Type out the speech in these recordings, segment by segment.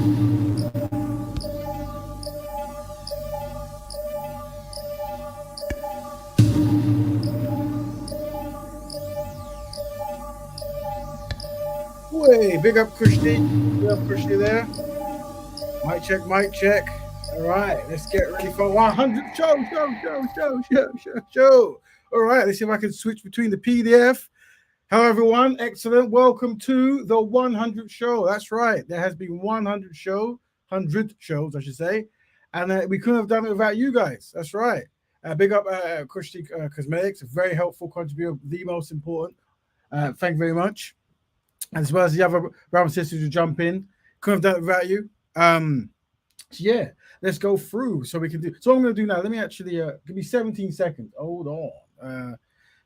Way, big up Christy. Big up Christy there. Mic check, mic check. All right, let's get ready for 100 show. All right, let's see if I can switch between the PDF. Hello, everyone. Excellent. Welcome to the 100 show. That's right. There has been 100 shows, I should say. And we couldn't have done it without you guys. That's right. Big up Christy Cosmetics, a very helpful contributor, the most important. Thank you very much. As well as the other brothers and sisters who jump in. Couldn't have done it without you. So yeah, let's go through so we can do. So what I'm going to do now, let me actually give me 17 seconds. Hold on.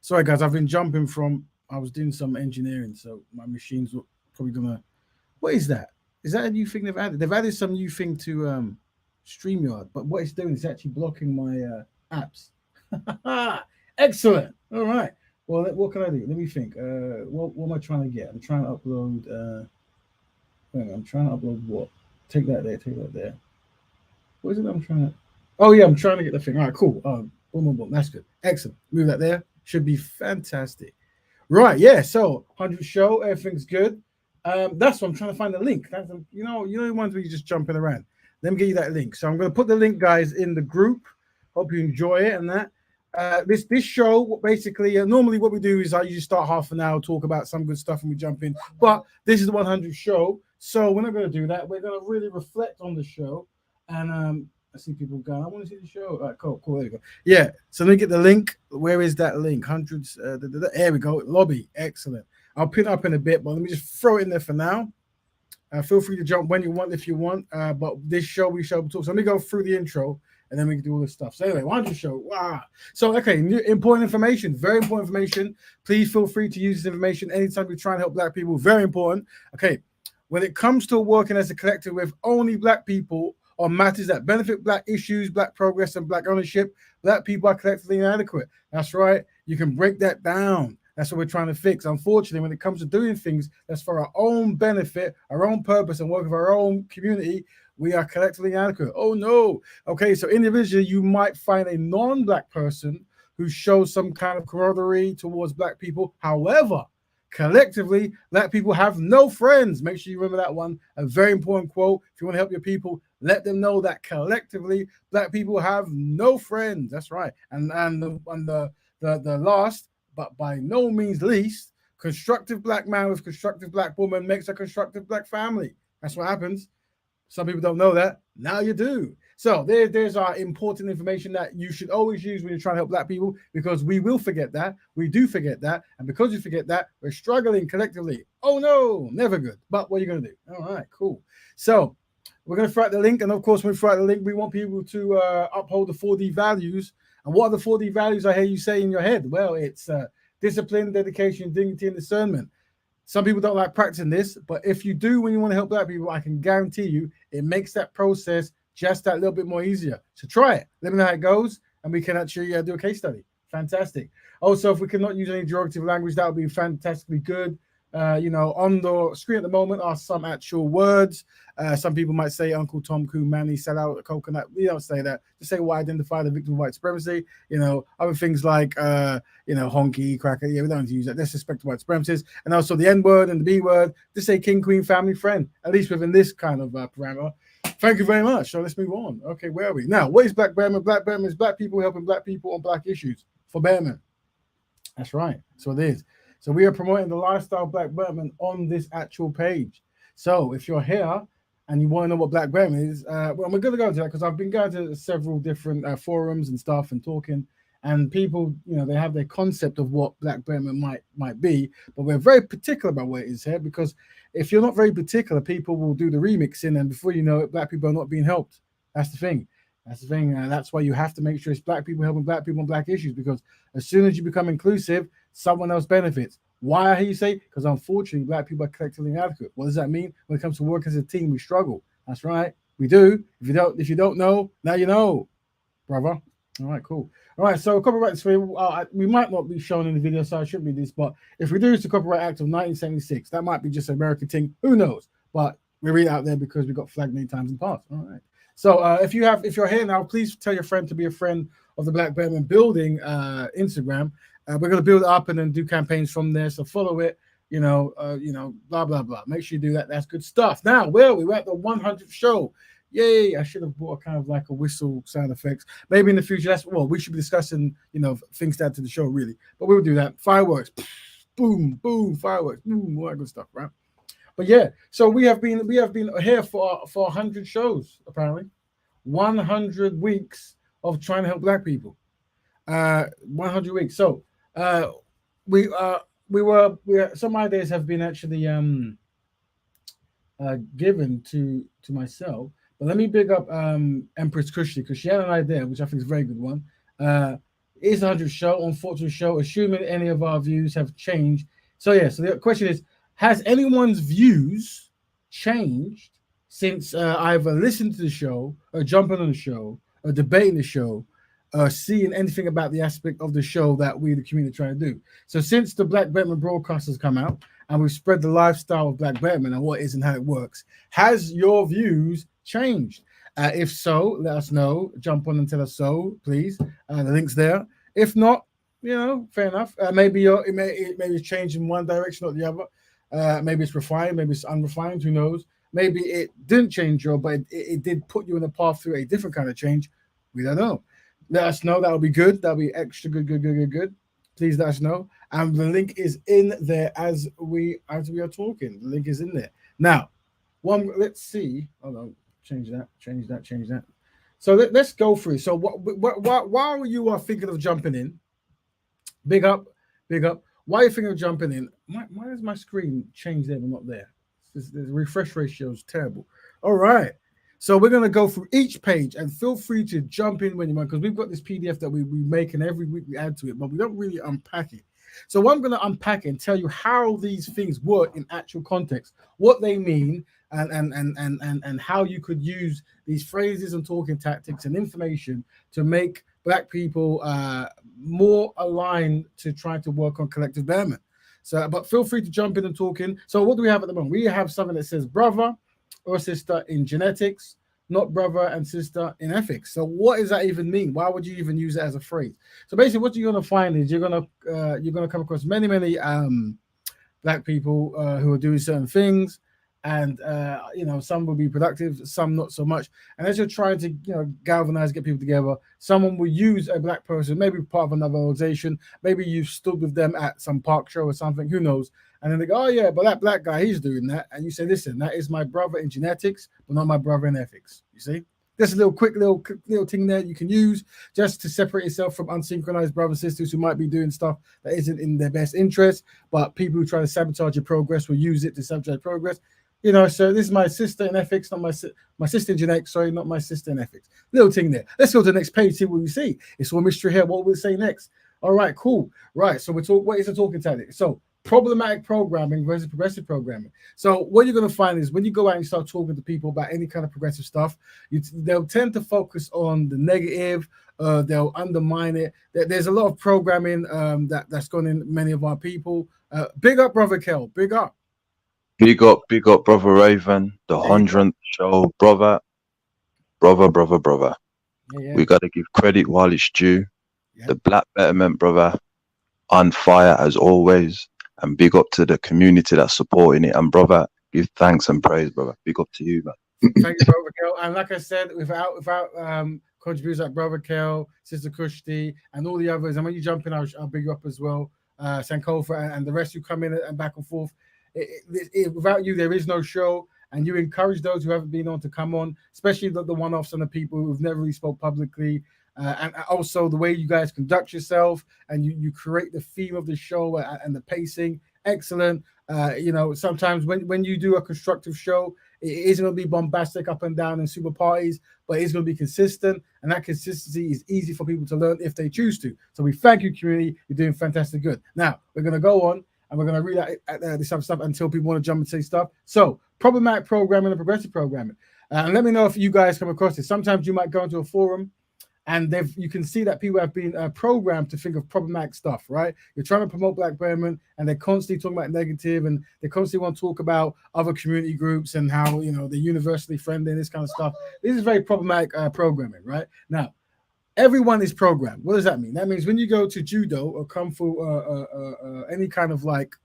Sorry, guys, I've been jumping from. I was doing some engineering, so my machines were probably gonna. What is that? Is that a new thing they've added? They've added some new thing to StreamYard, but what it's doing is actually blocking my apps. Excellent. All right. Well, what can I do? Let me think. What am I trying to get? I'm trying to upload. I'm trying to upload what? Take that there. Take that there. What is it I'm trying to? Oh yeah, I'm trying to get the thing. All right, cool. Boom, boom, boom. That's good. Excellent. Move that there. Should be fantastic. Right. Yeah. So 100 show. Everything's good. That's what I'm trying to find the link. That's you know the ones where you just jumping around. Let me get you that link. So I'm going to put the link, guys, in the group. Hope you enjoy it and that. This show basically normally what we do is I usually start half an hour, talk about some good stuff, and we jump in. But this is the 100 show, so we're not going to do that. We're going to really reflect on the show, and I see people going. I want to see the show. All right, cool. There you go. Yeah. So let me get the link. Where is that link? Hundreds. There we go. Lobby. Excellent. I'll pin it up in a bit, but let me just throw it in there for now. Feel free to jump when you want if you want. But this show we shall talk. So let me go through the intro. And then we can do all this stuff. So anyway, 100 show. Wow. So, okay, important information, very important information. Please feel free to use this information anytime you try and help Black people. Very important. Okay, when it comes to working as a collective with only Black people on matters that benefit Black issues, Black progress, and Black ownership, Black people are collectively inadequate. That's right. You can break that down. That's what we're trying to fix. Unfortunately, when it comes to doing things that's for our own benefit, our own purpose, and working for our own community, we are collectively inadequate. Oh, no. Okay, so individually, you might find a non-Black person who shows some kind of camaraderie towards Black people. However, collectively, Black people have no friends. Make sure you remember that one. A very important quote. If you want to help your people, let them know that collectively, Black people have no friends. That's right. And the last, but by no means least, constructive Black man with constructive Black woman makes a constructive Black family. That's what happens. Some people don't know that. Now you do. So there's our important information that you should always use when you're trying to help Black people, because we will forget that. We do forget that. And because you forget that, we're struggling collectively. Oh, no, never good. But what are you going to do? All right, cool. So we're going to throw out the link. And, of course, when we throw out the link, we want people to uphold the 4D values. And what are the 4D values I hear you say in your head? Well, it's discipline, dedication, dignity, and discernment. Some people don't like practicing this, but if you do when you want to help Black people, I can guarantee you it makes that process just that little bit more easier. So try it. Let me know how it goes, and we can actually do a case study. Fantastic. Also, if we cannot use any derogative language, that would be fantastically good. On the screen at the moment are some actual words. Some people might say Uncle Tom, Coon, Manny, sell out a coconut. We don't say that. Just say what identify the victim of white supremacy. Other things like, honky, cracker. Yeah, we don't use that. Let's suspect white supremacists. And also the N word and the B word. Just say king, queen, family, friend, at least within this kind of parameter. Thank you very much. So let's move on. Okay, where are we? Now, what is Black Betterment? Black Betterment is Black people helping Black people on Black issues for betterment. That's right. So it is. So we are promoting the lifestyle Black Betterment on this actual page. So if you're here and you want to know what Black Betterment is, well, I'm going to go into that because I've been going to several different forums and stuff and talking, and people, they have their concept of what Black Betterment might be, but we're very particular about what it is here, because if you're not very particular, people will do the remixing, and before you know it, Black people are not being helped. That's the thing. That's why you have to make sure it's Black people helping Black people on Black issues, because as soon as you become inclusive, someone else benefits. Why, I hear you say? Because unfortunately, Black people are collectively inadequate. What does that mean? When it comes to work as a team, we struggle. That's right. We do. If you don't know, now you know, brother. All right, cool. All right, so copyright free. We might not be shown in the video, so it shouldn't be this. But if we do, it's the Copyright Act of 1976. That might be just an American thing. Who knows? But We read it out there because we got flagged many times in the past. All right. So if you're here now, please tell your friend to be a friend of the Black Betterment Building Instagram. We're gonna build it up and then do campaigns from there. So follow it. Blah blah blah. Make sure you do that. That's good stuff. Now, where are we? We're at the 100th show. Yay! I should have bought a kind of like a whistle sound effects. Maybe in the future. We should be discussing, things that to the show really. But we'll do that. Fireworks, boom, boom, fireworks, boom, all that good stuff, right? But yeah, so we have been here for 100 shows apparently, 100 weeks of trying to help Black people. 100 weeks. So we some ideas have been actually given to myself. But let me big up Empress Kushi because she had an idea, which I think is a very good one. Is 100 show, unfortunate show, assuming any of our views have changed. So yeah, so the question is, has anyone's views changed since either listened to the show or jumping on the show or debating the show or seeing anything about the aspect of the show that we, the community, are trying to do? So since the Black Betterment Broadcast has come out and we've spread the lifestyle of Black Betterment and what it is and how it works, has your views changed? If so, let us know. Jump on and tell us so, please. The link's there. If not, fair enough. Maybe it may change in one direction or the other. Maybe it's refined, maybe it's unrefined, who knows? Maybe it didn't change you, but it did put you in a path through a different kind of change. We don't know. Let us know. That'll be good. That'll be extra good. Please let us know. And the link is in there as we are talking. The link is in there. Now, let's see. Hold on. Change that. So let's go through. So while you are thinking of jumping in, big up. Why are you thinking of jumping in? Why does my screen change there but not there? The refresh ratio is terrible. All right. So we're going to go through each page and feel free to jump in when you want because we've got this PDF that we make and every week we add to it, but we don't really unpack it. So I'm going to unpack it and tell you how these things work in actual context, what they mean, and how you could use these phrases and talking tactics and information to make Black people more aligned to try to work on collective betterment. So, but feel free to jump in and talk in. So what do we have at the moment? We have something that says brother or sister in genetics, not brother and sister in ethics. So what does that even mean? Why would you even use it as a phrase? So basically what you're going to find is you're going to come across many Black people who are doing certain things. And some will be productive, some not so much. And as you're trying to galvanize, get people together, someone will use a Black person, maybe part of another organization, maybe you've stood with them at some park show or something, who knows? And then they go, oh yeah, but that Black guy, he's doing that. And you say, listen, that is my brother in genetics, but not my brother in ethics. You see? There's a quick little thing there you can use just to separate yourself from unsynchronized brothers and sisters who might be doing stuff that isn't in their best interest, but people who try to sabotage your progress will use it to sabotage progress. So this is my sister in ethics, not my sister in genetics. Sorry, not my sister in ethics. Little thing there. Let's go to the next page, see what we see. It's all mystery here. What will we say next? All right, cool. Right, so what is a talking tactic? So problematic programming versus progressive programming. So what you're going to find is when you go out and you start talking to people about any kind of progressive stuff, they'll tend to focus on the negative. They'll undermine it. There's a lot of programming that's gone in many of our people. Big up, Brother Kel. Big up. Big up, Brother Raven, the 100th show, brother. Yeah. We got to give credit while it's due. Yeah. The Black Betterment, brother, on fire as always. And big up to the community that's supporting it. And brother, give thanks and praise, brother. Big up to you, man. Thank you, Brother Kel. And like I said, without contributors like Brother Kel, Sister Kushti, and all the others, and when you jump in, I'll big you up as well. Sankofa and the rest who come in and back and forth. Without you, there is no show, and you encourage those who haven't been on to come on, especially the one-offs and the people who've never really spoke publicly, and also the way you guys conduct yourself and you create the theme of the show and the pacing. Excellent. Sometimes when you do a constructive show, it isn't going to be bombastic up and down and super parties, but it's going to be consistent, and that consistency is easy for people to learn if they choose to. So we thank you, community. You're doing fantastic good. Now we're going to go on. And we're going to read out this other stuff until people want to jump and say stuff. So, problematic programming and progressive programming. And let me know if you guys come across this. Sometimes you might go into a forum And you can see that people have been programmed to think of problematic stuff, right? You're trying to promote Black Betterment, and they're constantly talking about negative, and they constantly want to talk about other community groups and how they're universally friendly and this kind of stuff. This is very problematic programming, right? Now, everyone is programmed. What does that mean? That means when you go to judo or kung fu, any kind of like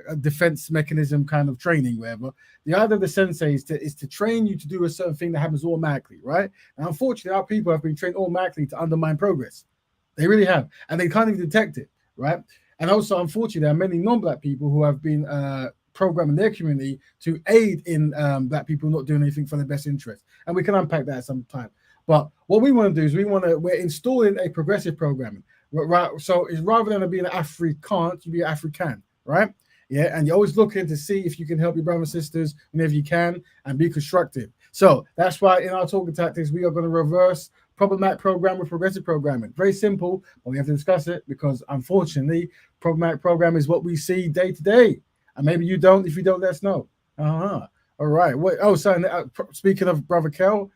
a defense mechanism kind of training, wherever, the idea of the sensei is to train you to do a certain thing that happens automatically, right? And unfortunately, our people have been trained automatically to undermine progress. They really have, and they can't even detect it, right? And also, unfortunately, there are many non-Black people who have been programmed in their community to aid in Black people not doing anything for their best interest. And we can unpack that at some time. But what we want to do is we're installing a progressive programming, right? So it's rather than being an Afrikaans, you be an African, right? Yeah, and you're always looking to see if you can help your brothers and sisters whenever you can and be constructive. So that's why in our talking tactics, we are going to reverse problematic program with progressive programming. Very simple, but we have to discuss it because unfortunately, problematic program is what we see day to day. And maybe you don't. If you don't, let us know. All right. Speaking of Brother Kel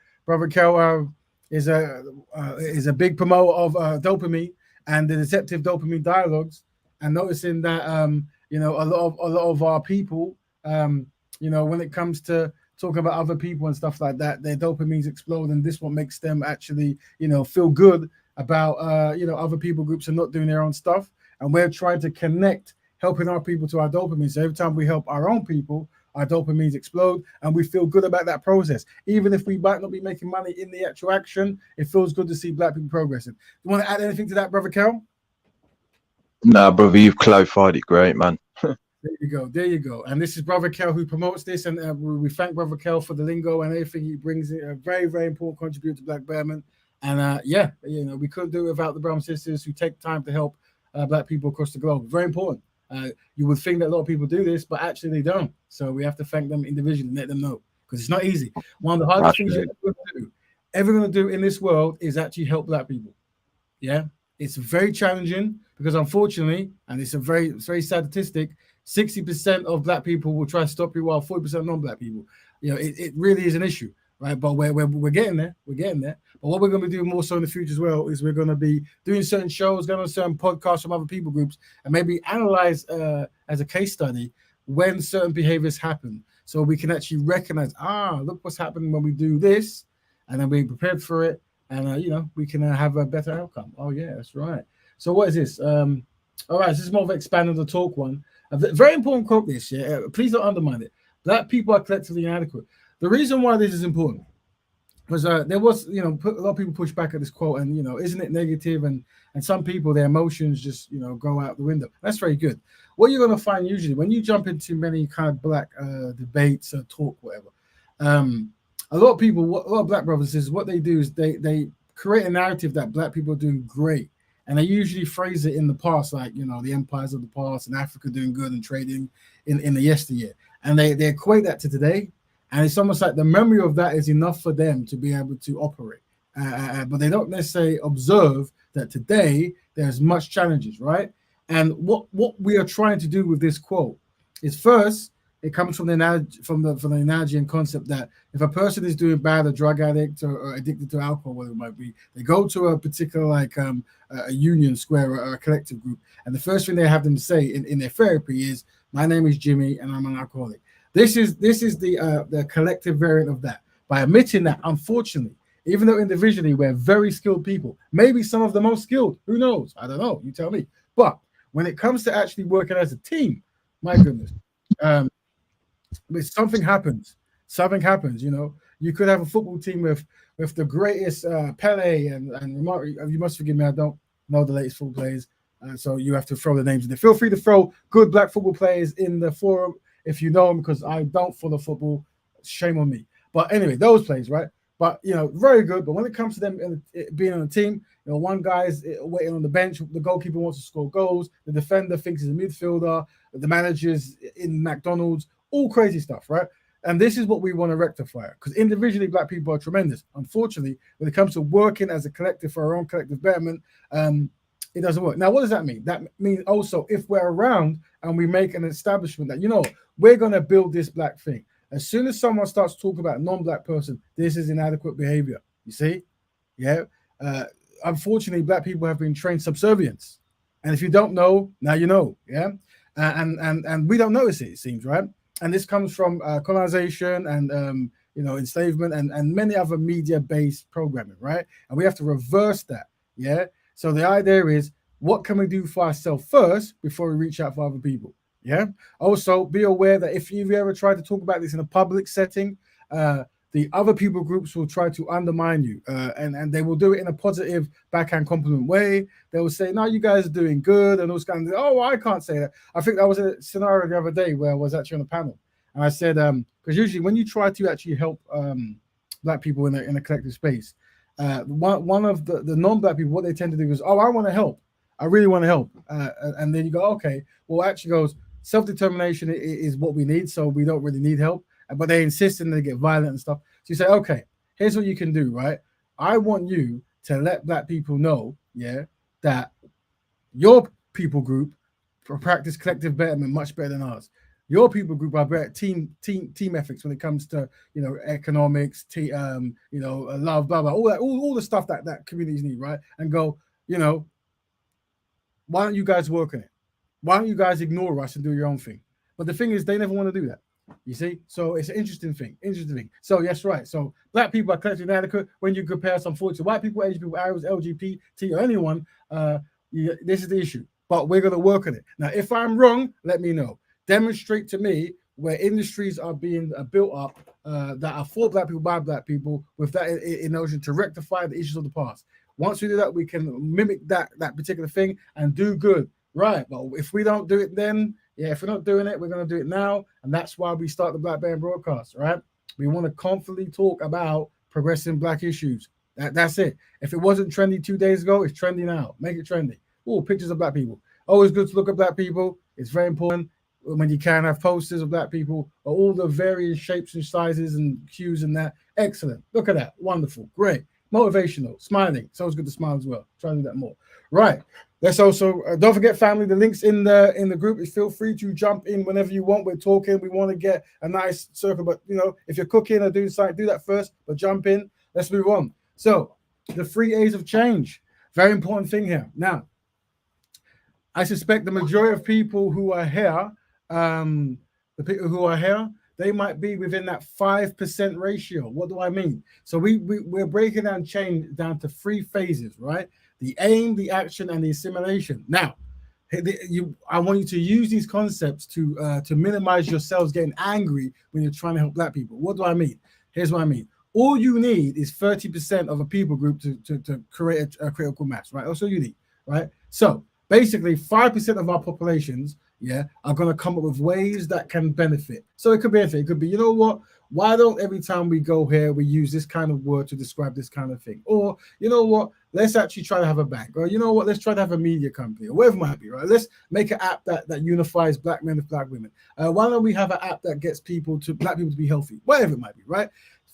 is a big promoter of dopamine and the deceptive dopamine dialogues, and noticing that a lot of our people, when it comes to talking about other people and stuff like that, their dopamines explode, and this what makes them actually, feel good about, other people groups are not doing their own stuff, and we're trying to connect, helping our people to our dopamine. So every time we help our own people, our dopamines explode, and we feel good about that process. Even if we might not be making money in the actual action, it feels good to see Black people progressing. You want to add anything to that, Brother Kel? Nah, brother, you've clarified it great, man. There you go. And this is Brother Kel who promotes this, and we thank Brother Kel for the lingo and everything he brings. A very, very important contributor to Black Betterment. And we couldn't do it without the brothers and sisters who take time to help Black people across the globe. Very important. You would think that a lot of people do this, but actually they don't. So we have to thank them individually and let them know, because it's not easy. One of the hardest things you're ever going to do in this world is actually help Black people. Yeah, it's very challenging because unfortunately, and it's a very sad statistic, 60% of Black people will try to stop you, while 40% non-Black people. It really is an issue, right? But we're getting there. We're getting there. But what we're going to do more so in the future as well is we're going to be doing certain shows, going on certain podcasts from other people groups, and maybe analyze as a case study when certain behaviors happen, so we can actually recognize, look what's happening when we do this, and then be prepared for it, and we can have a better outcome. Oh yeah, that's right. So what is this? All right, this is more of expanding the talk one. A very important quote this, yeah. Please don't undermine it. Black people are collectively inadequate. The reason why this is important was there was, a lot of people push back at this quote, and isn't it negative? And some people, their emotions just go out the window. That's very good. What you're going to find usually when you jump into many kind of Black debates or talk, whatever, a lot of Black brothers is what they do is they create a narrative that Black people are doing great. And they usually phrase it in the past, like, the empires of the past and Africa doing good and trading in the yesteryear. And they equate that to today. And it's almost like the memory of that is enough for them to be able to operate. But they don't necessarily observe that today there's much challenges, right? And what we are trying to do with this quote is, first, it comes from the analogy and concept that if a person is doing bad, a drug addict or addicted to alcohol, whatever it might be, they go to a particular a union square or a collective group, and the first thing they have them say in their therapy is, "My name is Jimmy, and I'm an alcoholic." This is the collective variant of that. By admitting that, unfortunately, even though individually we're very skilled people, maybe some of the most skilled, who knows? I don't know. You tell me. But when it comes to actually working as a team, my goodness. But something happens. You could have a football team with the greatest Pele and you must forgive me, I don't know the latest football players, so you have to throw the names in there. Feel free to throw good Black football players in the forum if you know them, because I don't follow football. Shame on me. But anyway, those players, right? But very good. But when it comes to them being on a team, one guy's waiting on the bench. The goalkeeper wants to score goals. The defender thinks he's a midfielder. The manager's in McDonald's. All crazy stuff, right? And this is what we want to rectify, because individually Black people are tremendous. Unfortunately, when it comes to working as a collective for our own collective betterment, it doesn't work. Now, what does that mean? That means also if we're around and we make an establishment that, we're going to build this Black thing. As soon as someone starts talking about a non-Black person, this is inadequate behavior. You see? Yeah. unfortunately, black people have been trained subservience. And if you don't know, now you know. Yeah. And we don't notice it seems, right? And this comes from colonization and enslavement and many other media-based programming, right? And we have to reverse that. Yeah. So the idea is, what can we do for ourselves first before we reach out for other people? Yeah. Also, be aware that if you ever try to talk about this in a public setting, the other people groups will try to undermine you, and they will do it in a positive backhand compliment way. They will say, "No, you guys are doing good," and those kind of. Oh, I can't say that. I think that was a scenario the other day where I was actually on a panel, and I said, because usually when you try to actually help black people in a collective space, one of the non-black people, what they tend to do is, "Oh, I want to help. I really want to help," and then you go, "Okay, well, actually goes self-determination is what we need, so we don't really need help." But they insist and they get violent and stuff. So you say, okay, here's what you can do, right? I want you to let black people know, yeah, that your people group practice collective betterment much better than ours. Your people group are better team ethics when it comes to economics, love, blah blah, all the stuff that communities need, right? And go, why don't you guys work on it? Why don't you guys ignore us and do your own thing? But the thing is, they never want to do that. You see, so it's an interesting thing. So yes, right. So black people are collectively inadequate when you compare some forward to white people, Asian people, Arabs, LGBT, or anyone. This is the issue, but we're going to work on it. Now, if I'm wrong, let me know. Demonstrate to me where industries are being built up that are for black people by black people with that in notion to rectify the issues of the past. Once we do that, we can mimic that particular thing and do good. Right, but if we don't do it then, if we're not doing it, we're going to do it now. And that's why we start the Betterment Broadcast, right? We want to constantly talk about progressing black issues. That's it. If it wasn't trendy 2 days ago, it's trendy now. Make it trendy. Oh, pictures of black people. Always good to look at black people. It's very important when you can have posters of black people, all the various shapes and sizes and hues and that. Excellent. Look at that. Wonderful. Great. Motivational. Smiling. It's always good to smile as well. Try to do that more. Right. Let's also don't forget, family. The links in the group. Feel free to jump in whenever you want. We're talking. We want to get a nice circle, but if you're cooking or doing something, do that first. But jump in. Let's move on. So the 3 A's of change. Very important thing here. Now, I suspect the majority of people who are here, they might be within that 5% ratio. What do I mean? So we're breaking down change down to 3 phases, right? The aim, the action, and the assimilation. Now, I want you to use these concepts to minimize yourselves getting angry when you're trying to help black people. What do I mean? Here's what I mean. All you need is 30% of a people group to create a critical mass, right? That's all you need, right? So basically, 5% of our populations, are going to come up with ways that can benefit. So it could be anything. It could be, you know what? Why don't every time we go here, we use this kind of word to describe this kind of thing? Or, you know what? Let's actually try to have a bank. Or, you know what? Let's try to have a media company or whatever it might be, right? Let's make an app that unifies black men with black women. Why don't we have an app that gets black people to be healthy? Whatever it might be, right?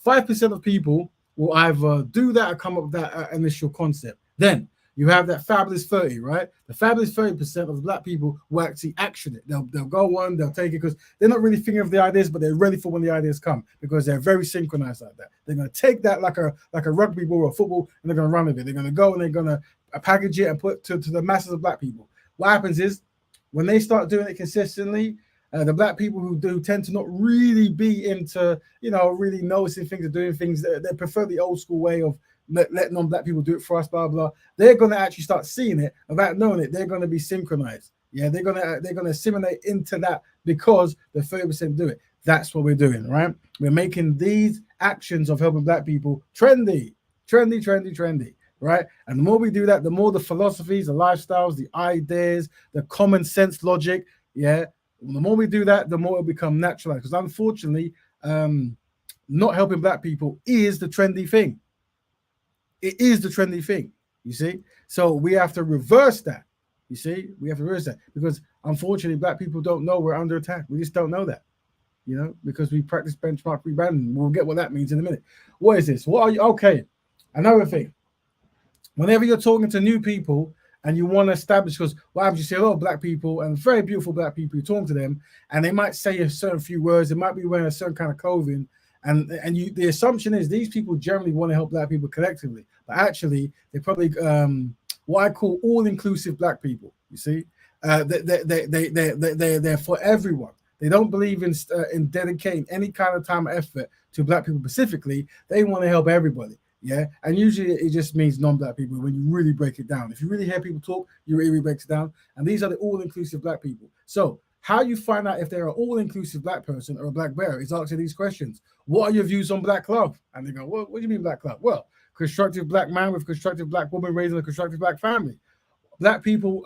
5% of people will either do that or come up with that initial concept. Then you have that fabulous 30, right? The fabulous 30% of black people will actually action it. They'll go on, they'll take it because they're not really thinking of the ideas, but they're ready for when the ideas come because they're very synchronized like that. They're going to take that like a rugby ball or football and they're going to run with it. They're going to go and they're going to package it and put to the masses of black people. What happens is when they start doing it consistently, the black people who tend to not really be into, really noticing things or doing things, they prefer the old school way of letting non-black people do it for us, blah blah. They're going to actually start seeing it without knowing it. They're going to be synchronized. They're going to assimilate into that because the 30% do it. That's what we're doing, right? We're making these actions of helping black people trendy, right? And the more we do that, the more the philosophies, the lifestyles, the ideas, the common sense logic, the more we do that, the more it'll become naturalized. Because unfortunately, not helping black people is the trendy thing. It is the trendy thing, you see? So we have to reverse that, you see? We have to reverse that because unfortunately, black people don't know we're under attack. We just don't know that, because we practice benchmark rebranding. We'll get what that means in a minute. What is this? What are you? Okay, another thing. Whenever you're talking to new people and you want to establish, because what happens, you see a lot of black people and very beautiful black people, you talk to them and they might say a certain few words, they might be wearing a certain kind of clothing, And the assumption is these people generally want to help black people collectively, but actually they're probably what I call all-inclusive black people. You see, they're for everyone. They don't believe in dedicating any kind of time or effort to black people specifically. They want to help everybody. Yeah, and usually it just means non-black people when you really break it down. If you really hear people talk, you really breaks it down. And these are the all-inclusive black people. So how you find out if they're an all-inclusive black person or a black bear is asking these questions. What are your views on black love? And they go, what do you mean black love? Well, constructive black man with constructive black woman raising a constructive black family. Black people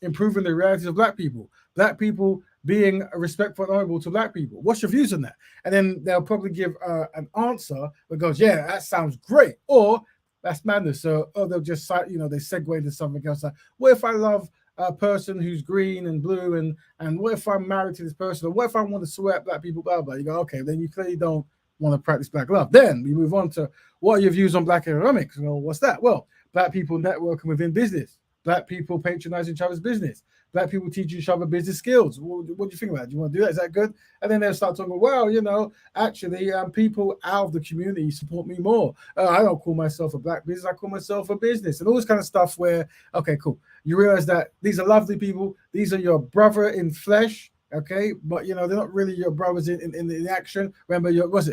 improving the realities of black people. Black people being respectful and honorable to black people. What's your views on that? And then they'll probably give an answer that goes, yeah, that sounds great. Or that's madness. So, they'll just, they segue into something else. Like, what if I love a person who's green and blue, and what if I'm married to this person? Or what if I want to swear at black people, blah, blah. You go, okay, then you clearly don't want to practice black love. Then we move on to, what are your views on black economics? Well, what's that? Well, black people networking within business. Black people patronizing each other's business. Black people teaching each other business skills. What do you think about it? Do you want to do that? Is that good? And then they'll start talking, well, actually, people out of the community support me more. I don't call myself a black business. I call myself a business. And all this kind of stuff where, okay, cool. You realize that these are lovely people. These are your brother in flesh. Okay, but they're not really your brothers in action. Remember, let's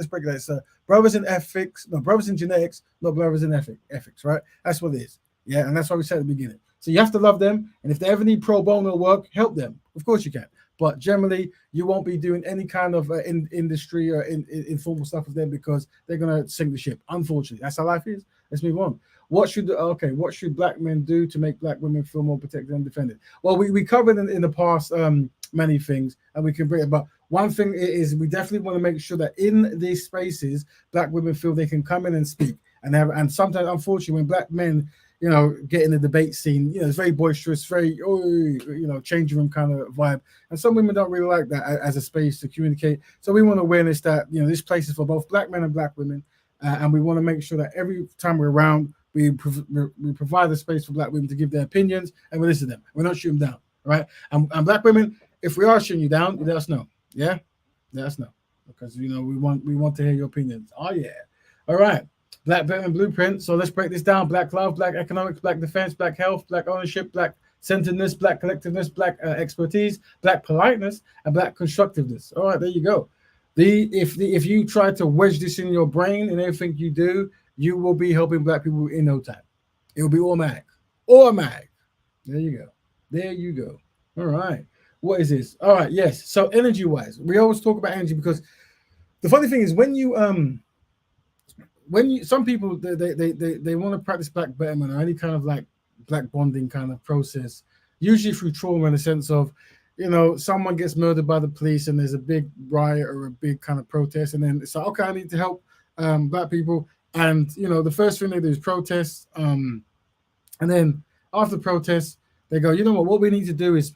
break that. It's brothers in ethics, no, brothers in genetics, not brothers in ethics, right? That's what it is. Yeah, and that's why we said at the beginning. So you have to love them, and if they ever need pro bono work, help them. Of course you can. But generally, you won't be doing any kind of industry or informal stuff with them because they're going to sink the ship. Unfortunately, that's how life is. Let's move on. What should black men do to make black women feel more protected and defended? Well, we covered in the past many things, and we can bring it. But one thing is we definitely want to make sure that in these spaces, black women feel they can come in and speak. And sometimes, unfortunately, when black men get in the debate scene, it's very boisterous, very, changing room kind of vibe. And some women don't really like that as a space to communicate. So we want awareness that, this place is for both black men and black women. And we want to make sure that every time we're around, we provide the space for black women to give their opinions and we listen to them. We're not shooting them down, right? And black women, if we are shooting you down, let us know. Yeah? Let us know. Because, we want to hear your opinions. Oh, yeah. All right. Black Betterment Blueprint. So let's break this down. Black love, black economics, black defense, black health, black ownership, black centeredness, black collectiveness, black expertise, black politeness, and black constructiveness. All right, there you go. If you try to wedge this in your brain and everything you do, you will be helping black people in no time. It will be automatic. Automatic. There you go. All right. What is this? All right, yes. So energy-wise, we always talk about energy because the funny thing is when some people they want to practice black betterment or any kind of like black bonding kind of process, usually through trauma in the sense of, someone gets murdered by the police and there's a big riot or a big kind of protest, and then it's like, okay, I need to help black people, and the first thing they do is protest, and then after protest they go, what we need to do is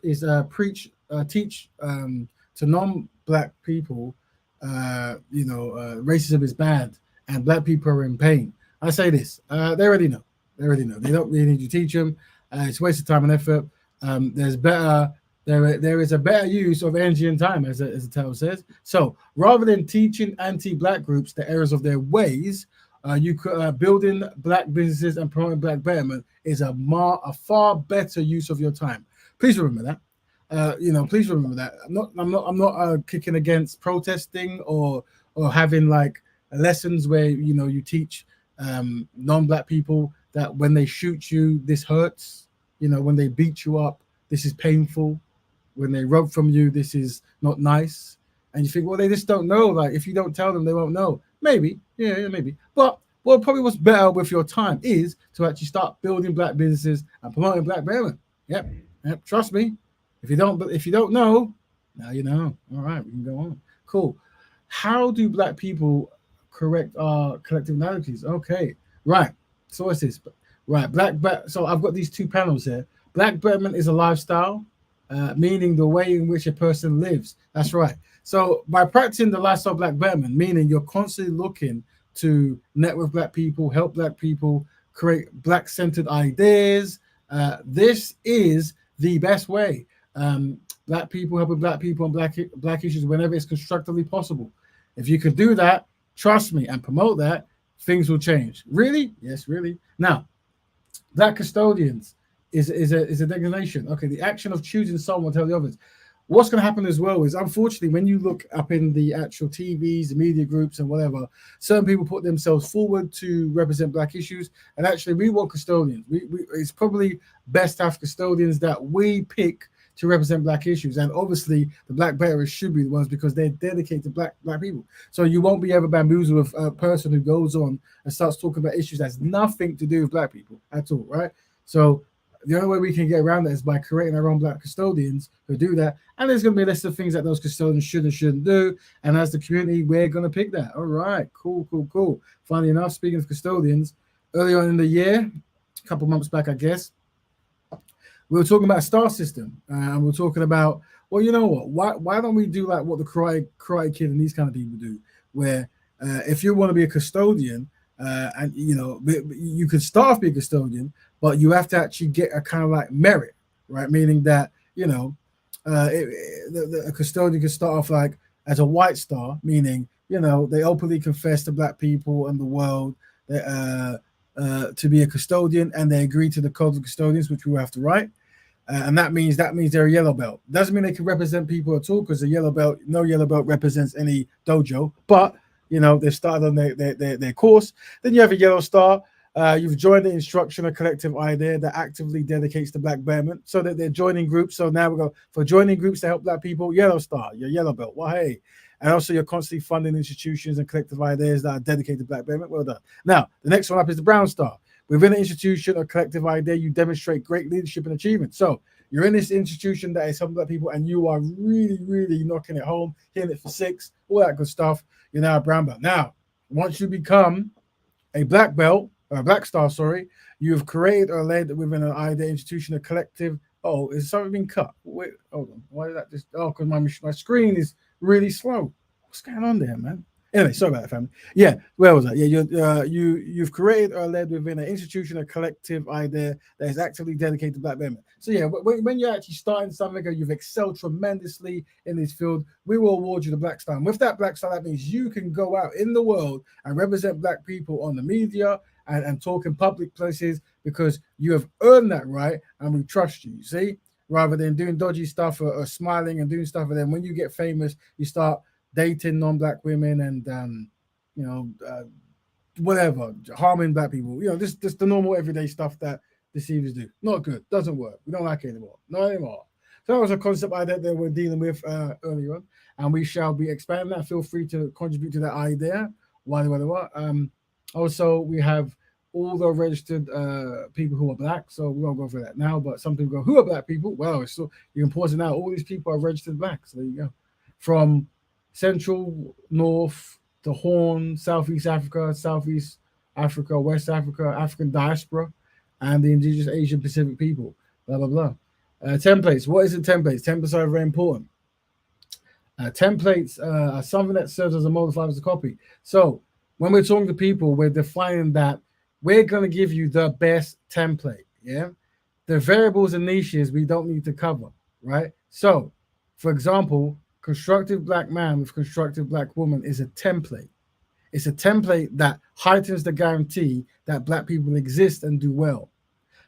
teach to non-black people, racism is bad. And black people are in pain. I say this, they already know. They don't really need to teach them. It's a waste of time and effort. There is a better use of energy and time, as the title says. So rather than teaching anti-black groups the errors of their ways, you could building black businesses and promoting black betterment is a far better use of your time. Please remember that. Please remember that. I'm not kicking against protesting or having like lessons where you teach non-black people that when they shoot you, this hurts. When they beat you up, this is painful. When they rob from you, this is not nice. And you think, well, they just don't know. Like if you don't tell them, they won't know. Maybe, yeah, maybe. But probably what's better with your time is to actually start building black businesses and promoting black betterment. Yep. Trust me. If you don't know, now you know. All right, we can go on. Cool. How do black people correct our collective narratives? Okay, right. So what's this? Right, so I've got these two panels here. Black betterment is a lifestyle, meaning the way in which a person lives. That's right. So by practicing the lifestyle of black betterment, meaning you're constantly looking to network black people, help black people, create black-centered ideas. This is the best way. Black people helping black people on black issues whenever it's constructively possible. If you could do that, trust me, and promote that, things will change. Really? Yes, really. Now, black custodians is a designation. Okay, the action of choosing someone to tell the others. What's going to happen as well is, unfortunately, when you look up in the actual TVs, the media groups, and whatever, certain people put themselves forward to represent black issues. And actually, we want custodians. It's probably best to have custodians that we pick to represent black issues. And obviously, the black bearers should be the ones because they're dedicated to black people. So you won't be ever bamboozled with a person who goes on and starts talking about issues that's nothing to do with black people at all, right? So the only way we can get around that is by creating our own black custodians who do that. And there's going to be a list of things that those custodians should and shouldn't do. And as the community, we're going to pick that. All right, cool. Funny enough, speaking of custodians, early on in the year, a couple months back, I guess, we were talking about a star system. And we were talking about, well, you know what? Why don't we do like what the Karate Kid and these kind of people do, where if you want to be a custodian, and you could start off being a custodian, but you have to actually get a kind of like merit, right? Meaning that a custodian can start off like as a white star, meaning they openly confess to black people and the world that, to be a custodian, and they agree to the code of custodians, which we will have to write. And that means they're a yellow belt. Doesn't mean they can represent people at all, because no yellow belt represents any dojo, but they've started on their course. Then you have a yellow star. You've joined the instructional collective idea that actively dedicates to black betterment, so that they're joining groups. So now we go for joining groups to help black people. Yellow star, your yellow belt. Well, hey. And also you're constantly funding institutions and collective ideas that are dedicated to black betterment. Well done. Now, the next one up is the brown star. Within an institution or collective idea, you demonstrate great leadership and achievement. So you're in this institution that is helping black people, and you are really, really knocking it home, hitting it for 6, all that good stuff. You're now a brown belt. Now, once you become a black belt, or a black star, sorry, you've created or led within an idea, institution, or collective. Oh, is something being cut? Wait, hold on. Why did that just? Oh, because my screen is really slow. What's going on there, man? Anyway, sorry about that, family. Yeah, where was that? Yeah, you've created or led within an institution, a collective idea that is actively dedicated to black women. So yeah, when you're actually starting something or you've excelled tremendously in this field, we will award you the black star. And with that black star, that means you can go out in the world and represent black people on the media and talk in public places, because you have earned that right, and we trust you. See, rather than doing dodgy stuff or smiling and doing stuff, and then when you get famous, you start dating non-black women and whatever, harming black people. Just the normal everyday stuff that deceivers do. Not good. Doesn't work. We don't like it anymore. Not anymore. So that was a concept idea that we're dealing with earlier on, and we shall be expanding that. Feel free to contribute to that idea. Also, we have all the registered people who are black, so we won't go for that now. But some people go, who are black people? Well, so you can pause it now. All these people are registered black. So there you go. From Central, North, the Horn, Southeast Africa, West Africa, African diaspora, and the indigenous Asian Pacific people, blah, blah, blah. Templates. What is templates? Templates are very important. Templates are something that serves as a model file as a copy. So when we're talking to people, we're defining that we're going to give you the best template, yeah? The variables and niches we don't need to cover, right? So, for example, constructive black man with constructive black woman is a template. It's a template that heightens the guarantee that black people exist and do well.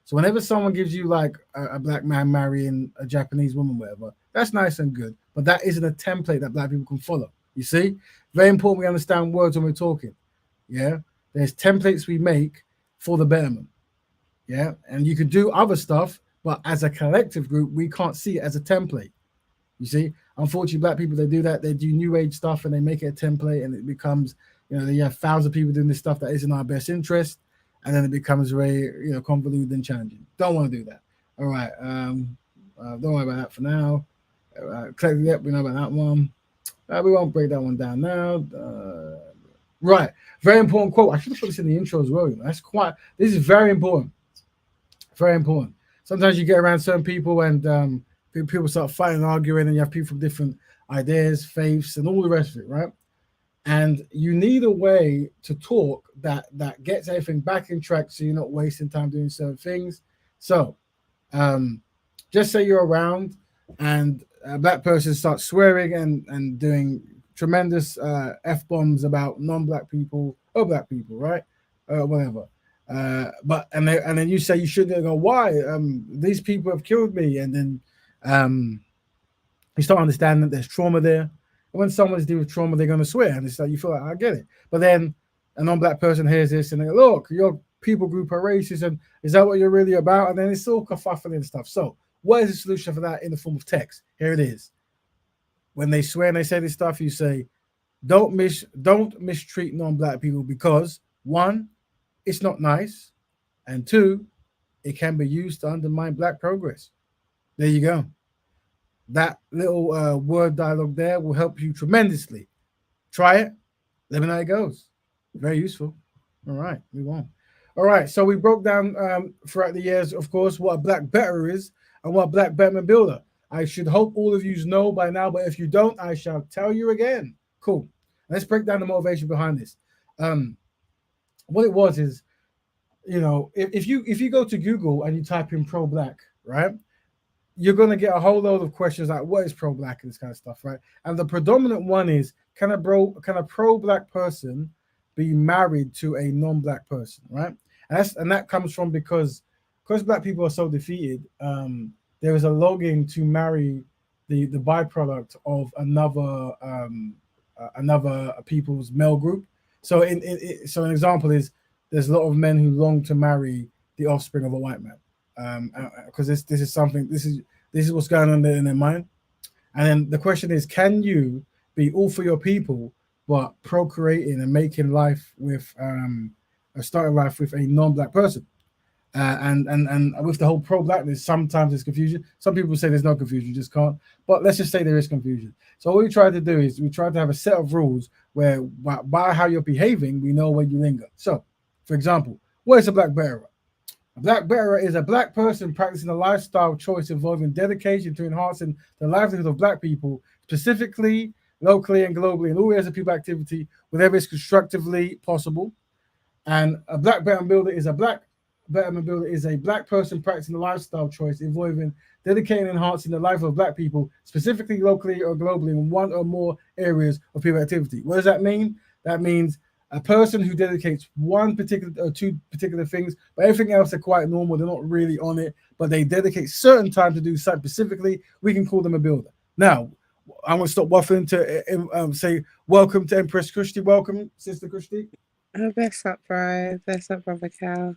So whenever someone gives you like a black man marrying a Japanese woman, whatever, that's nice and good, but that isn't a template that black people can follow. You see? Very important we understand words when we're talking. Yeah? There's templates we make for the betterment. Yeah? And you could do other stuff, but as a collective group, we can't see it as a template. You see? Unfortunately, black people, they do that. They do new age stuff and they make it a template, and it becomes, they have 1,000 people doing this stuff that isn't our best interest, and then it becomes very, convoluted and challenging. Don't want to do that. All right. Don't worry about that for now. Yep, we know about that one. We won't break that one down now. Right. Very important quote. I should have put this in the intro as well. This is very important. Very important. Sometimes you get around certain people and people start fighting and arguing, and you have people from different ideas, faiths, and all the rest of it, right? And you need a way to talk that gets everything back in track, so you're not wasting time doing certain things. So just say you're around and a black person starts swearing and doing tremendous f-bombs about non-black people or black people, right? Whatever. But and then you say you shouldn't go. Why? These people have killed me, and then um, you start understanding that there's trauma there. And when someone's dealing with trauma, they're going to swear, and it's like you feel like I get it. But then a non-black person hears this, and they go, "Look, your people group are racist, and is that what you're really about?" And then it's all kerfuffle and stuff. So, what is the solution for that in the form of text? Here it is. When they swear and they say this stuff, you say, don't mistreat non-black people because one, it's not nice, and two, it can be used to undermine black progress. There you go. That little word dialogue there will help you tremendously. Try it. Let me know how it goes. Very useful. All right, move on. All right, so we broke down throughout the years, of course, what a black betterer is and what a black betterment builder. I should hope all of you know by now, but if you don't, I shall tell you again. Cool. Let's break down the motivation behind this. What it was is, if you go to Google and you type in pro-black, right, you're going to get a whole load of questions like what is pro-black and this kind of stuff, right? And the predominant one is can a pro-black person be married to a non-black person, right? And that comes from because black people are so defeated. There is a longing to marry the byproduct of another people's male group. So so an example is there's a lot of men who long to marry the offspring of a white man, because this is what's going on in their mind. And then the question is, can you be all for your people but procreating and making life with starting life with a non-black person? And with the whole pro-blackness, sometimes there's confusion. Some people say there's no confusion, you just can't. But let's just say there is confusion. So what we try to do is we try to have a set of rules where by how you're behaving, we know where you linger. So, for example, what is a black betterer? A black betterer is a black person practicing a lifestyle choice involving dedication to enhancing the livelihood of black people, specifically, locally, and globally, in all areas of people activity, whenever it's constructively possible. And a black betterment builder is a black person practicing a lifestyle choice involving dedicating and enhancing the life of black people, specifically locally or globally, in one or more areas of people activity. What does that mean? That means a person who dedicates one particular or two particular things, but everything else are quite normal. They're not really on it, but they dedicate certain time to do something specifically. We can call them a builder. Now, I'm going to stop waffling to say welcome to Empress Kushti. Welcome, Sister Kushti. Oh, bless up, bro. Bless up, Brother Cal.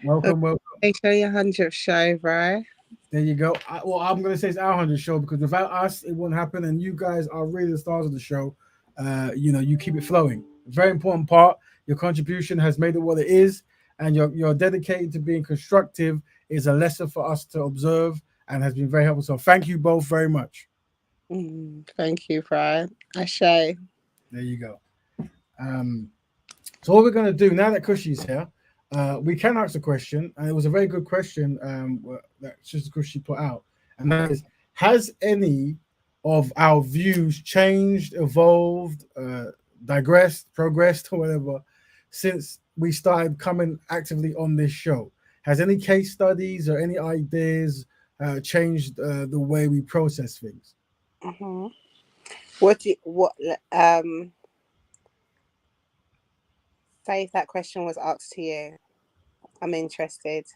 Welcome. Make sure your 100th show, bro. There you go. I'm going to say it's our 100th show because without us, it wouldn't happen. And you guys are really the stars of the show. You keep it flowing. Very important part. Your contribution has made it what it is, and you're dedicated to being constructive is a lesson for us to observe and has been very helpful. So thank you both very much. Thank you, bro. Ashe. There you go. So what we're going to do now that Cushy's here, we can ask a question, and it was a very good question that Sister Cushy put out, and that is: has any of our views changed, evolved, digressed, progressed, or whatever since we started coming actively on this show? Has any case studies or any ideas changed the way we process things? Mm-hmm. Say if that question was asked to you. I'm interested.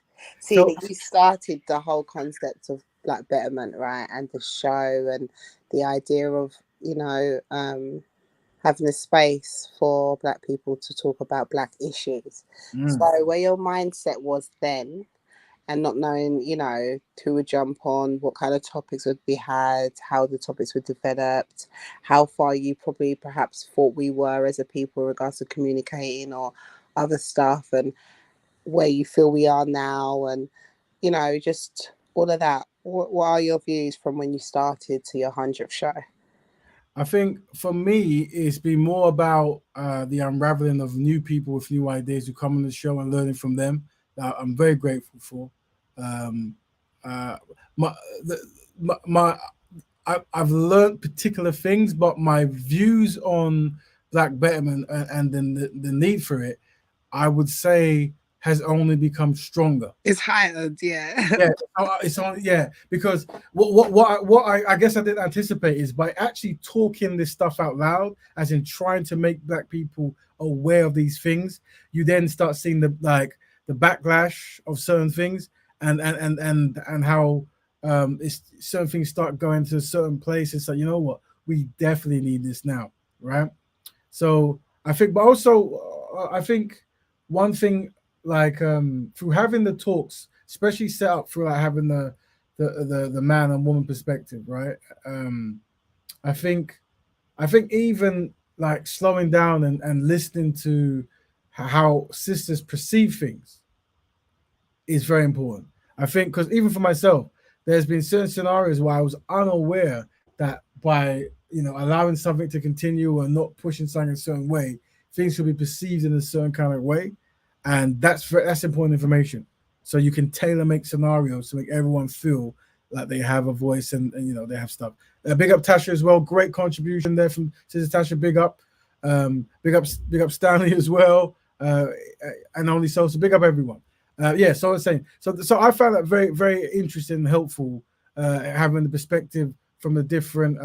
Seeing that you started the whole concept of Black Betterment, right, and the show and the idea of having a space for Black people to talk about Black issues. So where your mindset was then, and not knowing, who would jump on, what kind of topics would be had, how the topics were developed, how far you probably perhaps thought we were as a people in regards to communicating or other stuff, and where you feel we are now, and, just all of that. What are your views from when you started to your 100th show? I think for me, it's been more about the unraveling of new people with new ideas who come on the show and learning from them. That I'm very grateful for. I've learned particular things, but my views on Black Betterment and then the need for it, I would say has only become stronger. It's heightened, yeah. Yeah, it's on. Yeah, because I guess I didn't anticipate is by actually talking this stuff out loud, as in trying to make black people aware of these things, you then start seeing the backlash of certain things, and how it's certain things start going to certain places. So you know what, we definitely need this now, right? So I think, but also I think one thing like through having the talks, especially set up through like having the man and woman perspective, right? Um, I think I think even like slowing down and listening to how sisters perceive things is very important. I think because even for myself, there's been certain scenarios where I was unaware that by allowing something to continue or not pushing something a certain way, things will be perceived in a certain kind of way, and that's important information. So you can tailor make scenarios to make everyone feel like they have a voice and they have stuff. Big up Tasha as well. Great contribution there from Sister Tasha. Big up, big up Stanley as well, and only so big up everyone. Yeah, so I was saying, so I found that very, very interesting and helpful, having the perspective from the different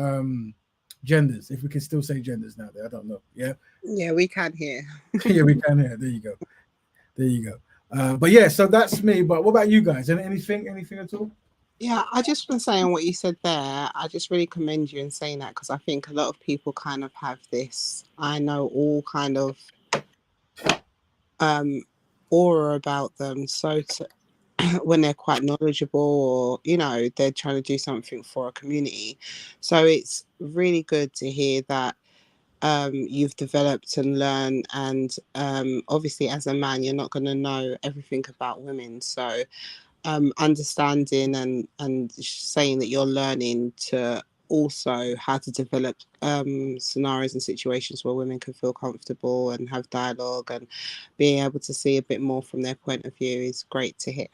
genders, if we can still say genders now. I don't know. Yeah, Yeah, we can hear. yeah, we can. Yeah, there you go, there you go. But yeah, so that's me. But what about you guys? Anything at all? Yeah, I just been saying what you said there. I just really commend you in saying that, because I think a lot of people kind of have this, I know, all kind of aura about them. So when they're quite knowledgeable, or they're trying to do something for a community. So it's really good to hear that you've developed and learned, and obviously as a man you're not going to know everything about women, so understanding and saying that you're learning to also how to develop scenarios and situations where women can feel comfortable and have dialogue, and being able to see a bit more from their point of view is great to hear.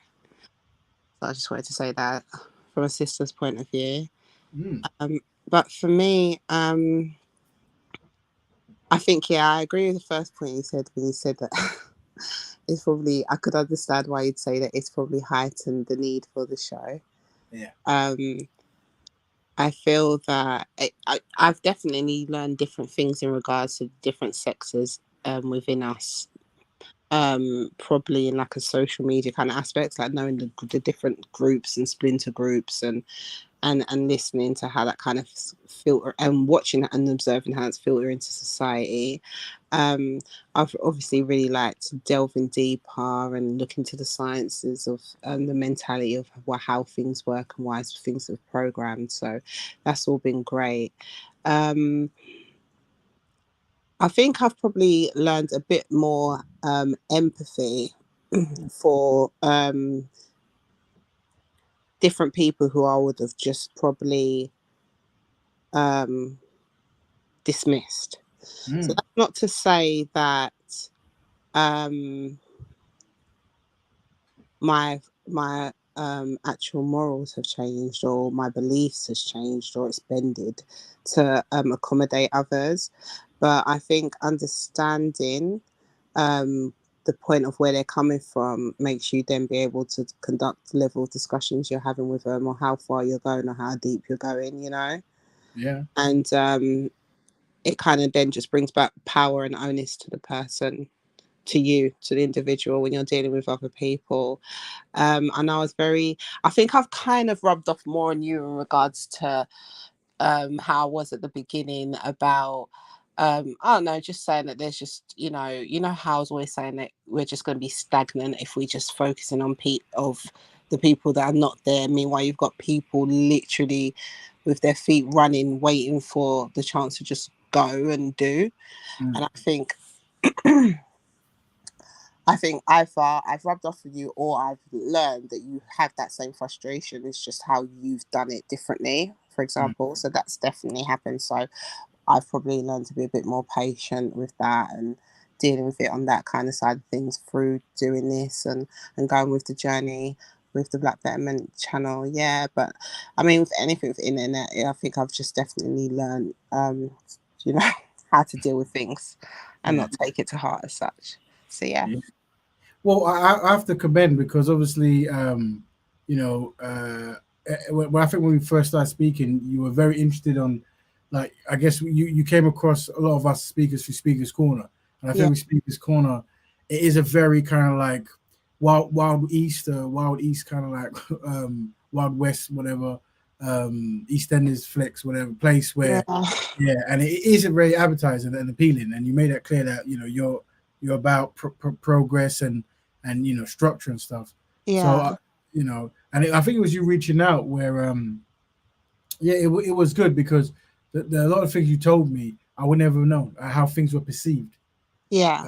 So I just wanted to say that from a sister's point of view. But for me, I think, yeah, I agree with the first point you said when you said that it's probably, I could understand why you'd say that it's probably heightened the need for the show. Yeah. I feel that I've definitely learned different things in regards to different sexes within us. Probably in like a social media kind of aspect, like knowing the different groups and splinter groups, and listening to how that kind of filter, and watching and observing how it's filtered into society. I've obviously really liked to delve in deeper and look into the sciences of the mentality of how things work and why things are programmed. So that's all been great. I think I've probably learned a bit more empathy for different people who I would have just probably dismissed. So that's not to say that my actual morals have changed, or my beliefs has changed, or it's bended to accommodate others, but I think understanding the point of where they're coming from makes you then be able to conduct the level of discussions you're having with them, or how far you're going, or how deep you're going, Yeah. And it kind of then just brings back power and onus to the person, to you, to the individual, when you're dealing with other people. And I think I've kind of rubbed off more on you in regards to how I was at the beginning about I don't know, just saying that there's just, how I was always saying that we're just going to be stagnant if we just focusing on the people that are not there. Meanwhile, you've got people literally with their feet running, waiting for the chance to just go and do. And I think I've rubbed off with you, or I've learned that you have that same frustration. It's just how you've done it differently, for example. So that's definitely happened. So I've probably learned to be a bit more patient with that, and dealing with it on that kind of side of things through doing this, and going with the journey with the Black Betterment channel. Yeah, but I mean, with anything with the internet, I think I've just definitely learned, you know, how to deal with things and not take it to heart as such. So yeah. Well, I have to commend because obviously, well, I think when we first started speaking, you were very interested on, like, I guess you came across a lot of us speakers through Speakers Corner, and I think Yeah. with Speakers Corner, it is a very kind of like wild east kind of like wild west, whatever, EastEnders flex, whatever place Yeah. where, yeah, and it isn't very advertising and appealing, and you made that clear that you're about progress and structure and stuff. So Yeah. and I think it was you reaching out where yeah, it was good because a lot of things you told me I would never have known how things were perceived, Yeah.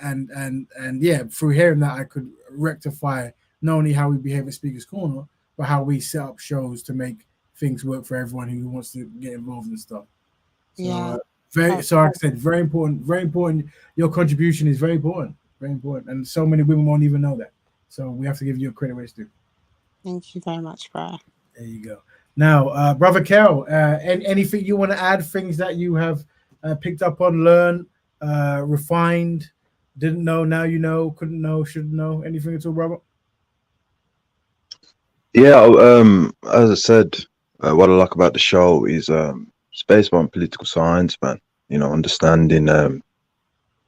and yeah, through hearing that I could rectify not only how we behave at Speakers Corner but how we set up shows to make things work for everyone who wants to get involved and stuff. So Yeah. very, Oh, so like I said, very important, very important. Your contribution is very important, and so many women won't even know that. So we have to give you a credit where it's due. thank you very much, bro. There you go. Now, brother Kel, anything you want to add? Things that you have picked up on, learned, refined, didn't know, now you know, couldn't know, shouldn't know, anything at all, brother? Yeah, as I said, what I like about the show is it's based on political science, man. Understanding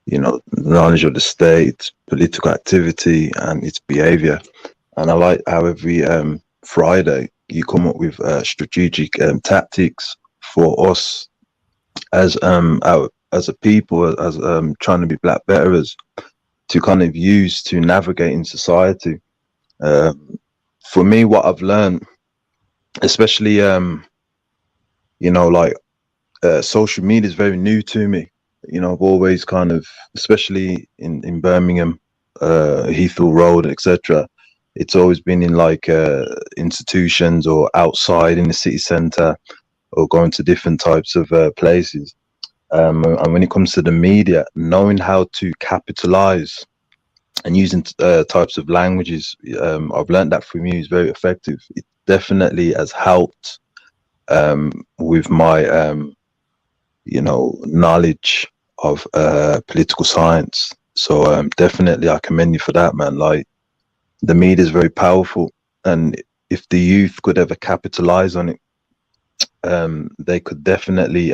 knowledge of the state, political activity, and its behavior. And I like how every Friday you come up with strategic tactics for us as a people, as trying to be black betterers, to kind of use to navigate in society. Um, for me, what I've learned, especially like social media is very new to me. I've always kind of, especially in Birmingham, Heathrow Road, etc. It's always been in like institutions or outside in the city centre or going to different types of places. And when it comes to the media, knowing how to capitalize and using types of languages, I've learned that from you is very effective. It definitely has helped with my knowledge of political science. So definitely I commend you for that, man. Like, the media is very powerful, and if the youth could ever capitalize on it, they could definitely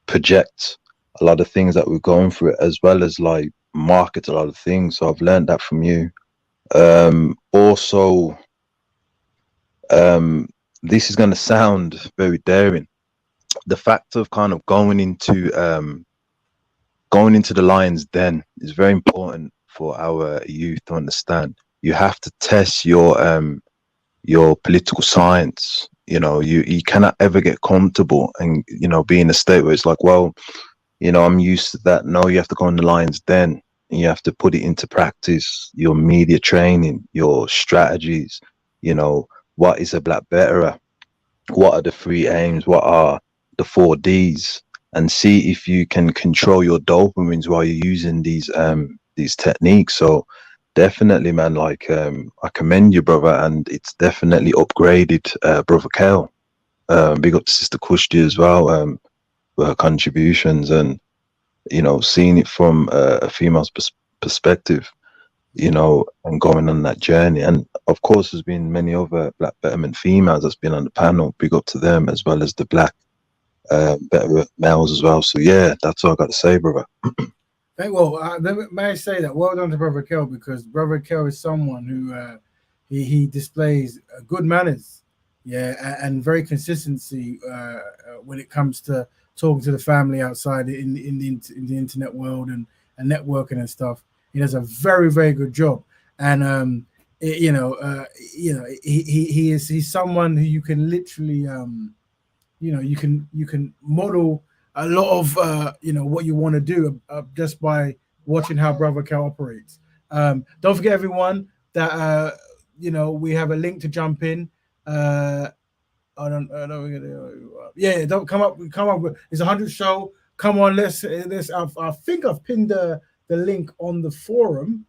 project a lot of things that we're going through, as well as like market a lot of things. So I've learned that from you. Also, this is going to sound very daring. The fact of kind of going into the lion's den is very important for our youth to understand. You have to test your political science. You cannot ever get comfortable and be in a state where it's like, well, I'm used to that. No, you have to go in the lion's den and you have to put it into practice. Your media training, your strategies. What is a black betterer? What are the three aims? What are the 4Ds? And see if you can control your dopamines while you're using these techniques. So definitely, man, like I commend you, brother, and it's definitely upgraded brother Kel. Big up to Sister Kushti as well, for her contributions, and seeing it from a female's perspective, and going on that journey. And of course, there's been many other Black Betterment females that's been on the panel. Big up to them, as well as the Black better males as well. So yeah, that's all I got to say, brother. Well, may I say that well done to Brother Kel, because Brother Kel is someone who he displays good manners, yeah, and very consistency when it comes to talking to the family outside in the internet world and networking and stuff. He does a very good job, and he's someone who you can literally you can model a lot of what you want to do just by watching how Brother Cal operates. Don't forget, everyone, that we have a link to jump in. I don't. Yeah, don't come up. It's 100 show. Come on, let's. I think I've pinned the link on the forum.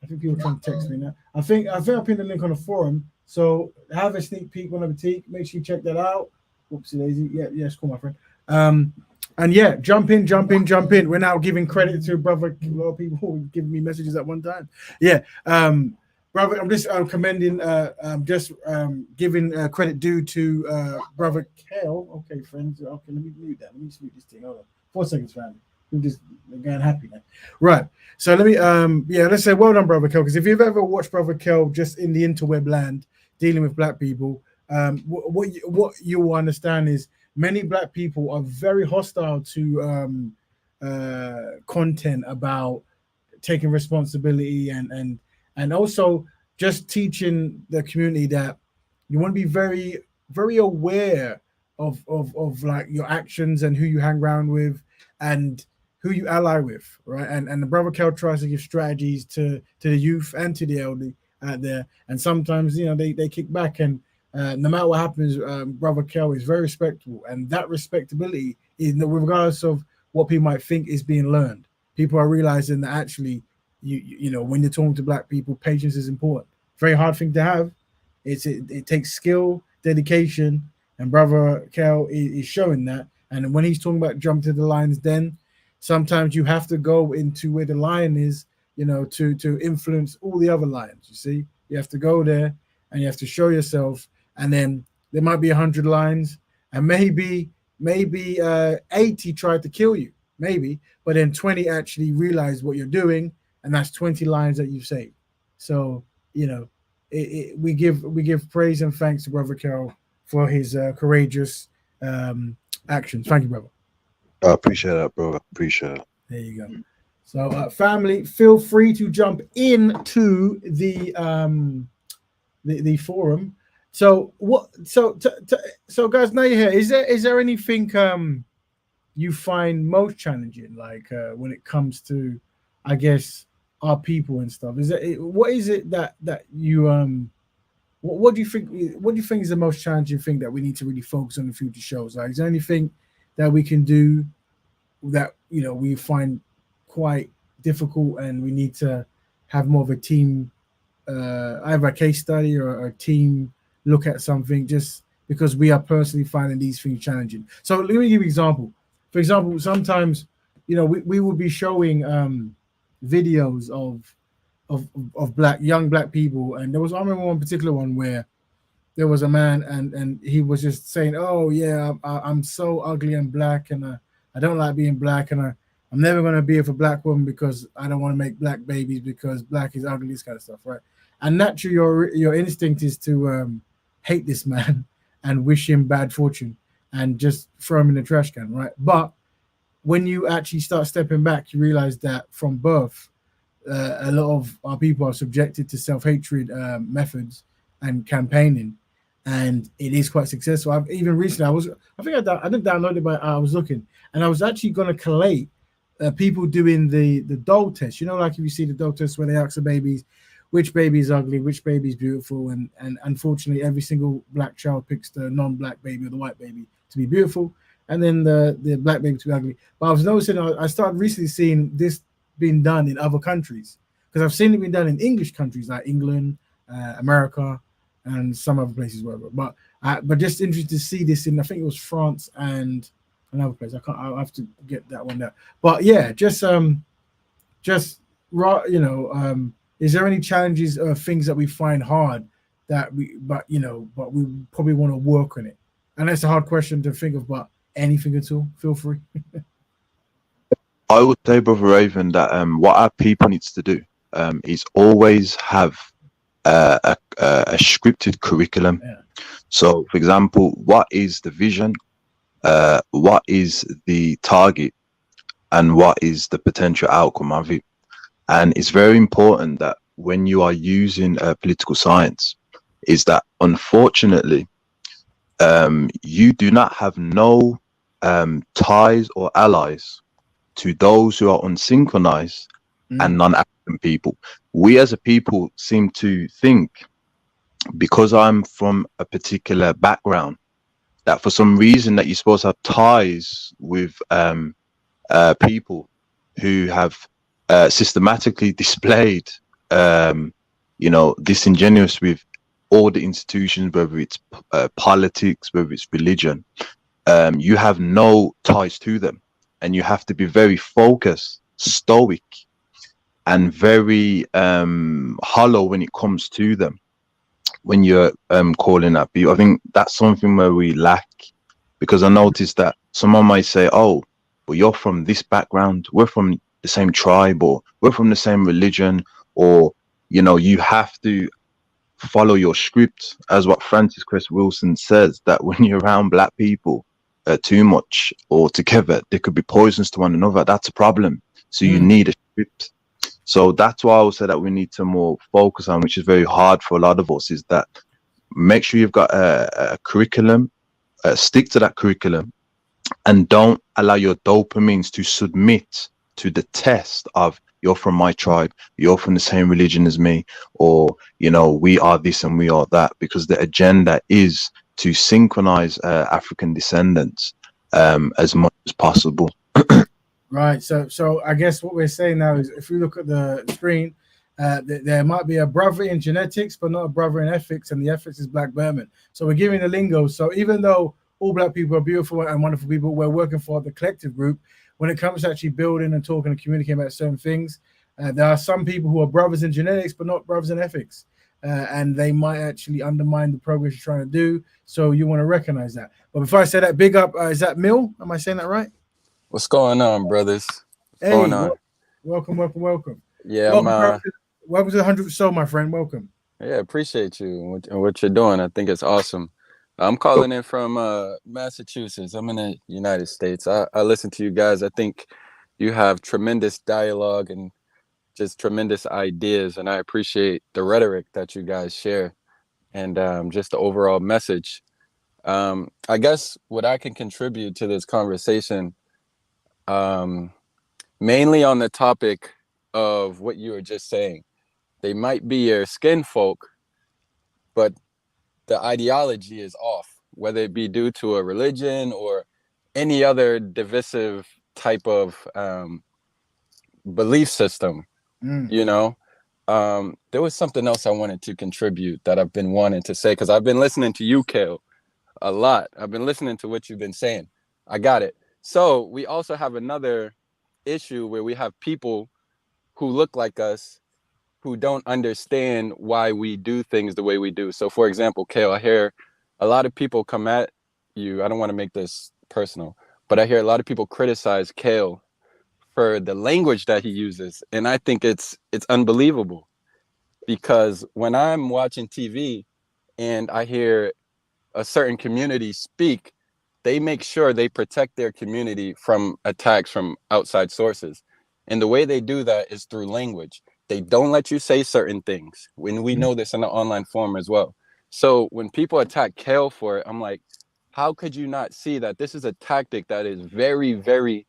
I think people are trying to text me now. I think I pinned the link on the forum. So have a sneak peek on the boutique. Make sure you check that out. Oopsie daisy. Yeah, it's cool, my friend. And yeah, jump in. We're now giving credit to brother. A lot of people giving me messages at one time. Yeah, brother, I'm just commending, just giving credit due to brother Kel. Okay, friends. Okay, let me mute that. Let me just mute this thing. Hold on, 4 seconds, family. I'm just getting happy now. Right. So let me yeah, let's say well done, brother Kel. Because if you've ever watched brother Kel just in the interweb land dealing with black people, what you will understand is many black people are very hostile to content about taking responsibility and also just teaching the community that you want to be very aware of like your actions and who you hang around with and who you ally with, right? And the brother Kel tries to give strategies to the youth and to the elderly out there, and sometimes they kick back and no matter what happens, brother Kel is very respectable, and that respectability is regardless of what people might think is being learned. People are realizing that actually, you know, when you're talking to black people, patience is important. Very hard thing to have. It takes skill, dedication, and brother Kel is showing that. And when he's talking about jump to the lion's den, sometimes you have to go into where the lion is, you know, to influence all the other lions. You see, you have to go there and you have to show yourself. And then there might be 100 lions, and maybe 80 tried to kill you, maybe, but then 20 actually realize what you're doing, and that's 20 lions that you've saved. So you know, we give praise and thanks to brother Carol for his courageous actions. Thank you, brother. I appreciate that, bro. I appreciate it. There you go. So, family, feel free to jump into the forum. So what? So guys, now you're here. Is there anything you find most challenging, like when it comes to, I guess, our people and stuff? What is it that you what do you think? What do you think is the most challenging thing that we need to really focus on in future shows? Like, is there anything that we can do that we find quite difficult, and we need to have more of a team, either a case study or a team look at something, just because we are personally finding these things challenging. So let me give you an example. For example, sometimes we will be showing videos of young black people, and I remember one particular one where there was a man and he was just saying, "Oh yeah, I'm so ugly and black, and I don't like being black, and I'm never going to be with a black woman because I don't want to make black babies because black is ugly," this kind of stuff, right? And naturally, your instinct is to hate this man and wish him bad fortune and just throw him in the trash can, right? But when you actually start stepping back, you realize that from birth, a lot of our people are subjected to self-hatred methods and campaigning, and it is quite successful. I've even recently, I didn't download it, but I was looking, and I was actually going to collate people doing the doll test. Like if you see the doll test where they ask the babies which baby is ugly, which baby is beautiful, and unfortunately every single black child picks the non-black baby or the white baby to be beautiful, and then the black baby to be ugly. But I was noticing, I started recently seeing this being done in other countries, because I've seen it being done in English countries like England, America, and some other places, whatever. But just interested to see this in, I think it was France and another place. I'll have to get that one there. But yeah, is there any challenges or things that we find hard but we probably want to work on it? And that's a hard question to think of, but anything at all, feel free. I would say, Brother Raven, that what our people needs to do is always have a scripted curriculum. Yeah. So, for example, what is the vision? What is the target? And what is the potential outcome of it? And it's very important that when you are using political science, is that unfortunately, you do not have no ties or allies to those who are unsynchronized and non-African people. We as a people seem to think, because I'm from a particular background, that for some reason that you're supposed to have ties with people who have systematically displayed disingenuous with all the institutions, whether it's politics, whether it's religion. you have no ties to them, and you have to be very focused, stoic, and very hollow when it comes to them when you're calling at people. I think that's something where we lack, because I noticed that someone might say, oh, but you're from this background, we're from the same tribe, or we're from the same religion, or you have to follow your script, as what Francis Cress Wilson says, that when you're around black people too much or together, they could be poisons to one another. That's a problem. So you need a script. So that's why I would say that we need to more focus on, which is very hard for a lot of us, is that make sure you've got a curriculum, stick to that curriculum, and don't allow your dopamines to submit to the test of you're from my tribe, you're from the same religion as me, or we are this and we are that, because the agenda is to synchronize African descendants as much as possible. Right. So I guess what we're saying now is, if we look at the screen, there might be a brother in genetics, but not a brother in ethics, and the ethics is Black Berman. So we're giving the lingo. So even though all black people are beautiful and wonderful people, we're working for the collective group. When it comes to actually building and talking and communicating about certain things, there are some people who are brothers in genetics, but not brothers in ethics. And they might actually undermine the progress you're trying to do. So you want to recognize that. But before I say that, big up, is that Mill? Am I saying that right? What's going on, brothers? What's going on? Welcome. Yeah, welcome to the 100th show, my friend. Welcome. Yeah, appreciate you and what you're doing. I think it's awesome. I'm calling in from Massachusetts. I'm in the United States. I listen to you guys. I think you have tremendous dialogue and just tremendous ideas, and I appreciate the rhetoric that you guys share and just the overall message. I guess what I can contribute to this conversation, mainly on the topic of what you were just saying. They might be your skin folk, but the ideology is off, whether it be due to a religion or any other divisive type of belief system. There was something else I wanted to contribute that I've been wanting to say, because I've been listening to you, Kale, a lot. I've been listening to what you've been saying. I got it. So we also have another issue where we have people who look like us who don't understand why we do things the way we do. So for example, Kale, I hear a lot of people come at you. I don't want to make this personal, but I hear a lot of people criticize Kale for the language that he uses. And I think it's unbelievable, because when I'm watching TV and I hear a certain community speak, they make sure they protect their community from attacks from outside sources. And the way they do that is through language. They don't let you say certain things, when we know this in the online form as well. So when people attack Kale for it, I'm like, how could you not see that this is a tactic that is very, very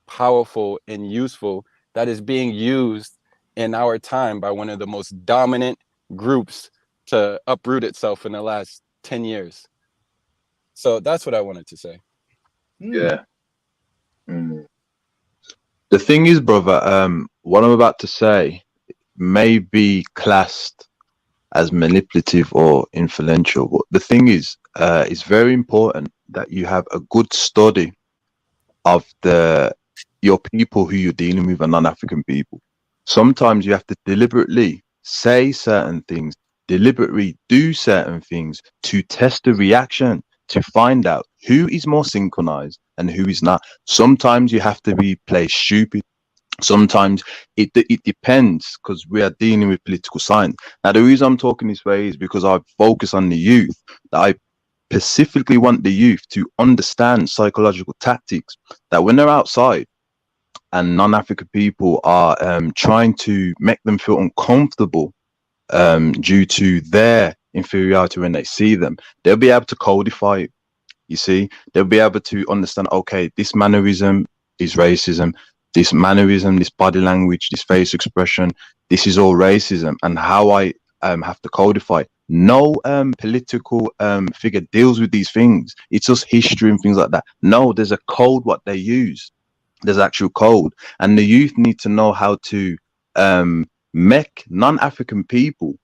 powerful and useful, that is being used in our time by one of the most dominant groups to uproot itself in the last 10 years. So that's what I wanted to say. Yeah. The thing is, brother, what I'm about to say may be classed as manipulative or influential, but the thing is, it's very important that you have a good study of your people who you're dealing with, and non-African people. Sometimes you have to deliberately say certain things, deliberately do certain things to test the reaction, to find out who is more synchronized and who is not. Sometimes you have to play stupid. Sometimes it depends, because we are dealing with political science. Now, the reason I'm talking this way is because I focus on the youth, that I specifically want the youth to understand psychological tactics, that when they're outside and non-African people are trying to make them feel uncomfortable due to their inferiority when they see them, they'll be able to codify it. You see, they'll be able to understand, okay, this mannerism is racism, this mannerism, this body language, this face expression, this is all racism, and how I have to codify. No political figure deals with these things. It's just history and things like that. No, there's a code what they use. There's actual code, and the youth need to know how to make non-African people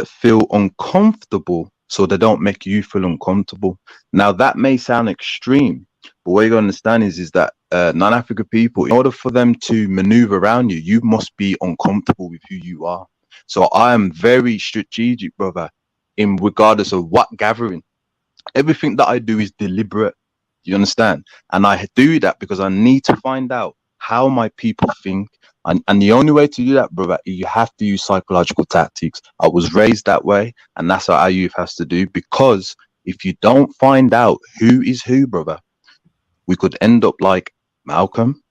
feel uncomfortable so they don't make you feel uncomfortable. Now that may sound extreme, but what you gotta understand is that non-African people, in order for them to maneuver around you, you must be uncomfortable with who you are. So I am very strategic, brother, in regardless of what gathering. Everything that I do is deliberate. You understand? And I do that because I need to find out how my people think. And the only way to do that, brother, you have to use psychological tactics. I was raised that way, and that's what our youth has to do. Because if you don't find out who is who, brother, we could end up like Malcolm,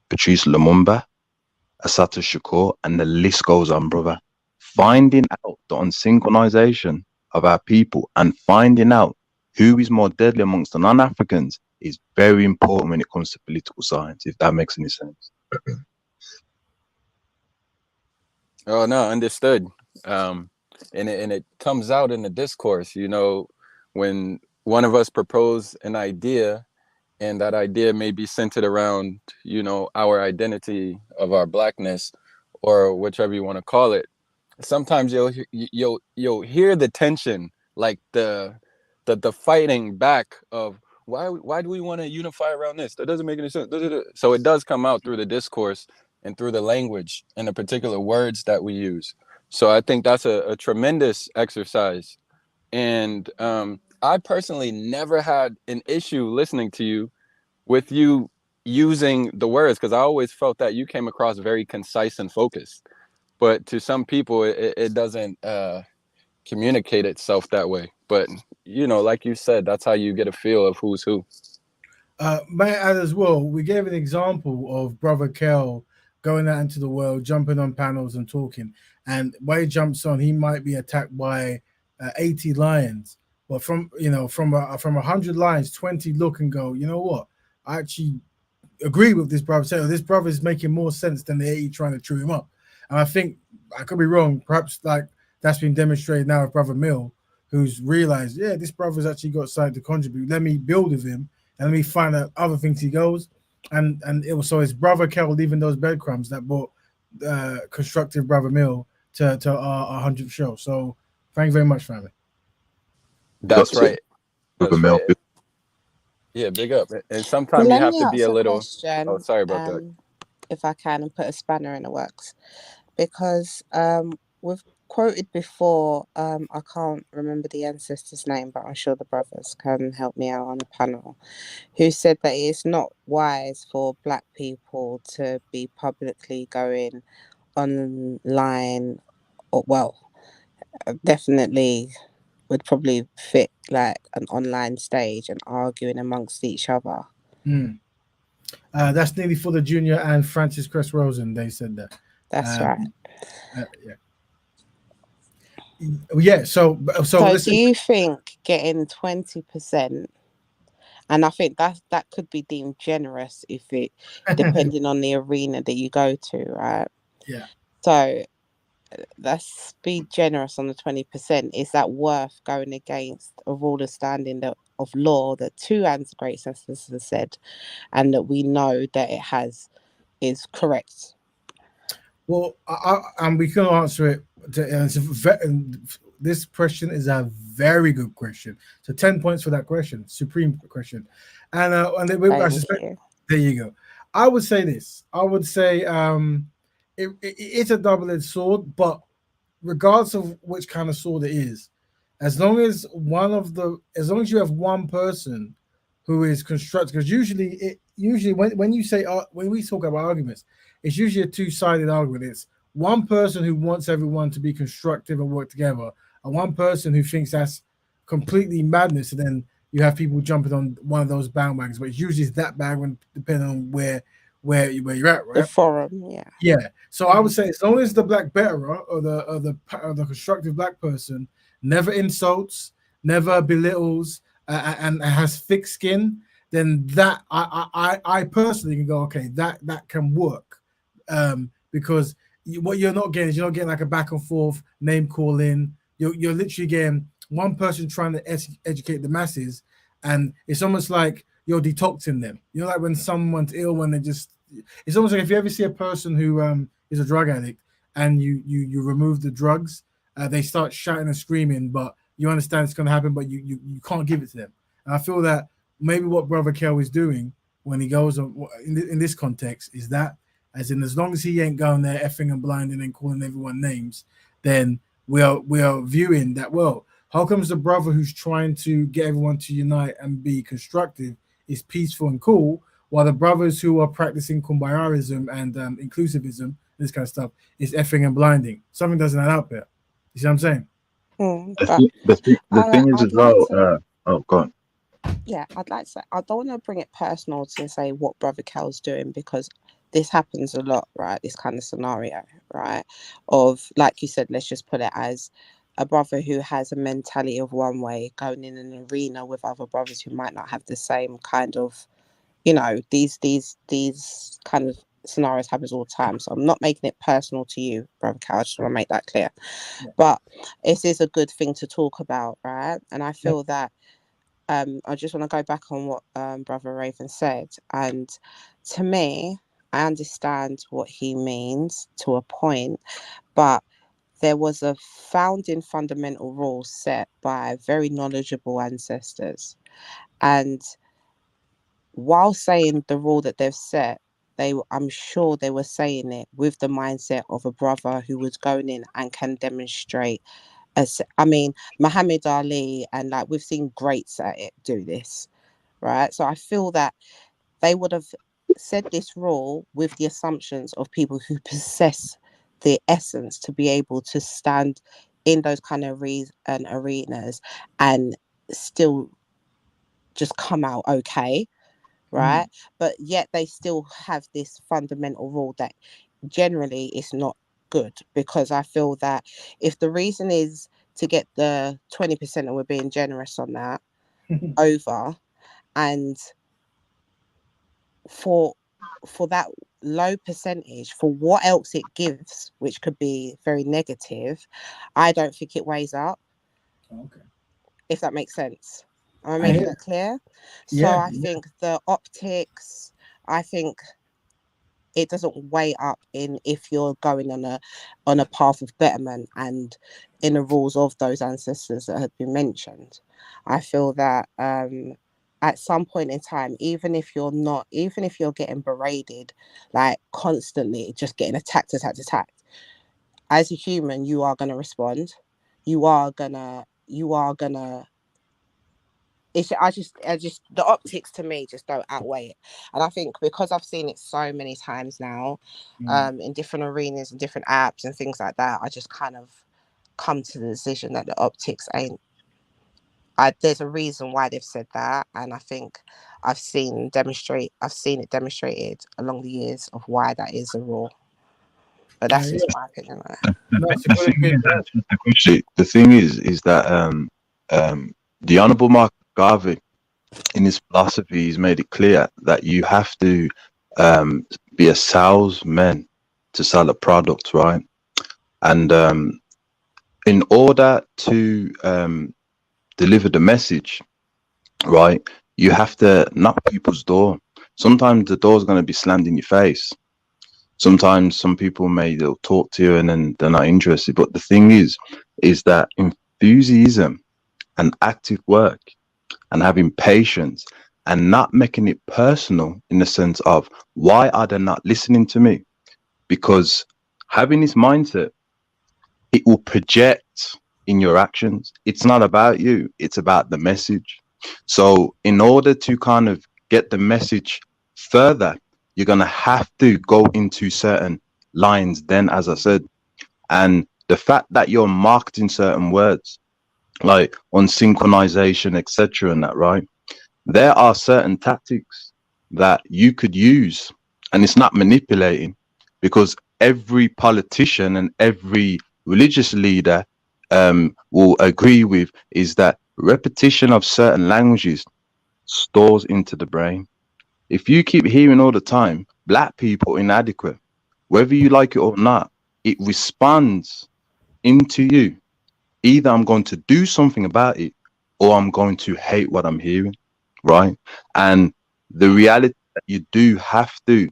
Patrice Lumumba, Assata Shakur, and the list goes on, brother. Finding out the unsynchronization of our people and finding out who is more deadly amongst the non-Africans is very important when it comes to political science, if that makes any sense. Oh no, understood. And it comes out in the discourse, you know, when one of us propose an idea, and that idea may be centered around, you know, our identity of our blackness, or whichever you want to call it. Sometimes you'll hear the tension, like the fighting back of why do we want to unify around this? That doesn't make any sense. So it does come out through the discourse and through the language and the particular words that we use. So I think that's a tremendous exercise. And I personally never had an issue listening to you with you using the words, because I always felt that you came across very concise and focused. But to some people, it doesn't communicate itself that way. But, you know, like you said, that's how you get a feel of who's who. May I add as well, we gave an example of Brother Kel going out into the world, jumping on panels and talking. And while he jumps on, he might be attacked by 80 lions. But from 100 lions, 20 look and go, you know what? I actually agree with this brother. So this brother is making more sense than the 80 trying to chew him up. And I think, I could be wrong, perhaps like that's been demonstrated now with Brother Mill, who's realized, yeah, this brother's actually got something to contribute. Let me build with him and let me find out other things he goes. And it was so his brother Kel leaving those breadcrumbs that brought constructive Brother Mill to our 100th show. So thank you very much, family. That's right. Brother Mill. Yeah, big up. And sometimes you have to be a little. Question, oh, sorry about that. If I can, and put a spanner in the works, because we've quoted before. I can't remember the ancestor's name, but I'm sure the brothers can help me out on the panel, who said that it's not wise for Black people to be publicly going online, or well, definitely would probably fit like an online stage and arguing amongst each other. That's nearly for the Junior and Francis Cress Rosen. They said that. That's right. Yeah. So do you think getting 20%, and I think that could be deemed generous if it depending on the arena that you go to, right? Yeah. So let's be generous on the 20%. Is that worth going against a rule of standing of law that two great ancestors have said, and that we know that is correct? Well, and we can answer it. This question is a very good question. So 10 points for that question, supreme question. And I suspect, there you go. I would say this. I would say it's a double-edged sword, but regardless of which kind of sword it is, as long as you have one person who is constructive, because usually when we talk about arguments, it's usually a two-sided argument. It's one person who wants everyone to be constructive and work together, and one person who thinks that's completely madness, and then you have people jumping on one of those bandwagons. But it's usually that bandwagon depending on where you're at, right? The forum, yeah. Yeah. So I would say as long as the black betterer or the constructive Black person never insults, never belittles, and has thick skin, then that I personally can go, okay, that can work, because what you're not getting is like a back and forth name calling. You're literally getting one person trying to educate the masses, and it's almost like you're detoxing them. You know, like when someone's ill, when it's almost like if you ever see a person who is a drug addict and you remove the drugs, they start shouting and screaming, but you understand it's going to happen, but you can't give it to them. And I feel that maybe what Brother Kel is doing when he goes on in this context is that, as in, as long as he ain't going there effing and blinding and calling everyone names, then we are viewing that, well, how comes the brother who's trying to get everyone to unite and be constructive is peaceful and cool, while the brothers who are practicing kumbayarism and inclusivism, this kind of stuff, is effing and blinding? Something doesn't add up here. You see what I'm saying? The thing is I'd as well. like to, Oh, go on. yeah, I'd like to say, I don't want to bring it personal to say what Brother Kel's doing, because this happens a lot, right? This kind of scenario, right? Of, like you said, let's just put it as a brother who has a mentality of one way going in an arena with other brothers who might not have the same kind of, you know, these kind of scenarios happens all the time. So I'm not making it personal to you, Brother Kel. I just want to make that clear. Yeah. But it is a good thing to talk about, right? And I feel that I just want to go back on what Brother Raven said. And to me, I understand what he means to a point, but there was a founding fundamental rule set by very knowledgeable ancestors. And while saying the rule that they've set, I'm sure they were saying it with the mindset of a brother who was going in and can demonstrate. I mean, Muhammad Ali, and like we've seen greats at it do this, right? So I feel that they would have said this rule with the assumptions of people who possess the essence to be able to stand in those kind of arenas and still just come out okay, right? But yet they still have this fundamental rule that generally is not good, because I feel that if the reason is to get the 20%, and we're being generous on that, over, and for that low percentage, for what else it gives, which could be very negative, I don't think it weighs up. Okay. If that makes sense. Am I making that clear? So I think the optics, I think it doesn't weigh up in if you're going on a path of betterment and in the rules of those ancestors that have been mentioned. I feel that at some point in time, even if you're getting berated, like constantly just getting attacked, as a human, you are gonna respond. You are gonna I just the optics to me just don't outweigh it. And I think because I've seen it so many times now, in different arenas and different apps and things like that, I just kind of come to the decision that the optics ain't. There's a reason why they've said that, and I think I've seen it demonstrated along the years of why that is a rule. But that's just my opinion on it. The thing is that the Honourable Mark Garvey, in his philosophy, he's made it clear that you have to be a salesman to sell a product, right? And in order to deliver the message, right, you have to knock people's door. Sometimes the door's going to be slammed in your face. Sometimes some people they'll talk to you and then they're not interested. But the thing is that enthusiasm and active work and having patience and not making it personal in the sense of, why are they not listening to me? Because having this mindset, it will project in your actions. It's not about you, it's about the message. So in order to kind of get the message further, you're going to have to go into certain lines then, as I said. And the fact that you're marketing certain words, like on synchronization, etc., and that, right? There are certain tactics that you could use, and it's not manipulating, because every politician and every religious leader will agree with is that repetition of certain languages stores into the brain. If you keep hearing all the time, black people inadequate, whether you like it or not, it responds into you. Either I'm going to do something about it, or I'm going to hate what I'm hearing, right? And the reality that you do have to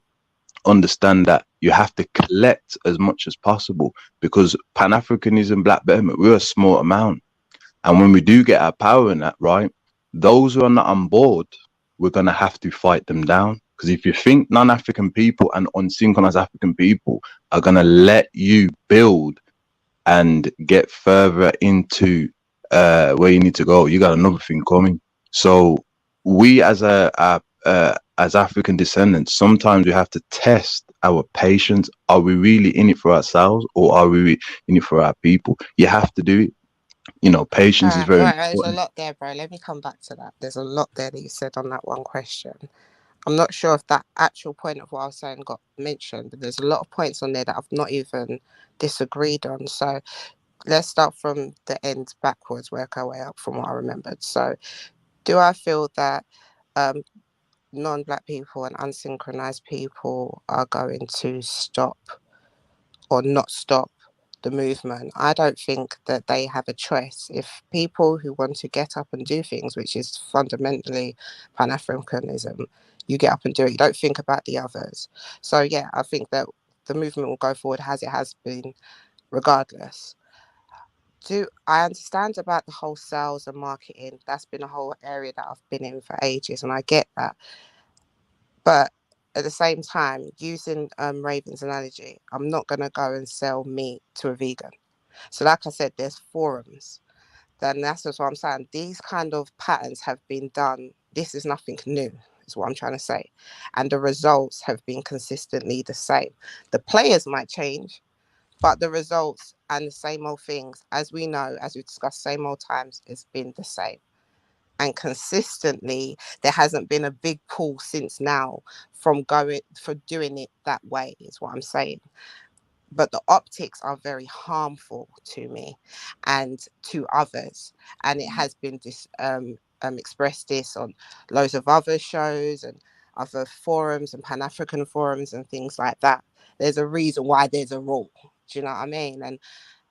understand that you have to collect as much as possible, because Pan-Africanism, Black Betterment, we're a small amount. And when we do get our power in that, right, those who are not on board, we're going to have to fight them down. Because if you think non-African people and unsynchronized African people are going to let you build and get further into where you need to go, you got another thing coming. So we as as African descendants, sometimes we have to test our patience. Are we really in it for ourselves, or are we in it for our people? You have to do it. You know, patience is very Right, there's a important. lot there, bro. Let me come back to that. There's a lot there that you said on that one question. I'm not sure if that actual point of what I was saying got mentioned, but there's a lot of points on there that I've not even disagreed on. So let's start from the end backwards, work our way up from what I remembered. So do I feel that non-Black people and unsynchronized people are going to stop or not stop the movement? I don't think that they have a choice. If people who want to get up and do things, which is fundamentally Pan-Africanism, you get up and do it. You don't think about the others. So yeah, I think that the movement will go forward as it has been, regardless. Do I understand about the whole sales and marketing? That's been a whole area that I've been in for ages, and I get that. But at the same time, using Raven's analogy, I'm not going to go and sell meat to a vegan. So like I said, there's forums. Then that's just what I'm saying. These kind of patterns have been done. This is nothing new, is what I'm trying to say. And the results have been consistently the same. The players might change, but the results and the same old things, as we know, as we discussed same old times, has been the same. And consistently, there hasn't been a big pull since now from doing it that way, is what I'm saying. But the optics are very harmful to me and to others, and it has been expressed this on loads of other shows and other forums and Pan-African forums and things like that. There's a reason why there's a rule. Do you know what I mean? And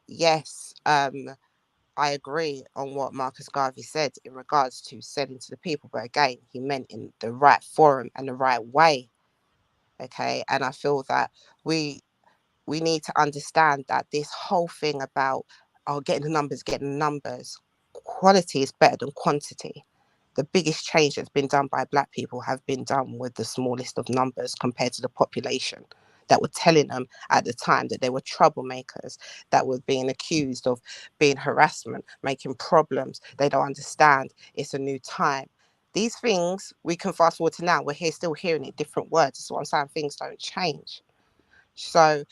yes, I agree on what Marcus Garvey said in regards to selling to the people, but again, he meant in the right forum and the right way. Okay, and I feel that we need to understand that this whole thing about getting the numbers, quality is better than quantity. The biggest change that's been done by Black people have been done with the smallest of numbers compared to the population that were telling them at the time that they were troublemakers, that were being accused of being harassment, making problems. They don't understand. It's a new time. These things we can fast forward to now. We're here still hearing it, different words. That's what I'm saying. Things don't change. So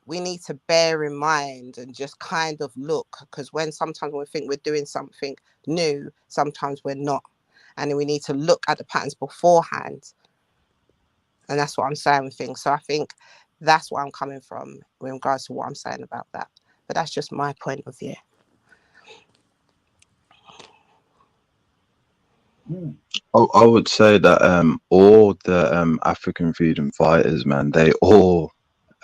we need to bear in mind and just kind of look, because sometimes we think we're doing something new, sometimes we're not. And then we need to look at the patterns beforehand. And that's what I'm saying with things. So I think that's where I'm coming from in regards to what I'm saying about that. But that's just my point of view. I would say that all the African freedom fighters, man, they all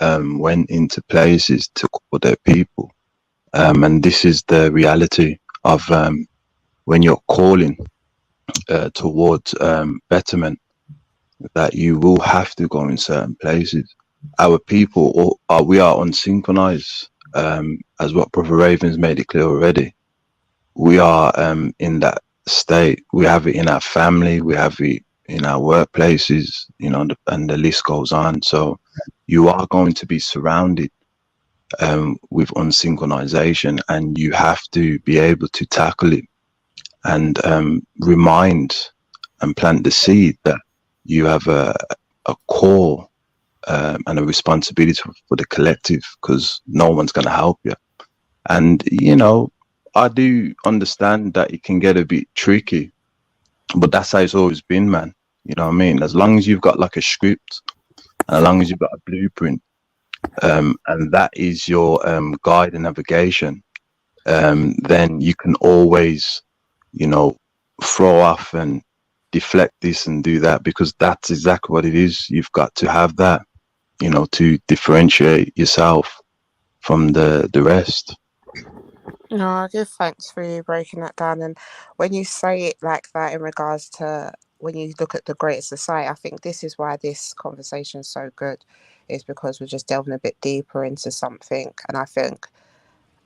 went into places to call their people. And this is the reality of when you're calling towards betterment, that you will have to go in certain places. Our people, we are unsynchronized, as what Brother Ravens made it clear already. We are in that state. We have it in our family. We have it in our workplaces, you know, and the list goes on. So you are going to be surrounded with unsynchronization, and you have to be able to tackle it and remind and plant the seed that you have a core and a responsibility for the collective, because no one's going to help you. And, you know, I do understand that it can get a bit tricky, but that's how it's always been, man. You know what I mean? As long as you've got like a script, and as long as you've got a blueprint, and that is your guide and navigation, then you can always, you know, throw off and deflect this and do that, because that's exactly what it is. You've got to have that, you know, to differentiate yourself from the rest. No, I give thanks for you breaking that down. And when you say it like that in regards to when you look at the greater society, I think this is why this conversation is so good, is because we're just delving a bit deeper into something. And I think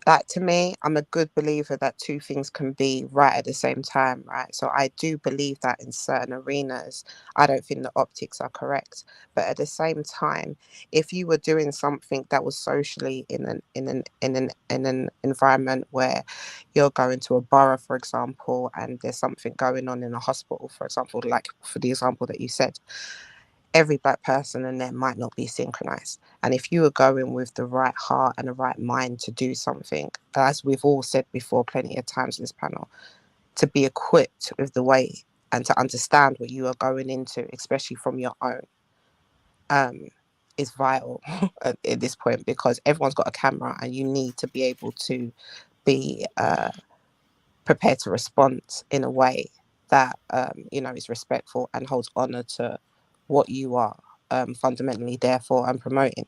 like, to me, I'm a good believer that two things can be right at the same time, right? So I do believe that in certain arenas, I don't think the optics are correct. But at the same time, if you were doing something that was socially in an environment where you're going to a borough, for example, and there's something going on in a hospital, for example, like for the example that you said, every black person in there might not be synchronized. And if you were going with the right heart and the right mind to do something, as we've all said before plenty of times in this panel, to be equipped with the way and to understand what you are going into, especially from your own, is vital at this point, because everyone's got a camera and you need to be able to be prepared to respond in a way that is respectful and holds honor to what you are fundamentally there for and promoting.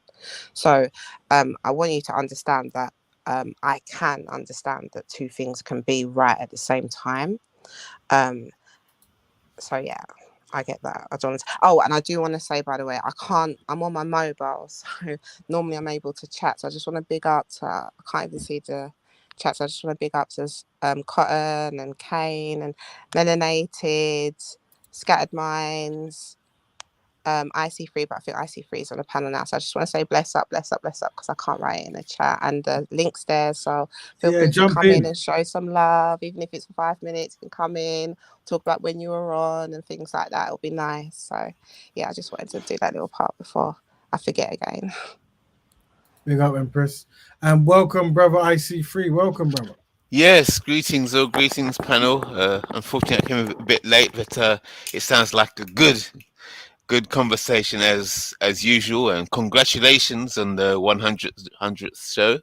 So I want you to understand that I can understand that two things can be right at the same time. So yeah, I get that. I don't want to... Oh, and I do want to say, by the way, I'm on my mobile, so normally I'm able to chat. So I just want to big up to, I can't even see the chat, so I just want to big up to Cotton and Kane and Melanated, Scattered Minds, IC3, but I think IC3 is on the panel now. So I just want to say bless up, bless up, bless up, because I can't write it in the chat. And the link's there, so feel free to come in and show some love, even if it's for 5 minutes. You can come in, talk about when you were on and things like that. It'll be nice. So yeah, I just wanted to do that little part before I forget again. Big up, Empress. And welcome, brother IC3. Welcome, brother. Yes, greetings, panel. Unfortunately, I came a bit late, but it sounds like a good conversation as usual. And congratulations on the 100th show.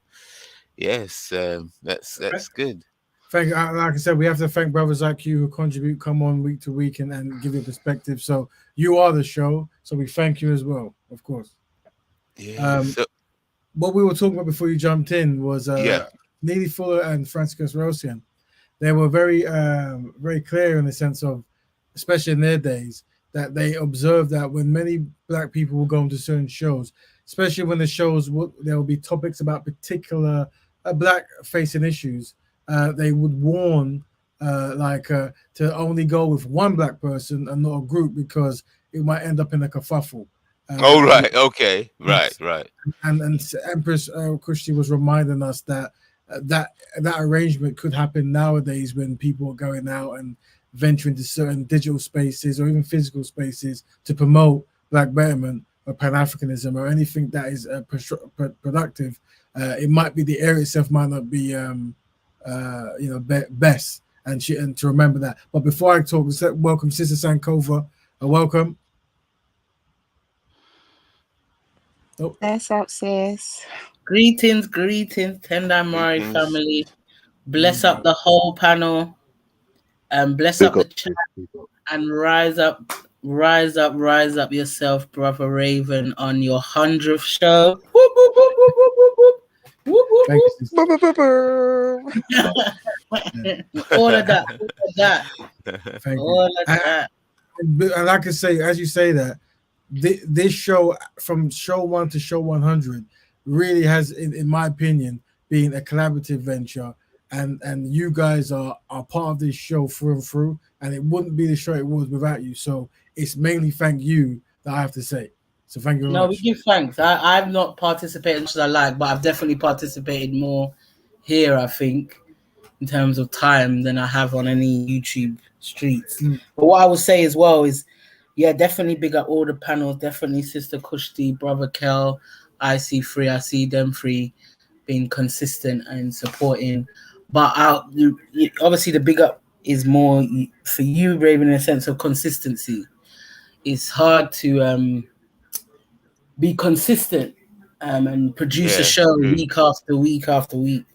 Yes, that's good. Thank you. Like I said, we have to thank brothers like you who contribute, come on week to week and give your perspective. So you are the show. So we thank you as well, of course. Yeah. What we were talking about before you jumped in was Neely Fuller and Franciscus Rosian. They were very clear in the sense of, especially in their days, that they observed that when many black people will go into certain shows, especially when the shows there will be topics about particular black facing issues, they would warn to only go with one black person and not a group, because it might end up in a kerfuffle. Right. Okay. Right. And Empress Kushti was reminding us that that arrangement could happen nowadays when people are going out and venturing into certain digital spaces or even physical spaces to promote Black betterment or Pan-Africanism or anything that is productive. It might be the area itself might not be best, and to remember that. But before I talk, welcome Sister Sankova. Welcome. Oh. What's up, sis? Greetings, Tender Married family. Bless up the whole panel, and bless up the chat, and rise up yourself, Brother Raven, on your 100th show. Whoop, whoop, whoop, whoop, whoop, whoop, whoop, whoop, whoop. All of that. Thank you. And like I say, as you say that, this show, from show 1 to show 100, really has, in my opinion, been a collaborative venture, and you guys are part of this show through and through, and it wouldn't be the show it was without you. So it's mainly thank you that I have to say. So thank you very much. We give thanks. I've not participated as much as I like, but I've definitely participated more here, I think, in terms of time than I have on any YouTube streets. But what I would say as well is, definitely big up all the panels. Definitely Sister Kushti, Brother Kel, IC3. I see them three being consistent and supporting. But obviously the big up is more for you, Raven, in a sense of consistency. It's hard to be consistent and produce a show week after week after week.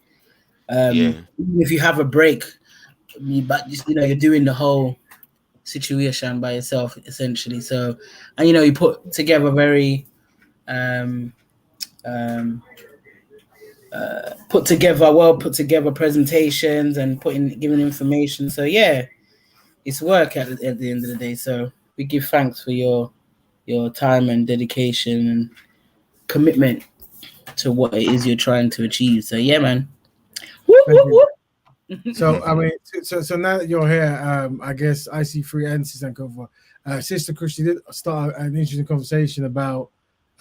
Even if you have a break, but you're doing the whole situation by yourself essentially. So, and you put together very put together presentations and giving information. So it's work at the end of the day. So we give thanks for your time and dedication and commitment to what it is you're trying to achieve. So man, Thank you. So I mean, so now that you're here, I guess IC3 and Sister Kova, Sister Christy did start an interesting conversation about,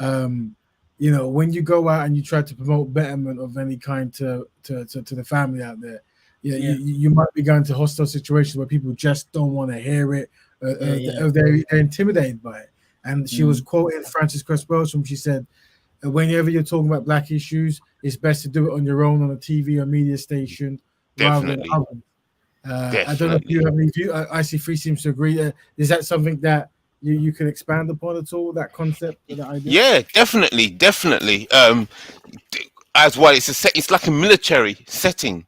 you know, when you go out and you try to promote betterment of any kind to the family out there, you might be going to hostile situations where people just don't want to hear it, or they're intimidated by it. And she was quoting Frances Cress Welsing. She said, whenever you're talking about black issues, it's best to do it on your own on a TV or media station rather than others. I don't know if you have any view. IC3 seems to agree. Is that something that you can expand upon at all? That concept, that idea? Yeah, definitely. As well, it's like a military setting.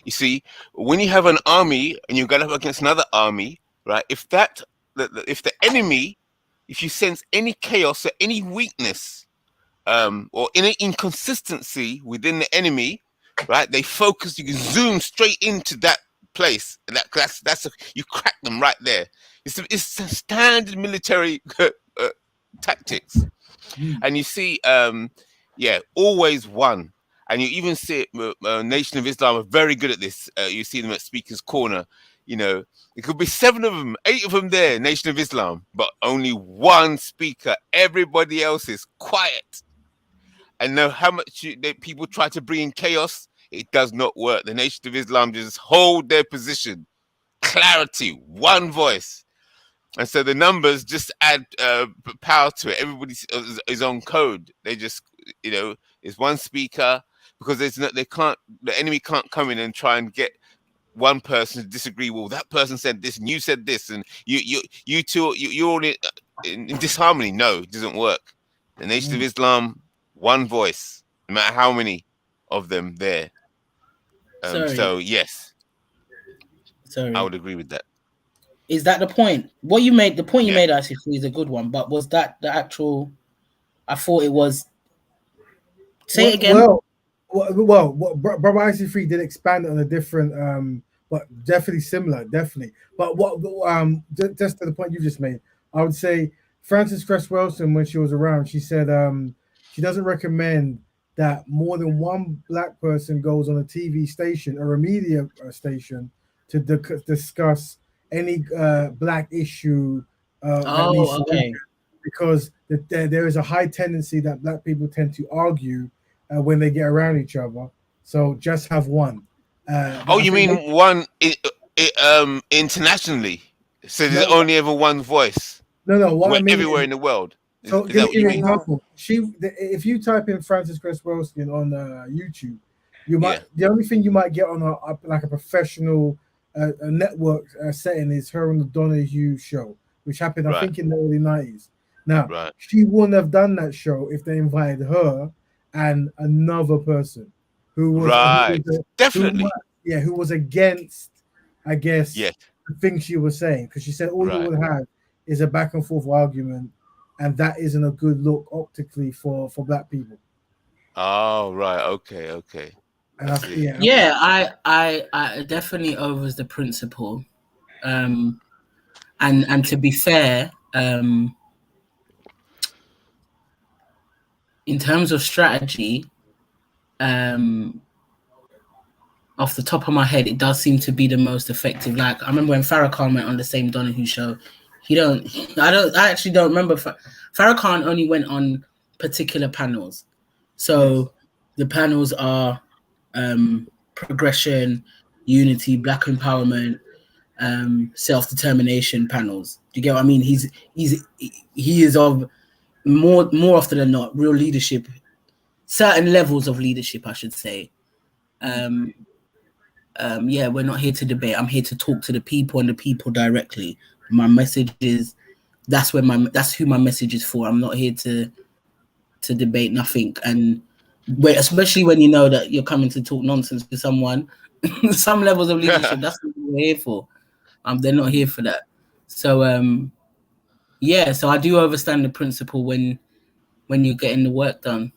You see, when you have an army and you're going up against another army, right? If the enemy, if you sense any chaos or any weakness, or any inconsistency within the enemy, right? They focus. You can zoom straight into that place, and you crack them right there. It's standard military tactics, and you see, always one. And you even see it, Nation of Islam are very good at this. You see them at Speaker's Corner. You know, it could be 7 of them, 8 of them there, Nation of Islam, but only one speaker. Everybody else is quiet. And know how much people try to bring in chaos, it does not work. The Nation of Islam just hold their position. Clarity, one voice. And so the numbers just add power to it. Everybody is on code. They just, you know, it's one speaker, because the enemy can't come in and try and get one person to disagree. Well, that person said this and you said this, and you two, you're all in disharmony. No, it doesn't work. The Nation of Islam, one voice, no matter how many of them there. So yes, I would agree with that. Is that the point? What you made, the point you made, actually, is a good one. But was that the actual? I thought it was. Say it again. Well, Brother IC3 did expand it on a different, but definitely similar, definitely. But just to the point you just made, I would say Frances Cress Welsing, when she was around, she said she doesn't recommend that more than one black person goes on a TV station or a media station to discuss any black issue. Because there is a high tendency that black people tend to argue when they get around each other. So just have one. You mean one internationally? So there's only ever one voice? No. What I mean everywhere in the world. So give me an example. If you type in Frances Cress Welsing on YouTube, you might the only thing you might get on a professional a network setting is her on the Donahue show, which happened I think in the early 90s. Now she wouldn't have done that show if they invited her and another person who was who was against, I guess, the thing she was saying, because she said all you would have is a back and forth argument, and that isn't a good look optically for black people. Oh right, okay. And I definitely overs the principle, and to be fair, in terms of strategy, off the top of my head, it does seem to be the most effective. Like I remember when Farrakhan went on the same Donahue show. I actually don't remember. Farrakhan only went on particular panels. So the panels are progression, unity, black empowerment, self-determination panels. Do you get what I mean? He is of more often than not real leadership, certain levels of leadership, I should say. We're not here to debate. I'm here to talk to the people and the people directly. My message is that's who my message is for. I'm not here to debate nothing. And especially when you know that you're coming to talk nonsense to someone, some levels of leadership, that's what we're here for. They're not here for that. So so I do understand the principle when you're getting the work done.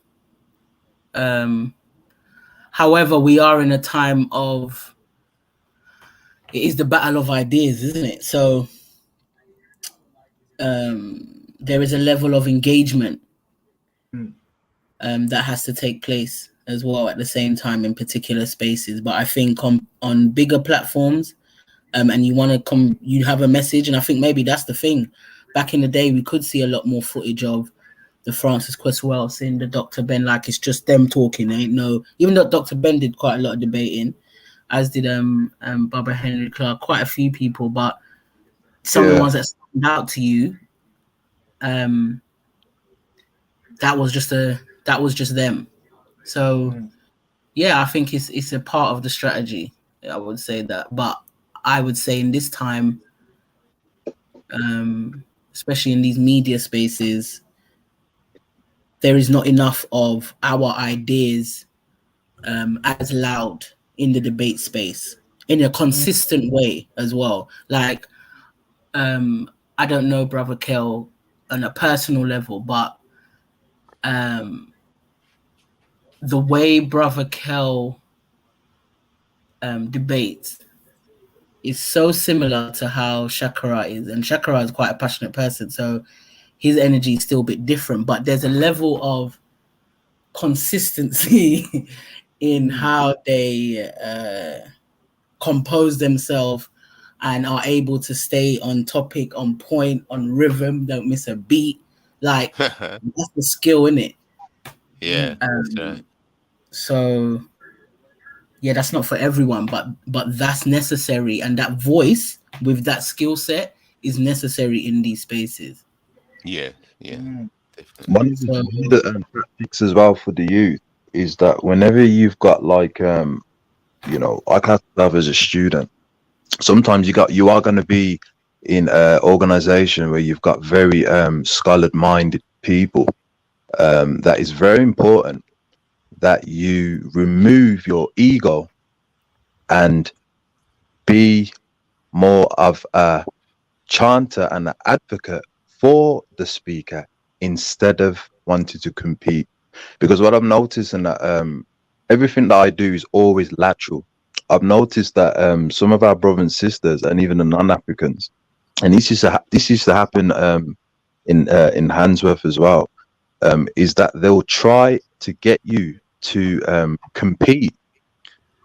However, we are in a time of, it is the battle of ideas, isn't it? So there is a level of engagement that has to take place. as well at the same time in particular spaces. But I think on bigger platforms, and you want to you have a message, and I think maybe that's the thing. Back in the day, we could see a lot more footage of the Francis Cresswell saying the Dr. Ben, like it's just them talking. Ain't no, even though Dr. Ben did quite a lot of debating, as did Barbara Henry Clark, quite a few people, but some of the ones that stand out to you, that was just them. So yeah, I think it's a part of the strategy. I would say that, but I would say in this time, especially in these media spaces, there is not enough of our ideas as loud in the debate space in a consistent way as well. Like, I don't know Brother Kel on a personal level, but the way Brother Kel debates is so similar to how Shakara is, and Shakara is quite a passionate person, so his energy is still a bit different, but there's a level of consistency in how they compose themselves and are able to stay on topic, on point, on rhythm, don't miss a beat. Like, that's the skill in it. Yeah, that's right. So yeah, that's not for everyone, but that's necessary, and that voice with that skill set is necessary in these spaces. Yeah, definitely. One of the tactics as well for the youth is that whenever you've got like I class myself as a student. Sometimes you are going to be in an organization where you've got very scholar minded people. That is very important that you remove your ego and be more of a chanter and an advocate for the speaker instead of wanting to compete. Because what I've noticed is that everything that I do is always lateral. I've noticed that some of our brothers and sisters, and even the non-Africans, and this used to happen in Handsworth as well, is that they'll try to get you to compete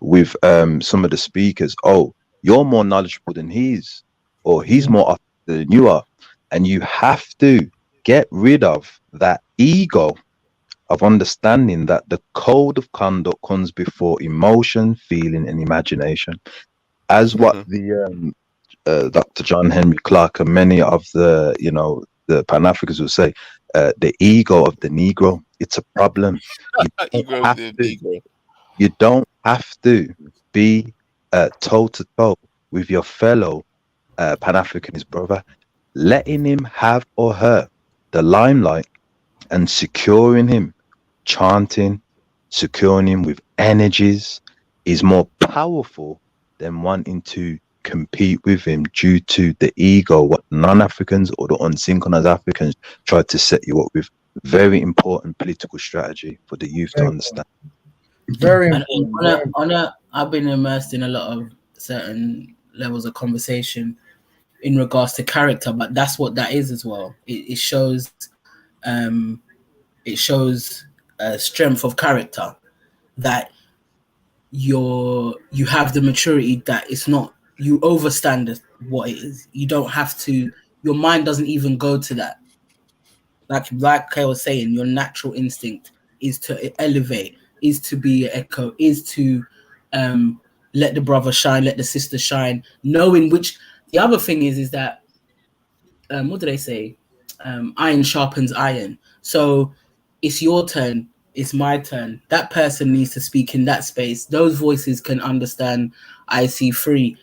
with some of the speakers. Oh, you're more knowledgeable than he's, or he's more up than you are, and you have to get rid of that ego of understanding that the code of conduct comes before emotion, feeling, and imagination. As what the Dr. John Henry Clark and many of the Pan Africans will say, the ego of the Negro, it's a problem. You don't have to be toe to toe with your fellow Pan Africanist brother, letting him have or her the limelight and securing him, chanting, securing him with energies is more powerful than wanting to compete with him due to the ego, what non-Africans or the unsynchronized Africans try to set you up with. Very important political strategy for the youth to understand. Very important. I've been immersed in a lot of certain levels of conversation in regards to character, but that's what that is as well. It shows strength of character, that you have the maturity that it's not you overstand what it is. You don't have to. Your mind doesn't even go to that. Like Kay was saying, your natural instinct is to elevate, is to be an echo, is to let the brother shine, let the sister shine. Knowing which the other thing is that what do they say? Iron sharpens iron. So it's your turn, it's my turn. That person needs to speak in that space. Those voices can understand IC3.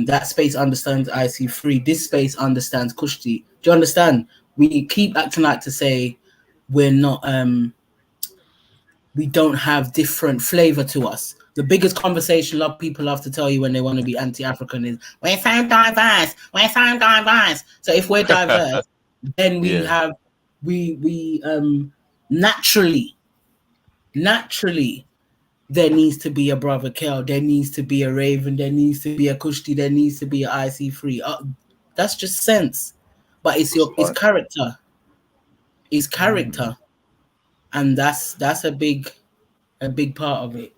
That space understands IC3. This space understands Kushti. Do you understand? We keep acting like to say we're not we don't have different flavor to us. The biggest conversation people love to tell you when they want to be anti-African is we're so diverse. We're so diverse. So if we're diverse, then we have we naturally there needs to be a Brother Kel, there needs to be a Raven, there needs to be a Kushti, there needs to be an IC3. That's just sense. But it's character. It's character. And that's a big a big part of it.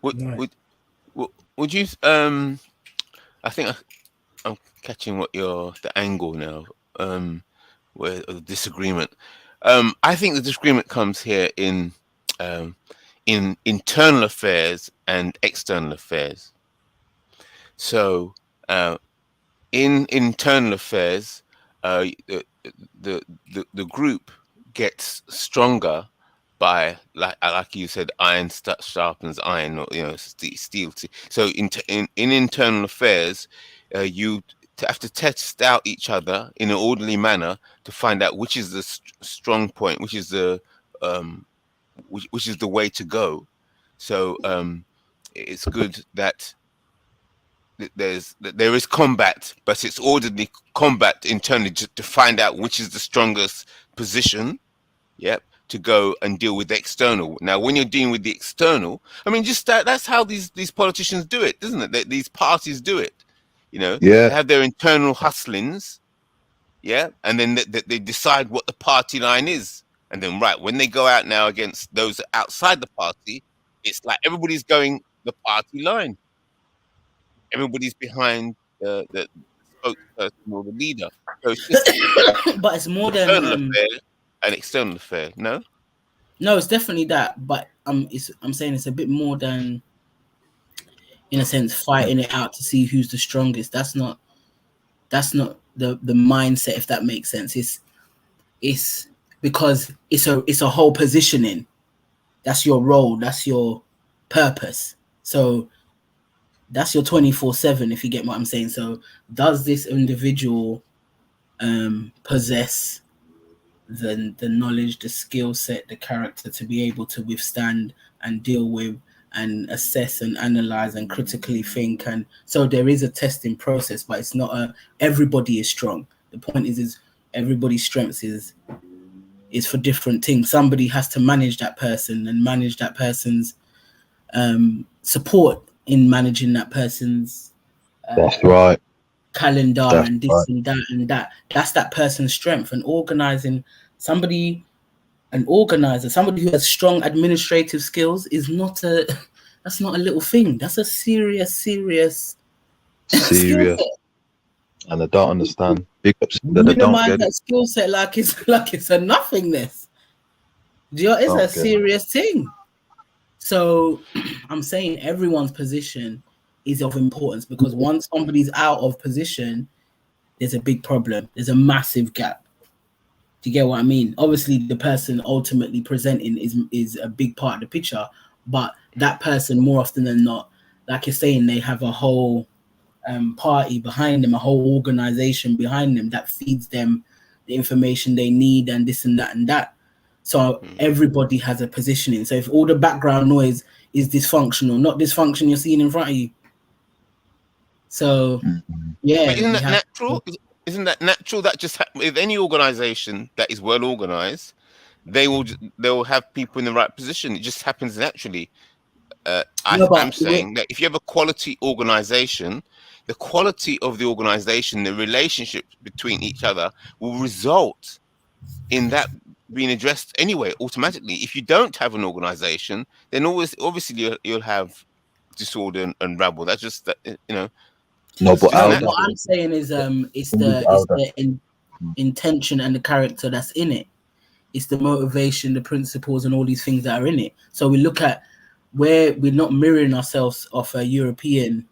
Would you I think I'm catching the angle now, where the disagreement. I think the disagreement comes here in internal affairs and external affairs. So in internal affairs, the group gets stronger by, like you said, iron sharpens iron, or steel. So in internal affairs, you have to test out each other in an orderly manner to find out which is the strong point, which is the which is the way to go. So it's good that there is combat, but it's orderly combat internally to find out which is the strongest position. Yep. To go and deal with the external. Now, when you're dealing with the external, I mean, just that's how these politicians do it, doesn't it? These parties do it. Yeah. They have their internal hustlings, yeah, and then they decide what the party line is, and then when they go out now against those outside the party, it's like everybody's going the party line. Everybody's behind the spokesperson or the leader. So it's just but it's more than an external affair. No, it's definitely that. But I'm saying it's a bit more than, in a sense, fighting it out to see who's the strongest. That's not the mindset, if that makes sense. It's because it's a whole positioning. That's your role. That's your purpose. So that's your 24/7, if you get what I'm saying. So does this individual possess the knowledge, the skill set, the character to be able to withstand and deal with and assess and analyze and critically think? And so there is a testing process, but it's not everybody is strong. The point is everybody's strengths is for different things. Somebody has to manage that person and manage that person's support in managing that person's that's right, calendar, and this and that and that. That's that person's strength. And organizing somebody who has strong administrative skills is that's not a little thing. That's a serious skill set. And I don't understand. Big ups We that I don't minimize get that it. skill set like it's a nothingness. It's a serious thing. So I'm saying everyone's position is of importance, because once somebody's out of position, there's a big problem. There's a massive gap. Do you get what I mean? Obviously, the person ultimately presenting is a big part of the picture, but that person, more often than not, like you're saying, they have a whole party behind them, a whole organization behind them that feeds them the information they need and this and that and that. So everybody has a positioning. So if all the background noise is dysfunctional, not dysfunction you're seeing in front of you. So yeah, but isn't that natural? Isn't that natural? That just with any organization that is well organized, they'll have people in the right position. It just happens naturally. I'm saying that if you have a quality organization, the quality of the organization, the relationship between each other will result in that being addressed anyway, automatically. If you don't have an organization, then obviously you'll have disorder and rabble. That's just that, No, but what I'm saying is it's the intention and the character that's in it. It's the motivation, the principles, and all these things that are in it. So we look at where we're not mirroring ourselves off a European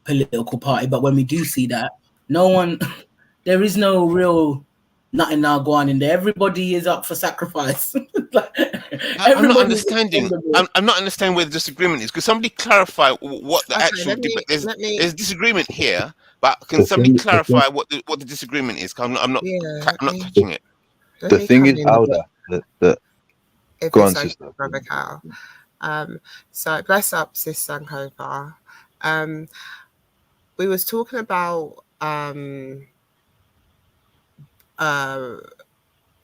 political party, but when we do see that, there is no real nothing now going in there. Everybody is up for sacrifice. I'm not understanding. I'm not understanding where the disagreement is. Could somebody clarify what the actual debate? There's disagreement here, but can somebody clarify what the disagreement is? I'm not catching it. The thing is, Alda, that go on, sister. Brother Cal. So bless up, Sis Sankofa. We was talking about the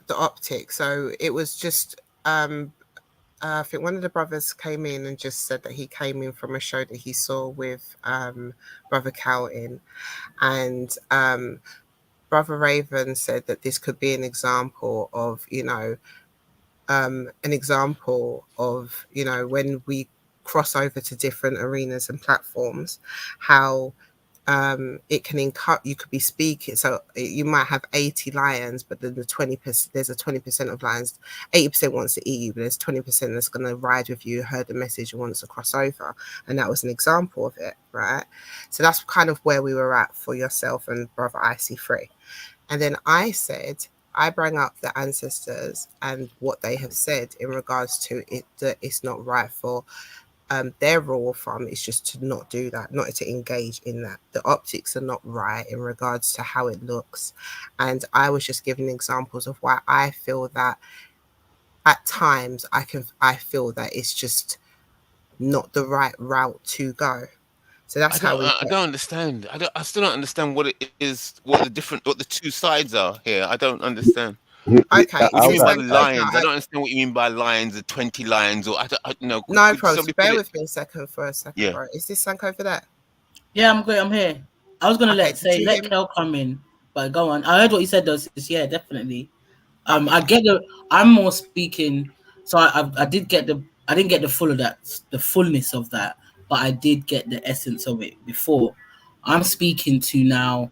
optic. So it was just I think one of the brothers came in and just said that he came in from a show that he saw with Brother Calvin, and Brother Raven said that this could be an example of an example of, you know, when we cross over to different arenas and platforms, how it can encourage, you could be speaking, so you might have 80 lions, but then the 20%, there's a 20% of lions, 80% wants to eat you, but there's 20% that's going to ride with you, heard the message and wants to cross over. And that was an example of it, right? So that's kind of where we were at for yourself and brother IC3. And then I said, I bring up the ancestors and what they have said in regards to it, that it's not right for their rule of thumb is just to not do that, not to engage in that. The optics are not right in regards to how it looks. And I was just giving examples of why I feel that at times I feel that it's just not the right route to go. So that's how I don't understand. I still don't understand what it is, what the two sides are here. I don't understand. Okay. What do you mean by So, lions? I don't understand what you mean by lions, the 20 lions, or I don't know. No Could problem. somebody Bear put it? with me a second for a second, Yeah. bro. Is this Sank over there? Yeah, I'm good. I'm here. I was gonna Okay, did you let hear me? Kel come in, but go on. I heard what you said though. Sis. Yeah, definitely. I get the. I'm more speaking. So I did get the. I didn't get the full of that, the fullness of that, but I did get the essence of it before. I'm speaking to now.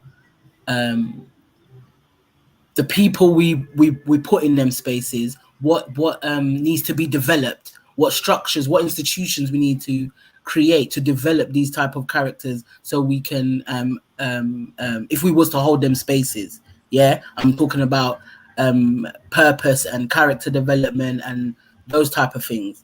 The people we put in them spaces, what needs to be developed, what structures, what institutions we need to create to develop these type of characters, so we can if we was to hold them spaces. Yeah, I'm talking about purpose and character development and those type of things.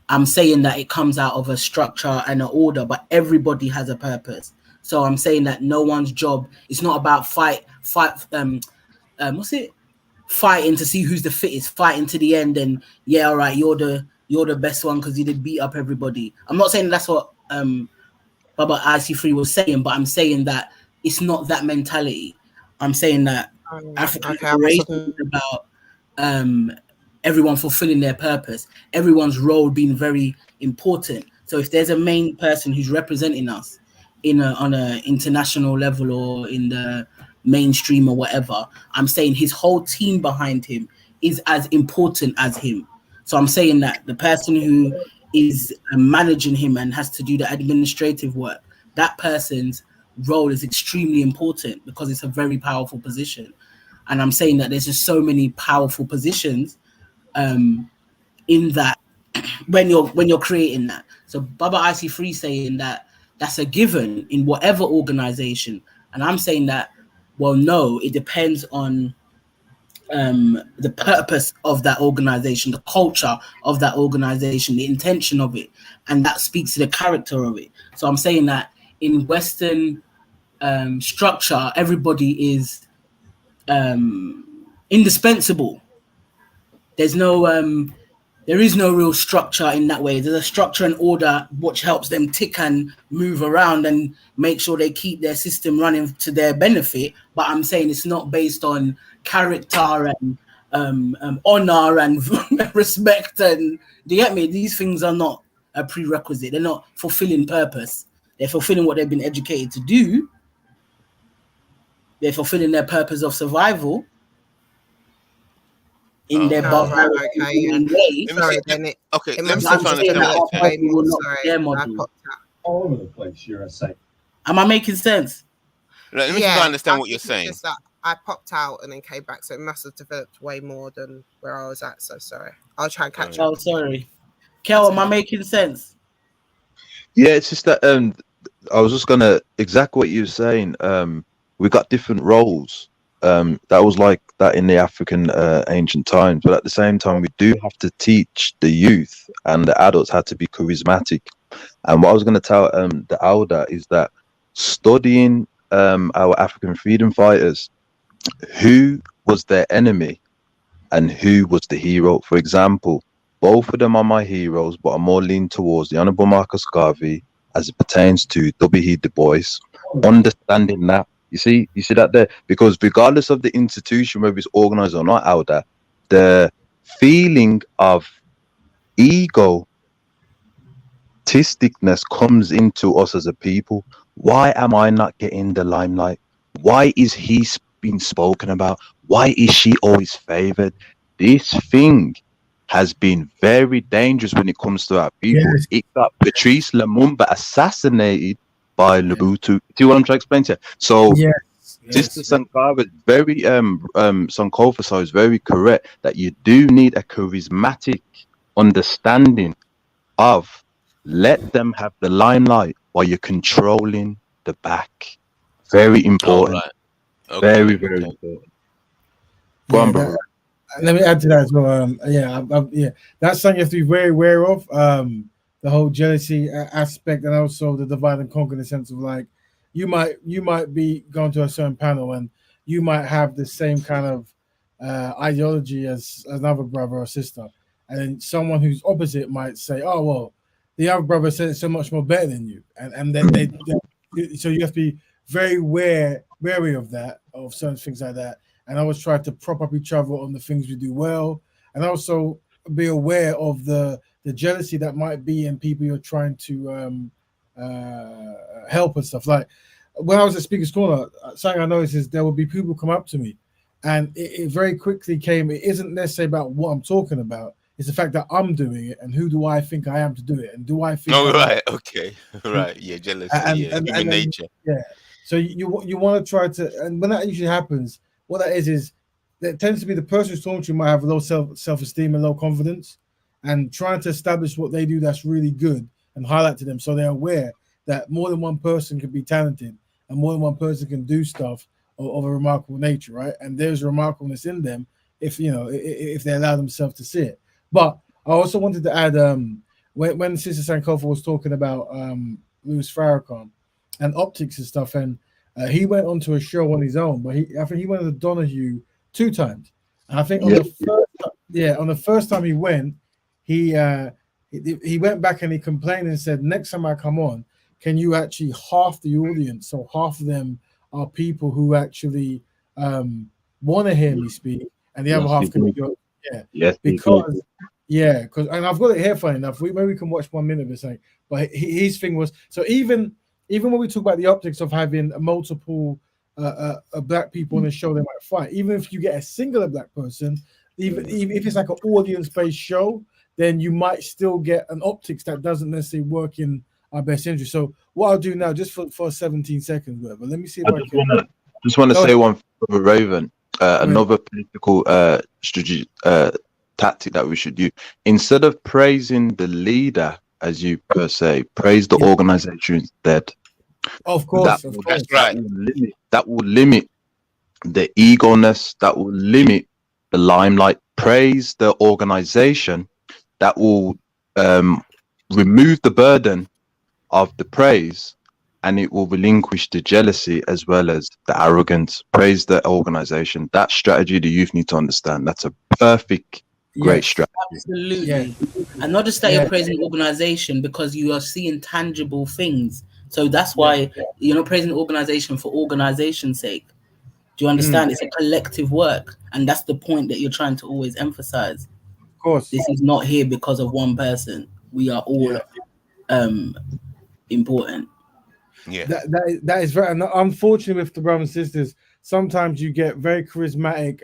I'm saying that it comes out of a structure and an order, but everybody has a purpose. So I'm saying that no one's job, it's not about fight what's it, fighting to see who's the fittest, fighting to the end, and yeah, all right, you're the best one because you did beat up everybody. I'm not saying that's what Baba IC3 was saying, but I'm saying that it's not that mentality. I'm saying that African Okay, I must liberation have. is about everyone fulfilling their purpose, everyone's role being very important. So if there's a main person who's representing us on a international level or in the mainstream or whatever, I'm saying his whole team behind him is as important as him. So I'm saying that the person who is managing him and has to do the administrative work, that person's role is extremely important because it's a very powerful position. And I'm saying that there's just so many powerful positions in that when you're creating that. So Baba IC3 saying that that's a given in whatever organization, and I'm saying that, well, no, it depends on the purpose of that organization, the culture of that organization, the intention of it, and that speaks to the character of it. So I'm saying that in Western structure, everybody is indispensable. There is no real structure in that way. There's a structure and order which helps them tick and move around and make sure they keep their system running to their benefit. But I'm saying it's not based on character and honor and respect. And do you get me? These things are not a prerequisite. They're not fulfilling purpose. They're fulfilling what they've been educated to do. They're fulfilling their purpose of survival in their Oh, right, barbaric okay, yeah. way. Sorry, then Okay, it let me must see have if I understand what developed you're way saying. more. Will not Sorry, their I model. popped out. All over the place, you're a saint. Am I making sense? Let me see if I understand what you're saying. Just that I popped out and then came back, so it must have developed way more than where I was at. So sorry. I'll try and catch up. Oh, sorry. Kel, am I making sense? Yeah, it's just that I was just gonna exact what you were saying. We got different roles. That was like that in the African ancient times, but at the same time, we do have to teach the youth and the adults how to be charismatic. And what I was going to tell the elder is that studying our African freedom fighters, who was their enemy and who was the hero. For example, both of them are my heroes, but I'm more lean towards the Honorable Marcus Garvey as it pertains to W. Du Bois. Understanding that, you see that there, because regardless of the institution, whether it's organized or not, elder, the feeling of egotisticness comes into us as a people. Why am I not getting the limelight? Why is he being spoken about? Why is she always favored? This thing has been very dangerous when it comes to our people. Yes. It got Patrice Lumumba assassinated by Mobutu. See what I'm trying to explain to you? So Sister Sankara is very Sankofa, so is very correct that you do need a charismatic understanding of let them have the limelight while you're controlling the back. Very important. Okay. Very important. Go on, brother. Let me add to that as well. That's something you have to be very aware of. The whole jealousy aspect, and also the divide and conquer in the sense of like, you might be going to a certain panel and you might have the same kind of ideology as another brother or sister, and then someone who's opposite might say, "Oh well, the other brother said it's so much more better than you," and then so you have to be very wary of that, of certain things like that. And always try to prop up each other on the things we do well, and also be aware of the jealousy that might be in people you're trying to help and stuff. Like when I was at Speaker's Corner, something I noticed is there will be people come up to me, and it very quickly came. It isn't necessarily about what I'm talking about. It's the fact that I'm doing it, and who do I think I am to do it, and do I think? Oh, right, okay, right, yeah, jealousy, human nature. Yeah. So you want to try to, and when that usually happens, what that is that tends to be the person who's talking to you might have low self-esteem and low confidence, and trying to establish what they do that's really good and highlight to them so they're aware that more than one person can be talented and more than one person can do stuff of a remarkable nature, right? And there's remarkableness in them if if they allow themselves to see it. But I also wanted to add when Sister Sankofa was talking about Louis Farrakhan and optics and stuff, and he went onto a show on his own, but I think he went to Donahue 2 times. And I think on the first time he went, he went back and he complained and said, next time I come on, can you actually half the audience, so half of them are people who actually want to hear me speak, and the other half can be because and I've got it here funny enough. Maybe we can watch 1 minute of it, saying, but his thing was so even when we talk about the optics of having multiple black people on the show, they might fight. Even if you get a singular black person, even if it's like an audience-based show, then you might still get an optics that doesn't necessarily work in our best interest. So what I'll do now, just for 17 seconds, whatever. Let me see if I can. Just want to say one thing for Raven. Another political strategy tactic that we should use, instead of praising the leader as you per se, praise the organization instead. Of course, that's right. That will limit the egoness, that will limit the limelight. Praise the organization, that will remove the burden of the praise, and it will relinquish the jealousy as well as the arrogance. Praise the organization. That strategy the youth need to understand. That's a perfect, great strategy. Absolutely. And not just that you're praising the organization, because you are seeing tangible things. So that's why you're not praising the organization for organization's sake. Do you understand? It's a collective work. And that's the point that you're trying to always emphasize. Of course. This is not here because of one person. We are all important. Yeah. That is very unfortunately with the brothers and sisters. Sometimes you get very charismatic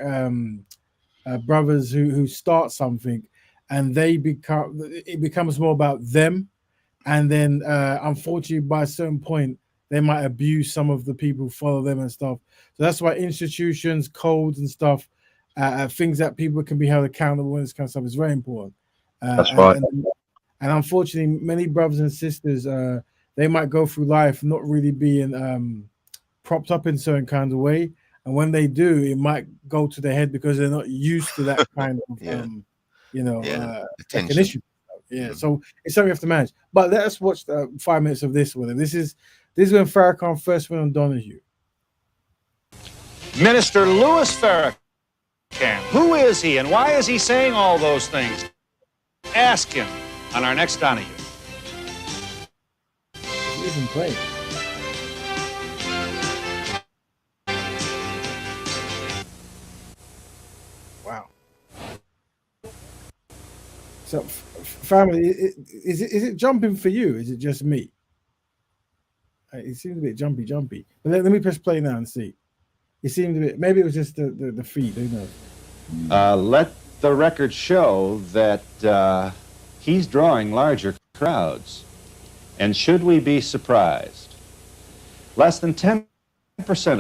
brothers who start something, and it becomes more about them, and then unfortunately by a certain point they might abuse some of the people who follow them and stuff. So that's why institutions, codes and stuff, things that people can be held accountable and this kind of stuff is very important. That's right. And unfortunately many brothers and sisters they might go through life not really being propped up in certain kinds of way, and when they do, it might go to their head because they're not used to that kind of recognition. So it's something you have to manage. But let us watch 5 minutes of this with him. This is when Farrakhan first went on Donahue. Minister Louis Farrakhan. Who is he and why is he saying all those things? Ask him on our next Donahue. He isn't playing. Wow. So, family, is it jumping for you? Is it just me? It seems a bit jumpy. But let me press play now and see. It seemed a bit. Maybe it was just the feed. Who knows? Let the records show that he's drawing larger crowds. And should we be surprised? Less than 10%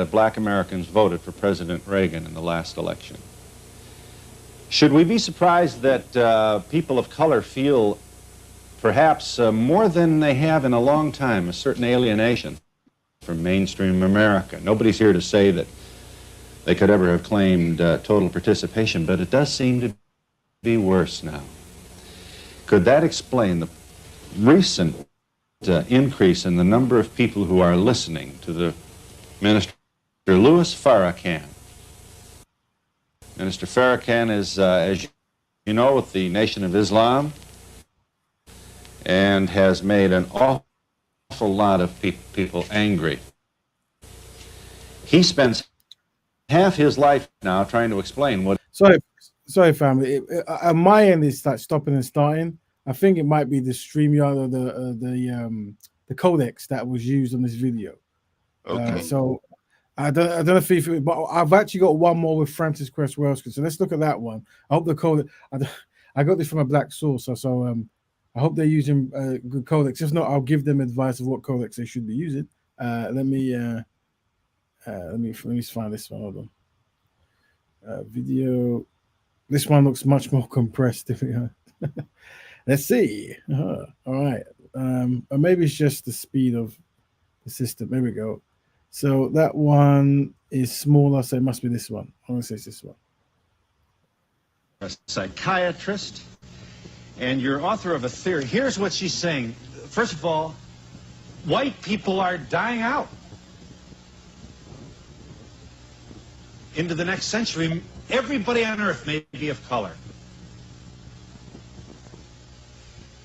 of black Americans voted for President Reagan in the last election. Should we be surprised that people of color feel perhaps more than they have in a long time a certain alienation from mainstream America? Nobody's here to say that they could ever have claimed total participation, but it does seem to be worse now. Could that explain the recent increase in the number of people who are listening to the Minister Louis Farrakhan? Minister Farrakhan is, as you know, with the Nation of Islam, and has made an awful lot of people angry. He spends half his life now trying to explain what... Sorry, family. On my end, it's like stopping and starting. I think it might be the StreamYard or the codecs that was used on this video. Okay. So I don't know if you, but I've actually got one more with Francis Cress Welsky. So let's look at that one. I hope the codec. I got this from a black source, so I hope they're using good codecs. If not, I'll give them advice of what codecs they should be using. Let me find this one. Hold on. Video. This one looks much more compressed. Let's see. All right. Or maybe it's just the speed of the system. There we go. So that one is smaller, so it must be this one. I'm going to say it's this one. A psychiatrist, and you're author of a theory. Here's what she's saying. First of all, white people are dying out. Into the next century, everybody on Earth may be of color.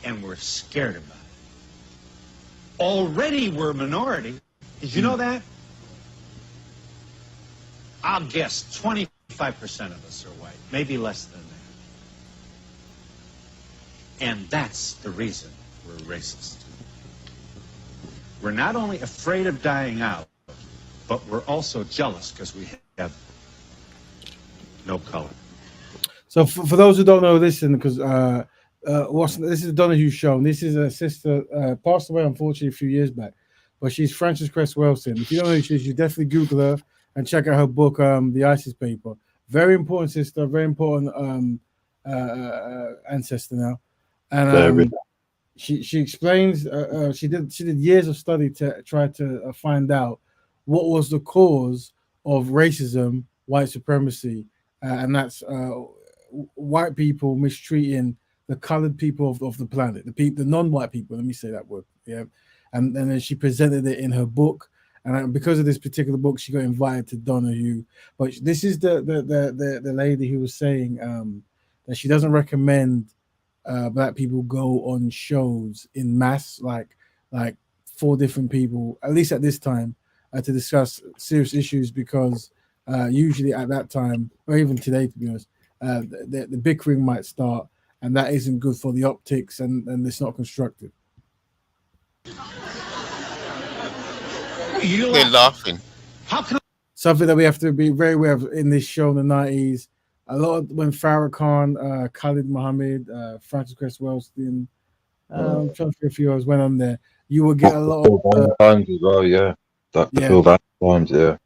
And we're scared about it. Already we're a minority. Did you know that? I'll guess 25% of us are white, maybe less than that. And that's the reason we're racist. We're not only afraid of dying out, but we're also jealous because we have no color. So for those who don't know this, and because this is Donahue show. This is a sister passed away unfortunately a few years back, but she's Frances Cress Welsky. If you don't know who she is, you definitely Google her and check out her book, The ISIS Paper. Very important sister, very important ancestor now, and she explains she did years of study to try to find out what was the cause of racism, white supremacy, and that's white people mistreating the colored people of the planet, the non-white people. Let me say that word. Yeah, and then she presented it in her book, and because of this particular book, she got invited to Donahue. But this is the lady who was saying that she doesn't recommend black people go on shows in mass, like 4 different people, at least at this time, to discuss serious issues, because usually at that time, or even today, to be honest, the bickering might start, and that isn't good for the optics, and it's not constructive. They're laughing. Something that we have to be very aware of in this show in the 90s. A lot of when Farrakhan, Khalid Muhammad, Frances Cress Welsky, I'm trying to think a few others went on there. You will get a lot of times as well, yeah. Phil times, yeah.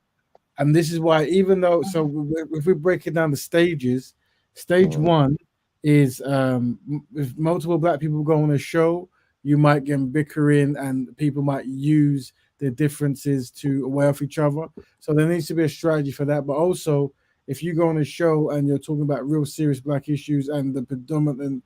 And this is why, even though, so if we break it down to stages, stage 1 is if multiple black people go on a show, you might get bickering, and people might use their differences to away off each other. So there needs to be a strategy for that. But also, if you go on a show and you're talking about real serious black issues, and the predominant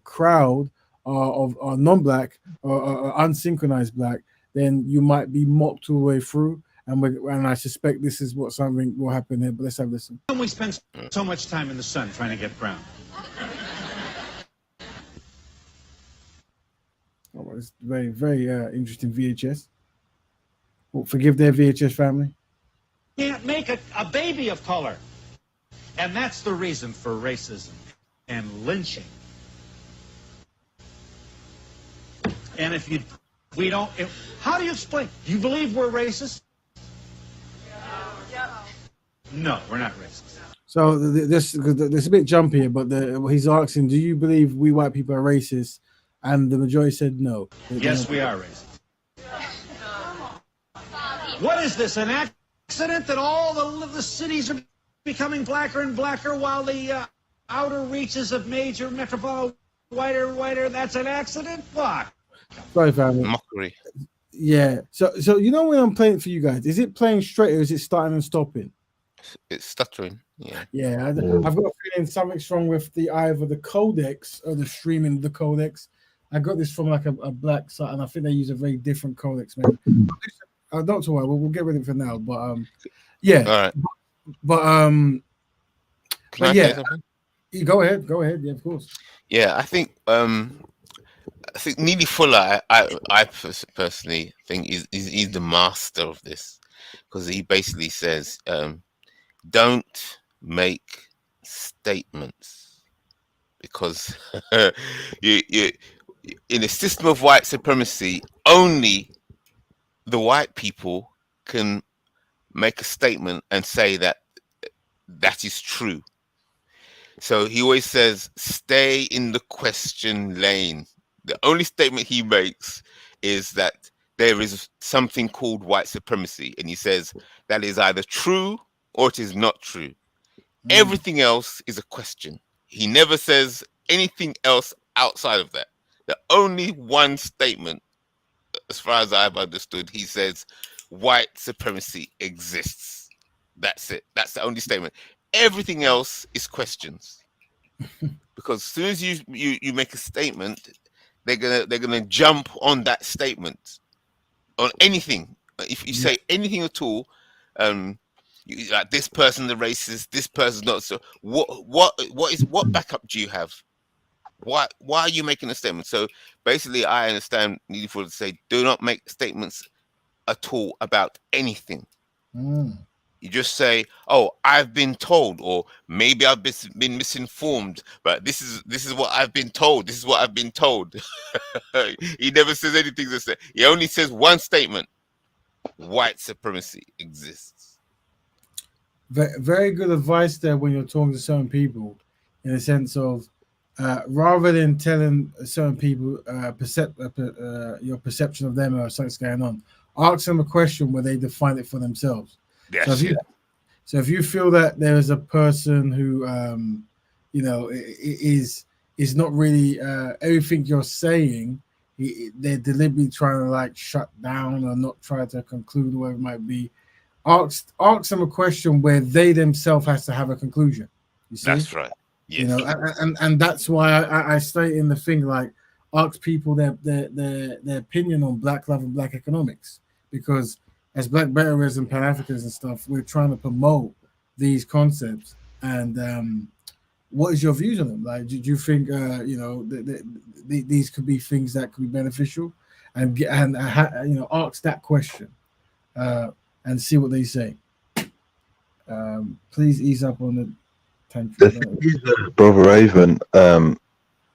crowd are non-black or unsynchronized black, then you might be mocked all the way through. And I suspect this is what something will happen here. But let's have a listen. We spend so much time in the sun trying to get brown. Oh, it's very, very interesting VHS. Well, forgive their VHS family. Can't make a baby of color. And that's the reason for racism and lynching. And how do you explain? Do you believe we're racist? No, we're not racist. So this is a bit jumpy here, but he's asking, do you believe we white people are racist? And the majority said no. Yes, we are racist. What is this, an accident that all the cities are becoming blacker and blacker while the outer reaches of major metropolitan whiter and whiter? That's an accident? Fuck. Sorry, family. Mockery. Yeah. So you know when I'm playing for you guys, is it playing straight or is it starting and stopping? It's stuttering. Yeah. Yeah. I've got a feeling something's wrong with either the codecs or the streaming of the codecs. I got this from like a black site, and I think they use a very different codecs, man. Don't worry, we'll get rid of it for now. But yeah. All right. But Can I say something? You go ahead. Yeah, of course. Yeah, I think Neely Fuller, I personally think he's the master of this, because he basically says, don't make statements, because you in a system of white supremacy, only the white people can make a statement and say that is true. So he always says, stay in the question lane. The only statement he makes is that there is something called white supremacy. And he says that is either true or it is not true. Everything else is a question. He never says anything else outside of that. The only one statement, as far as I've understood, he says white supremacy exists. That's it. That's the only statement. Everything else is questions. Because as soon as you make a statement, they're gonna jump on that statement, on anything. If you say anything at all, like this person the racist, this person's not. So what backup do you have? Why are you making a statement? So basically, I understand needed for to say, do not make statements at all about anything. You just say, "Oh, I've been told," or maybe I've been misinformed, but this is what I've been told. This is what I've been told. He never says anything to say. He only says one statement: white supremacy exists. Very good advice there when you're talking to certain people, in the sense of rather than telling certain people your perception of them or something's going on, ask them a question where they define it for themselves. So if you feel that there is a person who is not really everything you're saying, they're deliberately trying to like shut down or not try to conclude whatever it might be, ask them a question where they themselves has to have a conclusion. You see? That's right. Yes. You know, and that's why I state in the thing, like, ask people their opinion on Black love and Black economics, because as Black Betterists and Pan-Africans and stuff, we're trying to promote these concepts. And what is your views on them? Like, do you think these could be things that could be beneficial? And ask that question and see what they say. Please ease up on the tantrum. The thing is, Brother Raven,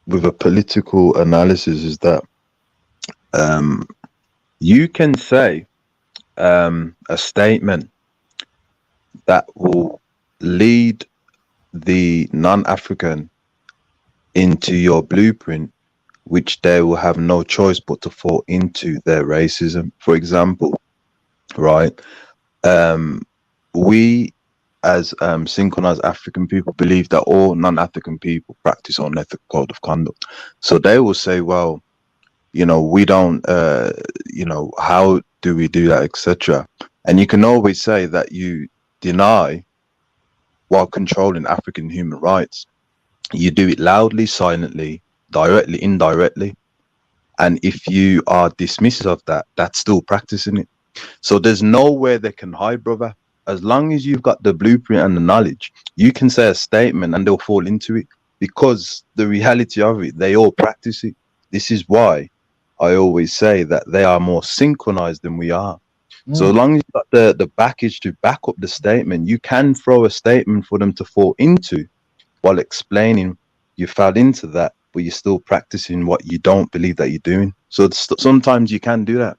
with a political analysis, is that you can say a statement that will lead the non-African into your blueprint, which they will have no choice but to fall into their racism. For example, right, we as synchronized African people believe that all non-African people practice unethical code of conduct. So they will say, well, we don't, how do we do that, etc. And you can always say that you deny while controlling African human rights. You do it loudly, silently, directly, indirectly. And if you are dismissive of that, that's still practicing it. So there's nowhere they can hide, brother. As long as you've got the blueprint and the knowledge, you can say a statement and they'll fall into it, because the reality of it, they all practice it. This is why I always say that they are more synchronized than we are. So as long as you've got the package to back up the statement, you can throw a statement for them to fall into while explaining you fell into that, but you're still practicing what you don't believe that you're doing. So sometimes you can do that.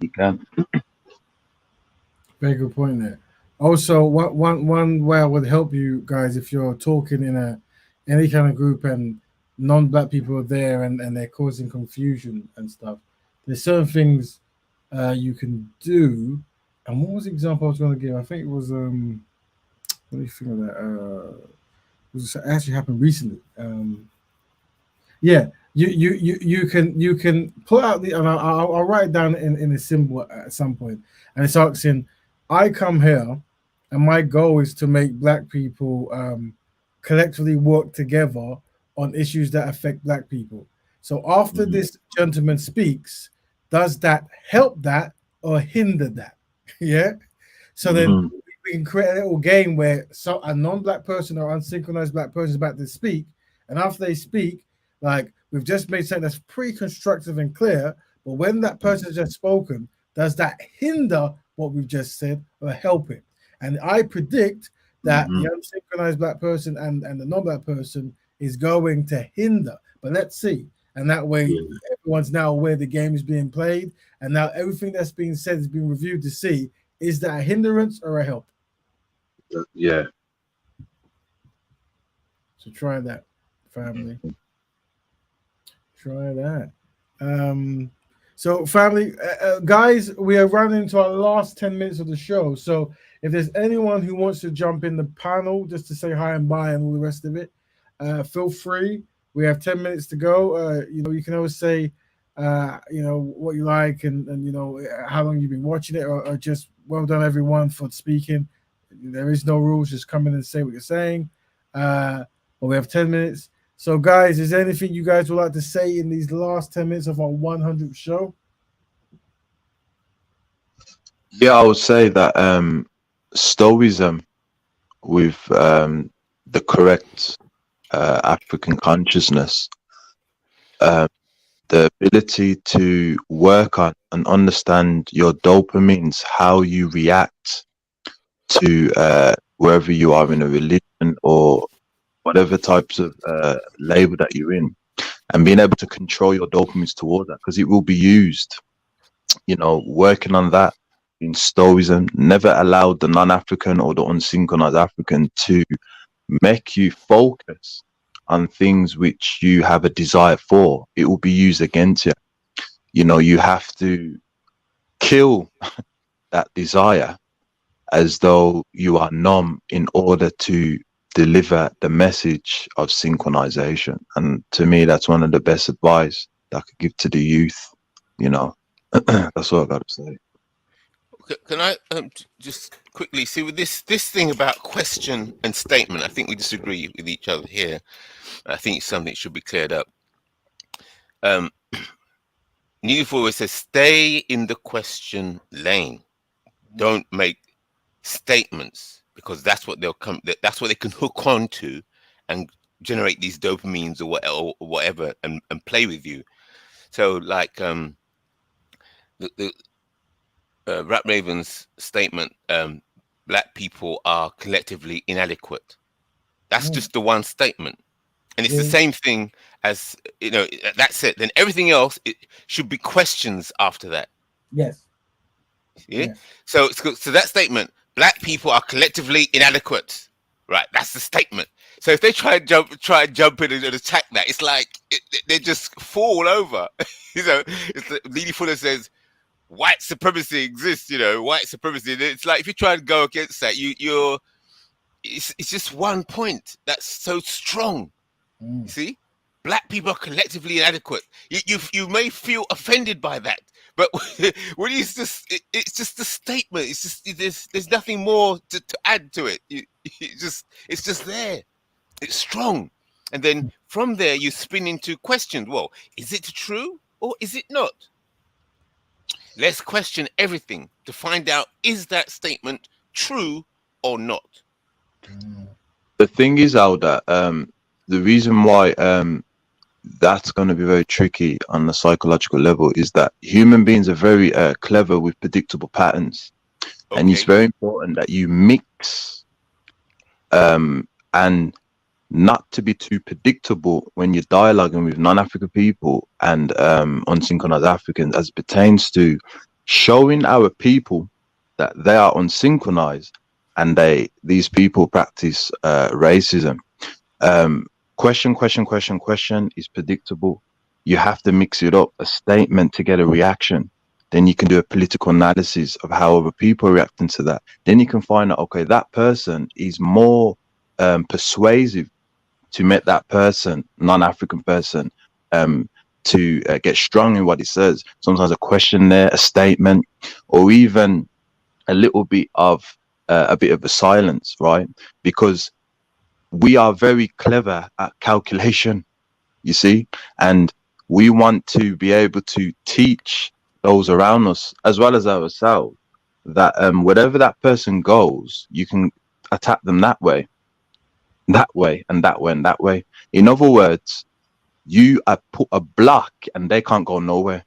You can. Very good point there. Also, one way I would help you guys if you're talking in any kind of group and non-black people are there and they're causing confusion and stuff. There's certain things you can do. And what was the example I was going to give? I think it was what do you think of that? It was actually happened recently. Yeah, you can put out the and I'll write it down in a symbol at some point, and it's asking, I come here, and my goal is to make black people collectively work together on issues that affect black people. So after this gentleman speaks, does that help that or hinder that? Yeah. So then we can create a little game where a non-black person or unsynchronized black person is about to speak, and after they speak, like we've just made something that's pretty constructive and clear, but when that person has just spoken, does that hinder what we've just said or help it? And I predict that the unsynchronized black person and the non-black person is going to hinder. But let's see. And that way, everyone's now aware the game is being played, and now everything that's being said is being reviewed to see, is that a hindrance or a help? Yeah. So try that, family. Try that. So family, guys, we are running into our last 10 minutes of the show. So if there's anyone who wants to jump in the panel just to say hi and bye and all the rest of it, feel free. We have 10 minutes to go. You can always say, what you like and how long you've been watching it, or just well done everyone for speaking. There is no rules. Just come in and say what you're saying. But we have 10 minutes. So, guys, is there anything you guys would like to say in these last 10 minutes of our 100th show? Yeah, I would say that Stoicism with the correct African consciousness, the ability to work on and understand your dopamines, how you react to wherever you are in a religion or whatever types of label that you're in, and being able to control your dopamines toward that, because it will be used. Working on that in Stoicism never allowed the non-African or the unsynchronized African to make you focus on things which you have a desire for. It will be used against you. You have to kill that desire as though you are numb in order to deliver the message of synchronization. And to me, that's one of the best advice that I could give to the youth. That's all I got to say. Can I just quickly see with this thing about question and statement? I think we disagree with each other here. I think it's something that should be cleared up. New always says, stay in the question lane. Don't make statements, because that's what they'll come. That's what they can hook on to, and generate these dopamines or whatever, and play with you. So, like the Rat Raven's statement, black people are collectively inadequate. That's just the one statement. And it's the same thing as, that's it. Then everything else, it should be questions after that. Yes. Yeah. So that statement, black people are collectively inadequate. Right. That's the statement. So if they try and jump in and attack that, it's like they just fall over. It's Lady Fuller says, white supremacy exists, white supremacy. It's like if you try and go against that, it's just one point that's so strong. See, black people are collectively inadequate. You may feel offended by that, but when it's just a statement. It's just there's nothing more to add to it. It's just there. It's strong, and then from there you spin into questions. Well, is it true or is it not? Let's question everything to find out, is that statement true or not? The thing is, Alda, the reason why that's going to be very tricky on the psychological level is that human beings are very clever with predictable patterns. Okay. And it's very important that you mix and not to be too predictable when you're dialoguing with non-African people and unsynchronized Africans, as it pertains to showing our people that they are unsynchronized, and these people practice racism. Question is predictable. You have to mix it up, a statement to get a reaction. Then you can do a political analysis of how other people are reacting to that. Then you can find out, okay, that person is more persuasive to make that person, non-African person, to get strong in what he says. Sometimes a question there, a statement, or even a little bit of a silence, right? Because we are very clever at calculation, you see, and we want to be able to teach those around us as well as ourselves that wherever that person goes, you can attack them that way, and that way, and that way. In other words, you are put a block and they can't go nowhere.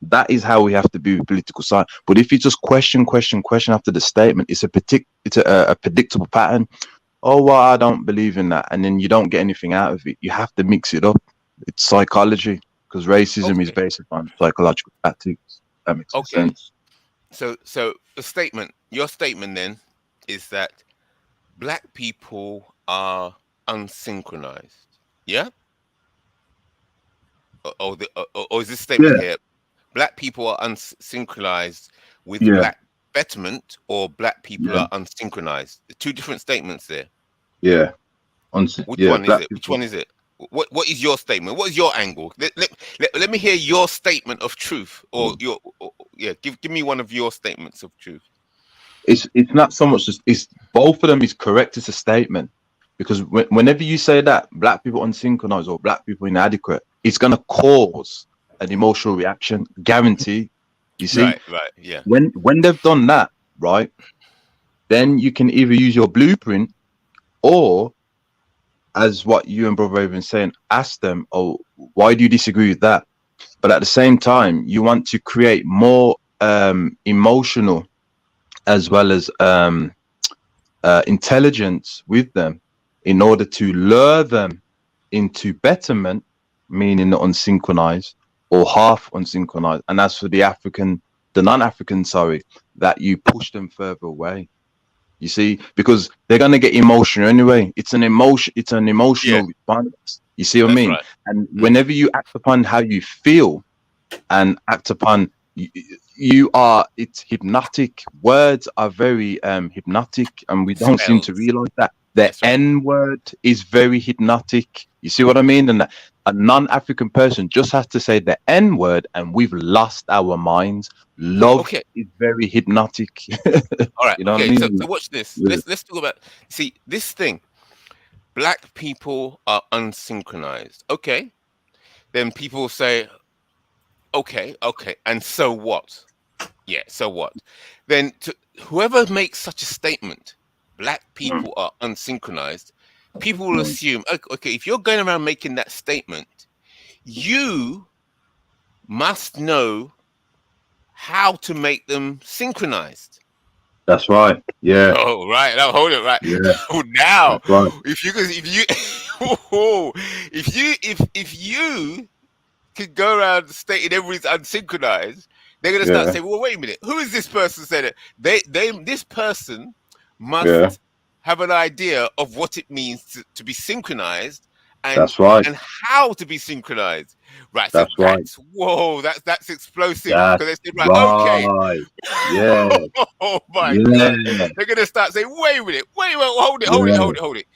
That is how we have to be with political science. But if you just question after the statement, it's a predictable pattern. Oh, well, I don't believe in that, and then you don't get anything out of it. You have to mix it up. It's psychology, because racism is based on psychological tactics. That makes sense. So the statement, your statement then, is that black people are unsynchronized. Yeah. Or is this statement here? Black people are unsynchronized with black betterment, or black people are unsynchronized. Two different statements there. Yeah. Which one is it? Which one is it? What is your statement? What is your angle? Let me hear your statement of truth, or give me one of your statements of truth. It's not so much just, it's both of them is correct as a statement, because whenever you say that black people unsynchronized or black people inadequate, it's gonna cause an emotional reaction, guarantee. You see, right, yeah. When they've done that, right, then you can either use your blueprint, or, as what you and Brother Raven saying, ask them, oh, why do you disagree with that? But at the same time, you want to create more emotional as well as intelligence with them in order to lure them into betterment, meaning the unsynchronized or half unsynchronized. And as for the non-African, that you push them further away. You see, because they're gonna get emotional anyway. It's an emotional response. You see what I mean? Right. And whenever you act upon how you feel and act upon it's hypnotic. Words are very hypnotic, and we don't seem to realize that. The N word is very hypnotic. You see what I mean? And a non-African person just has to say the N word, and we've lost our minds. Love is very hypnotic. All right. You know what I mean? So watch this. Yeah. Let's talk about. See this thing. Black people are unsynchronized. Okay. Then people say, okay, and so what? Yeah, so what? Then whoever makes such a statement, black people are unsynchronized, people will assume, okay, if you're going around making that statement, you must know how to make them synchronized. That's right. Yeah. Oh, right. Now hold it. Right. Yeah. Now, right. if you could go around stating everybody's unsynchronized, they're gonna start saying, well, wait a minute, who is this person saying it? This person must have an idea of what it means to be synchronized, and that's right, and how to be synchronized. Right. That's so right. Whoa, that's explosive. That's because they said, right, okay. Yeah. Oh my God. They're gonna start saying, wait a minute, hold it.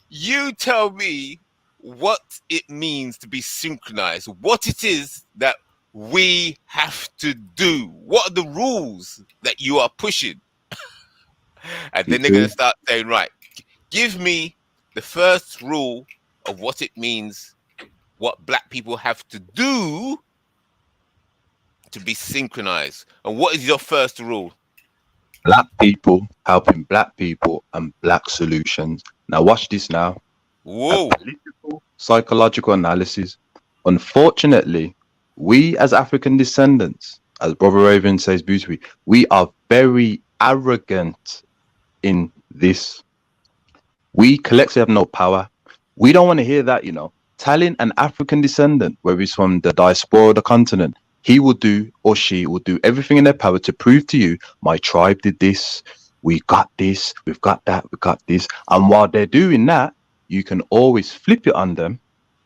You tell me what it means to be synchronized, what it is that we have to do, what are the rules that you are pushing. And then they're going to start saying, right, give me the first rule of what it means, what black people have to do to be synchronized. And what is your first rule? Black people helping black people and black solutions. Now watch this now. Whoa. Political psychological analysis. Unfortunately, we as African descendants, as Brother Raven says beautifully, we are very arrogant in this. We collectively have no power. We don't want to hear that, Telling an African descendant, whether he's from the diaspora or the continent, he will do or she will do everything in their power to prove to you, my tribe did this, we got this, we've got that, we got this. And while they're doing that, you can always flip it on them.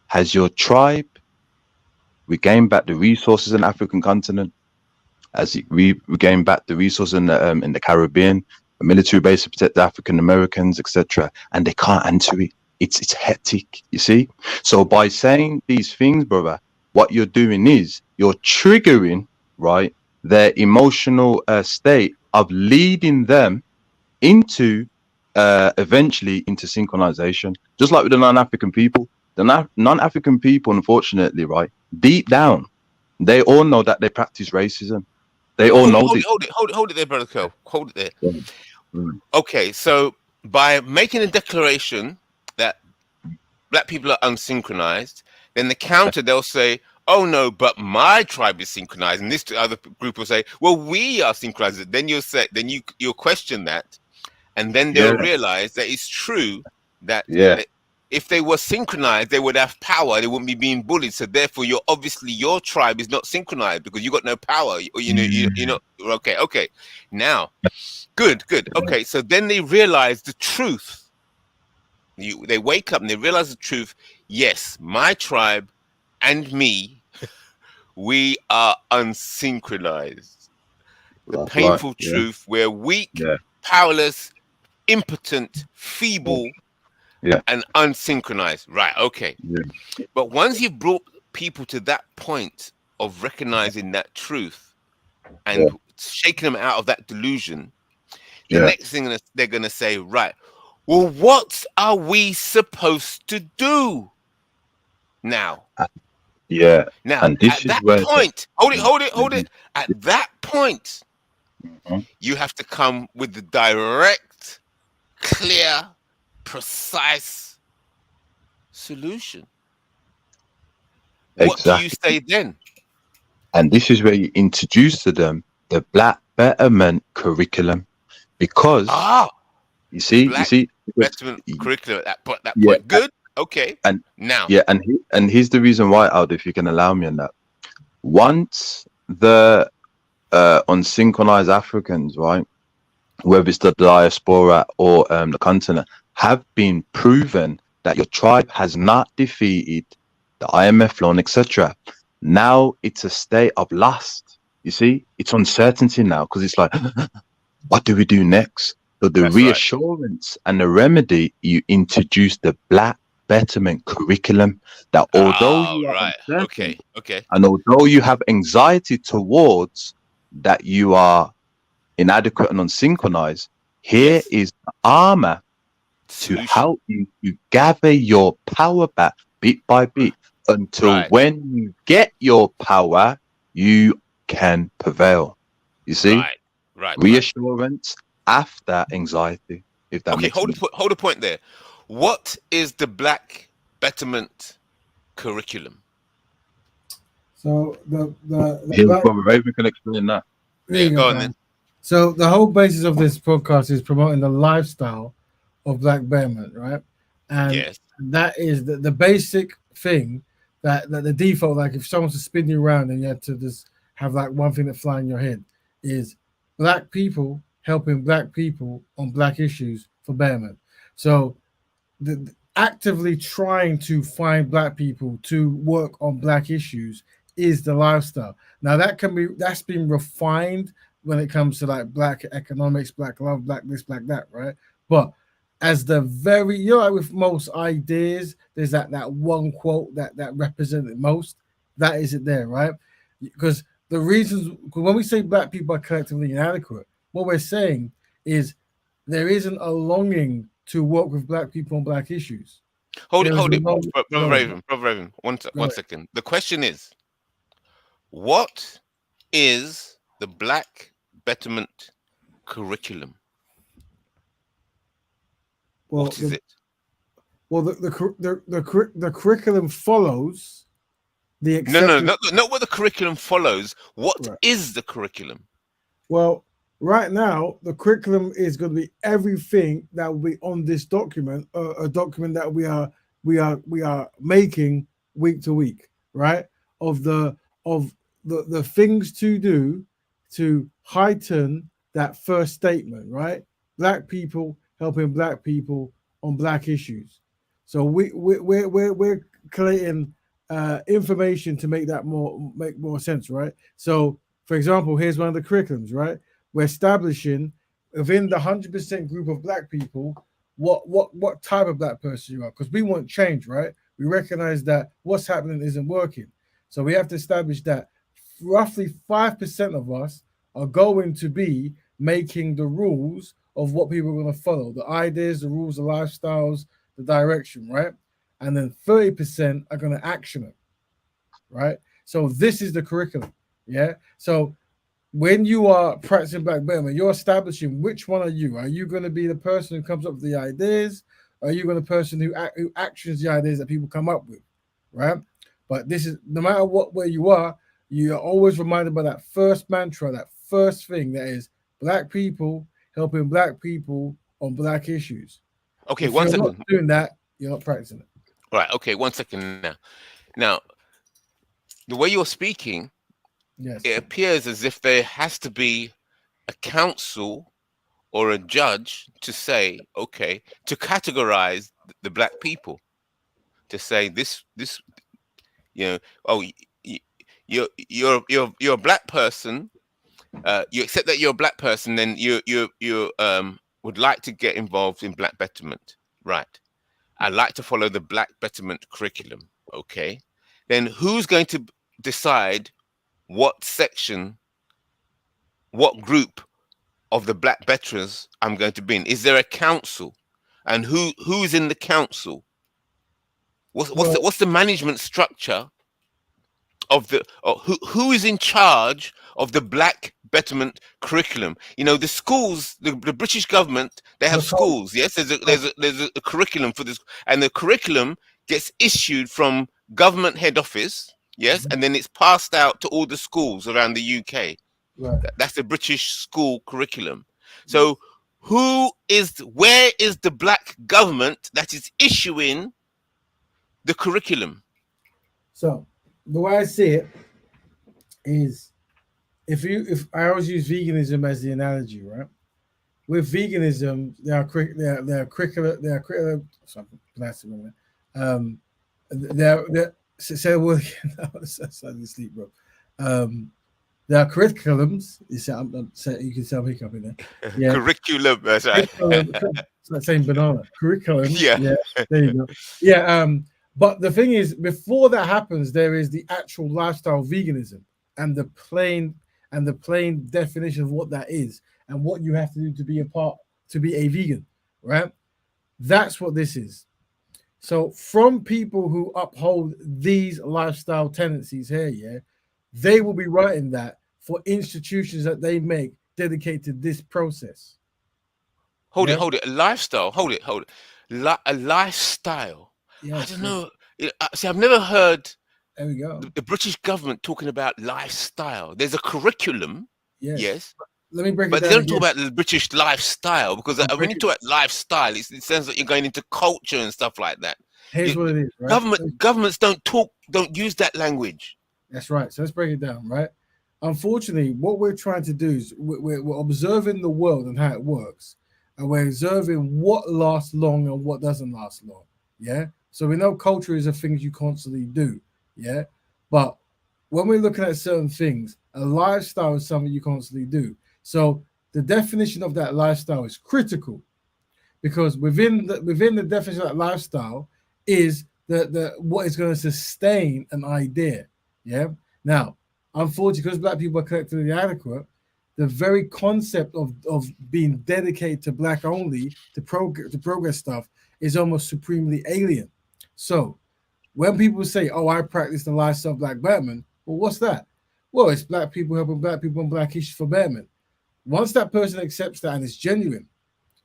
Has your tribe regained back the resources in the African continent? As it regained back the resources in the Caribbean, a military base to protect the African Americans, etc. And they can't answer it. It's hectic, you see. So by saying these things, brother, what you're doing is you're triggering, right, their emotional state of leading them into eventually into synchronization, just like with the non-African people. The non-African people, unfortunately, right, deep down, they all know that they practice racism. They all know this. Hold it there, brother Cole. Hold it there. Yeah. Okay, so by making a declaration that black people are unsynchronized, then the counter, they'll say, oh no, but my tribe is synchronized, and this other group will say, well, we are synchronized. Then you'll question that, and then they'll realize that it's true that if they were synchronized, they would have power. They wouldn't be being bullied. So therefore, your tribe is not synchronized because you got no power. Or you're not okay. Now, good. Okay, so then they realize the truth. They wake up and they realize the truth. Yes, my tribe and me, we are unsynchronized. The painful truth. We're weak, powerless, impotent, feeble, and unsynchronized. Right, okay. But once you've brought people to that point of recognizing that truth and shaking them out of that delusion, the next thing they're going to say, right, well, what are we supposed to do now? Now, and at that point, hold it. At that point, you have to come with the direct, clear, precise solution. What do you say then? And this is where you introduce to them the Black Betterment curriculum, because you see, Betterment curriculum at that point. Good. Okay. And now, and here's the reason why, Aldo, if you can allow me on that. Once the unsynchronized Africans, right, whether it's the diaspora or the continent, have been proven that your tribe has not defeated the IMF loan, etc. Now it's a state of lust. You see, it's uncertainty now, because it's like, what do we do next? So the reassurance and the remedy, you introduce the Black Betterment curriculum, that although you are uncertain, and although you have anxiety towards that you are inadequate and unsynchronized, here is the armor to help you gather your power back bit by bit until when you get your power, you can prevail. You see? Reassurance after anxiety, if that makes sense. Hold a point there. What is the Black Betterment curriculum? So the Brother Raven can explain that. Go on then. So the whole basis of this podcast is promoting the lifestyle of Black Betterment, right? And that is the basic thing that the default, like if someone's to spin you around and you had to just have like one thing that fly in your head, is Black people helping Black people on Black issues for betterment. So actively trying to find Black people to work on Black issues is the lifestyle. Now that's been refined when it comes to like Black economics, Black love, Black this, Black that, right? But as the very, like with most ideas, there's that one quote that represents it most. That is it there, right? Because the reasons, when we say Black people are collectively inadequate, what we're saying is there isn't a longing to work with Black people on Black issues. Hold it, Brother Raven. One second. The question is, what is the Black Betterment curriculum? Well, what is it? Well, the curriculum follows the not what the curriculum follows. What is the curriculum? Well, right now the curriculum is going to be everything that will be on this document, a document that we are making week to week, right? Of the things to do to heighten that first statement, right? black people helping black people on black issues. So we're collating information to make that make more sense, right? So, for example, here's one of the curriculums, right? We're establishing within the 100% group of black people what type of black person you are, because we want change, right? We recognize that what's happening isn't working, so we have to establish that roughly 5% of us are going to be making the rules of what people are going to follow, the ideas, the rules, the lifestyles, the direction, right? And then 30% are going to action it, right? So this is the curriculum, yeah? So when you are practicing Black Betterment, you're establishing which one are you? Are you going to be the person who comes up with the ideas? Or are you going to be the person who actions the ideas that people come up with, right? But this is, no matter where you are always reminded by that first mantra, that first thing, that is black people helping black people on black issues. Okay, if one you're second. not doing that, you're not practicing it. Right. Okay, 1 second now. Now, the way you're speaking, Yes. it appears as if there has to be a council or a judge to say, okay, to categorize the black people, to say this, you know, oh, you're a black person. You accept that you're a black person, then you would like to get involved in Black Betterment, right? I'd like to follow the Black Betterment curriculum. Okay, then who's going to decide what section, what group of the Black veterans I'm going to be in? Is there a council, and who's in the council? What's the management structure of the who is in charge of the Black Betterment curriculum? You know, the schools, the British government, they have schools. Yes, there's a curriculum for this, and the curriculum gets issued from government head office. Yes, and then it's passed out to all the schools around the UK. Right. That's the British school curriculum. So where is the black government that is issuing the curriculum? So the way I see it is, if I always use veganism as the analogy, right? With veganism, there are curriculum. Something pronouncing say word again. I'm starting to sleep, bro. There are curriculums. You can tell hiccup in there. Yeah. Curriculum. That's right. It's like saying banana. Curriculum. Yeah. There you go. Yeah. But the thing is, before that happens, there is the actual lifestyle veganism and the plain definition of what that is and what you have to do to be a vegan, right? That's what this is. So from people who uphold these lifestyle tendencies here, yeah, they will be writing that for institutions that they make dedicated to this process. Hold it. A lifestyle. Hold it. A lifestyle. Yes, I don't know. See, I've never heard there we go. The British government talking about lifestyle. There's a curriculum. Yes. Let me break it down. But they don't talk about the British lifestyle, because when you talk about lifestyle, it sounds like you're going into culture and stuff like that. Here's what it is, right? Governments don't use that language. That's right. So let's break it down, right? Unfortunately, what we're trying to do is we're observing the world and how it works, and we're observing what lasts long and what doesn't last long. Yeah. So we know culture is a thing you constantly do. Yeah. But when we're looking at certain things, a lifestyle is something you constantly do. So the definition of that lifestyle is critical, because within the definition of that lifestyle is the what is going to sustain an idea. Yeah. Now, unfortunately, because black people are collectively inadequate, the very concept of being dedicated to black only, to progress stuff, is almost supremely alien. So when people say, "Oh, I practice the lifestyle of Black Betterment," well, what's that? Well, it's black people helping black people on black issues for betterment. Once that person accepts that and it's genuine,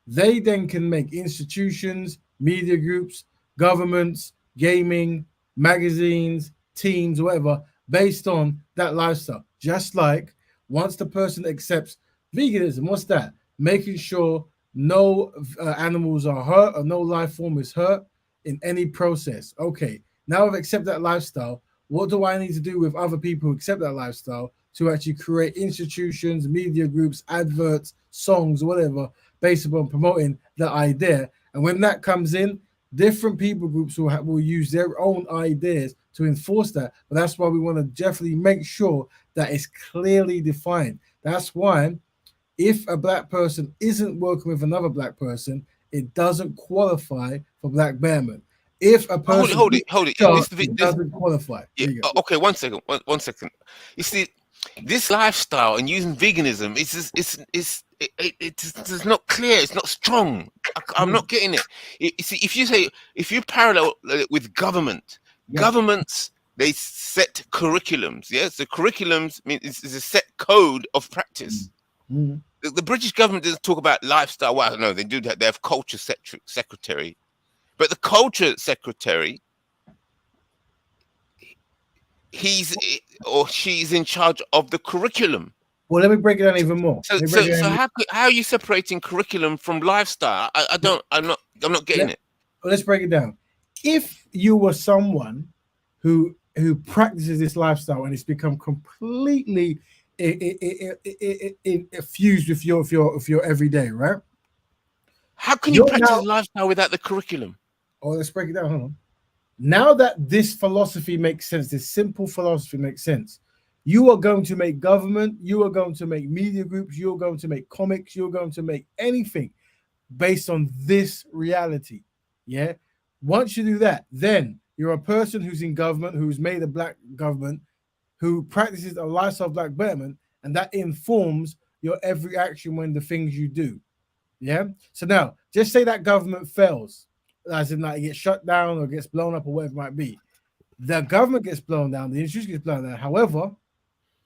they then can make institutions, media groups, governments, gaming, magazines, teams, whatever, based on that lifestyle. Just like once the person accepts veganism, what's that? Making sure no animals are hurt or no life form is hurt in any process. Okay, now I've accepted that lifestyle. What do I need to do with other people who accept that lifestyle to actually create institutions, media groups, adverts, songs, whatever, based upon promoting the idea. And when that comes in, different people groups will use their own ideas to enforce that. But that's why we want to definitely make sure that it's clearly defined. That's why if a black person isn't working with another black person, it doesn't qualify for black betterment. If a person hold it. it doesn't qualify. Yeah. Okay, one second. One second. You see, this lifestyle and using veganism, it's not clear. It's not strong. I'm not getting it. You see, if you parallel it with government, governments, they set curriculums. Yes, the curriculums is a set code of practice. The British government doesn't talk about lifestyle. Well, no, they do that. They have culture secretary, but the culture secretary, he's or she's in charge of the curriculum. Well, let me break it down even more. So how are you separating curriculum from lifestyle? I'm not getting it. Let's break it down. If you were someone who practices this lifestyle and it's become completely fused with your everyday, right? How can you practice lifestyle without the curriculum? Oh, let's break it down. Hold on. Now that this philosophy makes sense, this simple philosophy makes sense, you are going to make government, you are going to make media groups, you're going to make comics, you're going to make anything based on this reality. Yeah. Once you do that, then you're a person who's in government, who's made a black government, who practices a lifestyle of black betterment, and that informs your every action when the things you do. Yeah. So now, just say that government fails, as in like it gets shut down or gets blown up or whatever it might be. The government gets blown down, the institution gets blown down. However,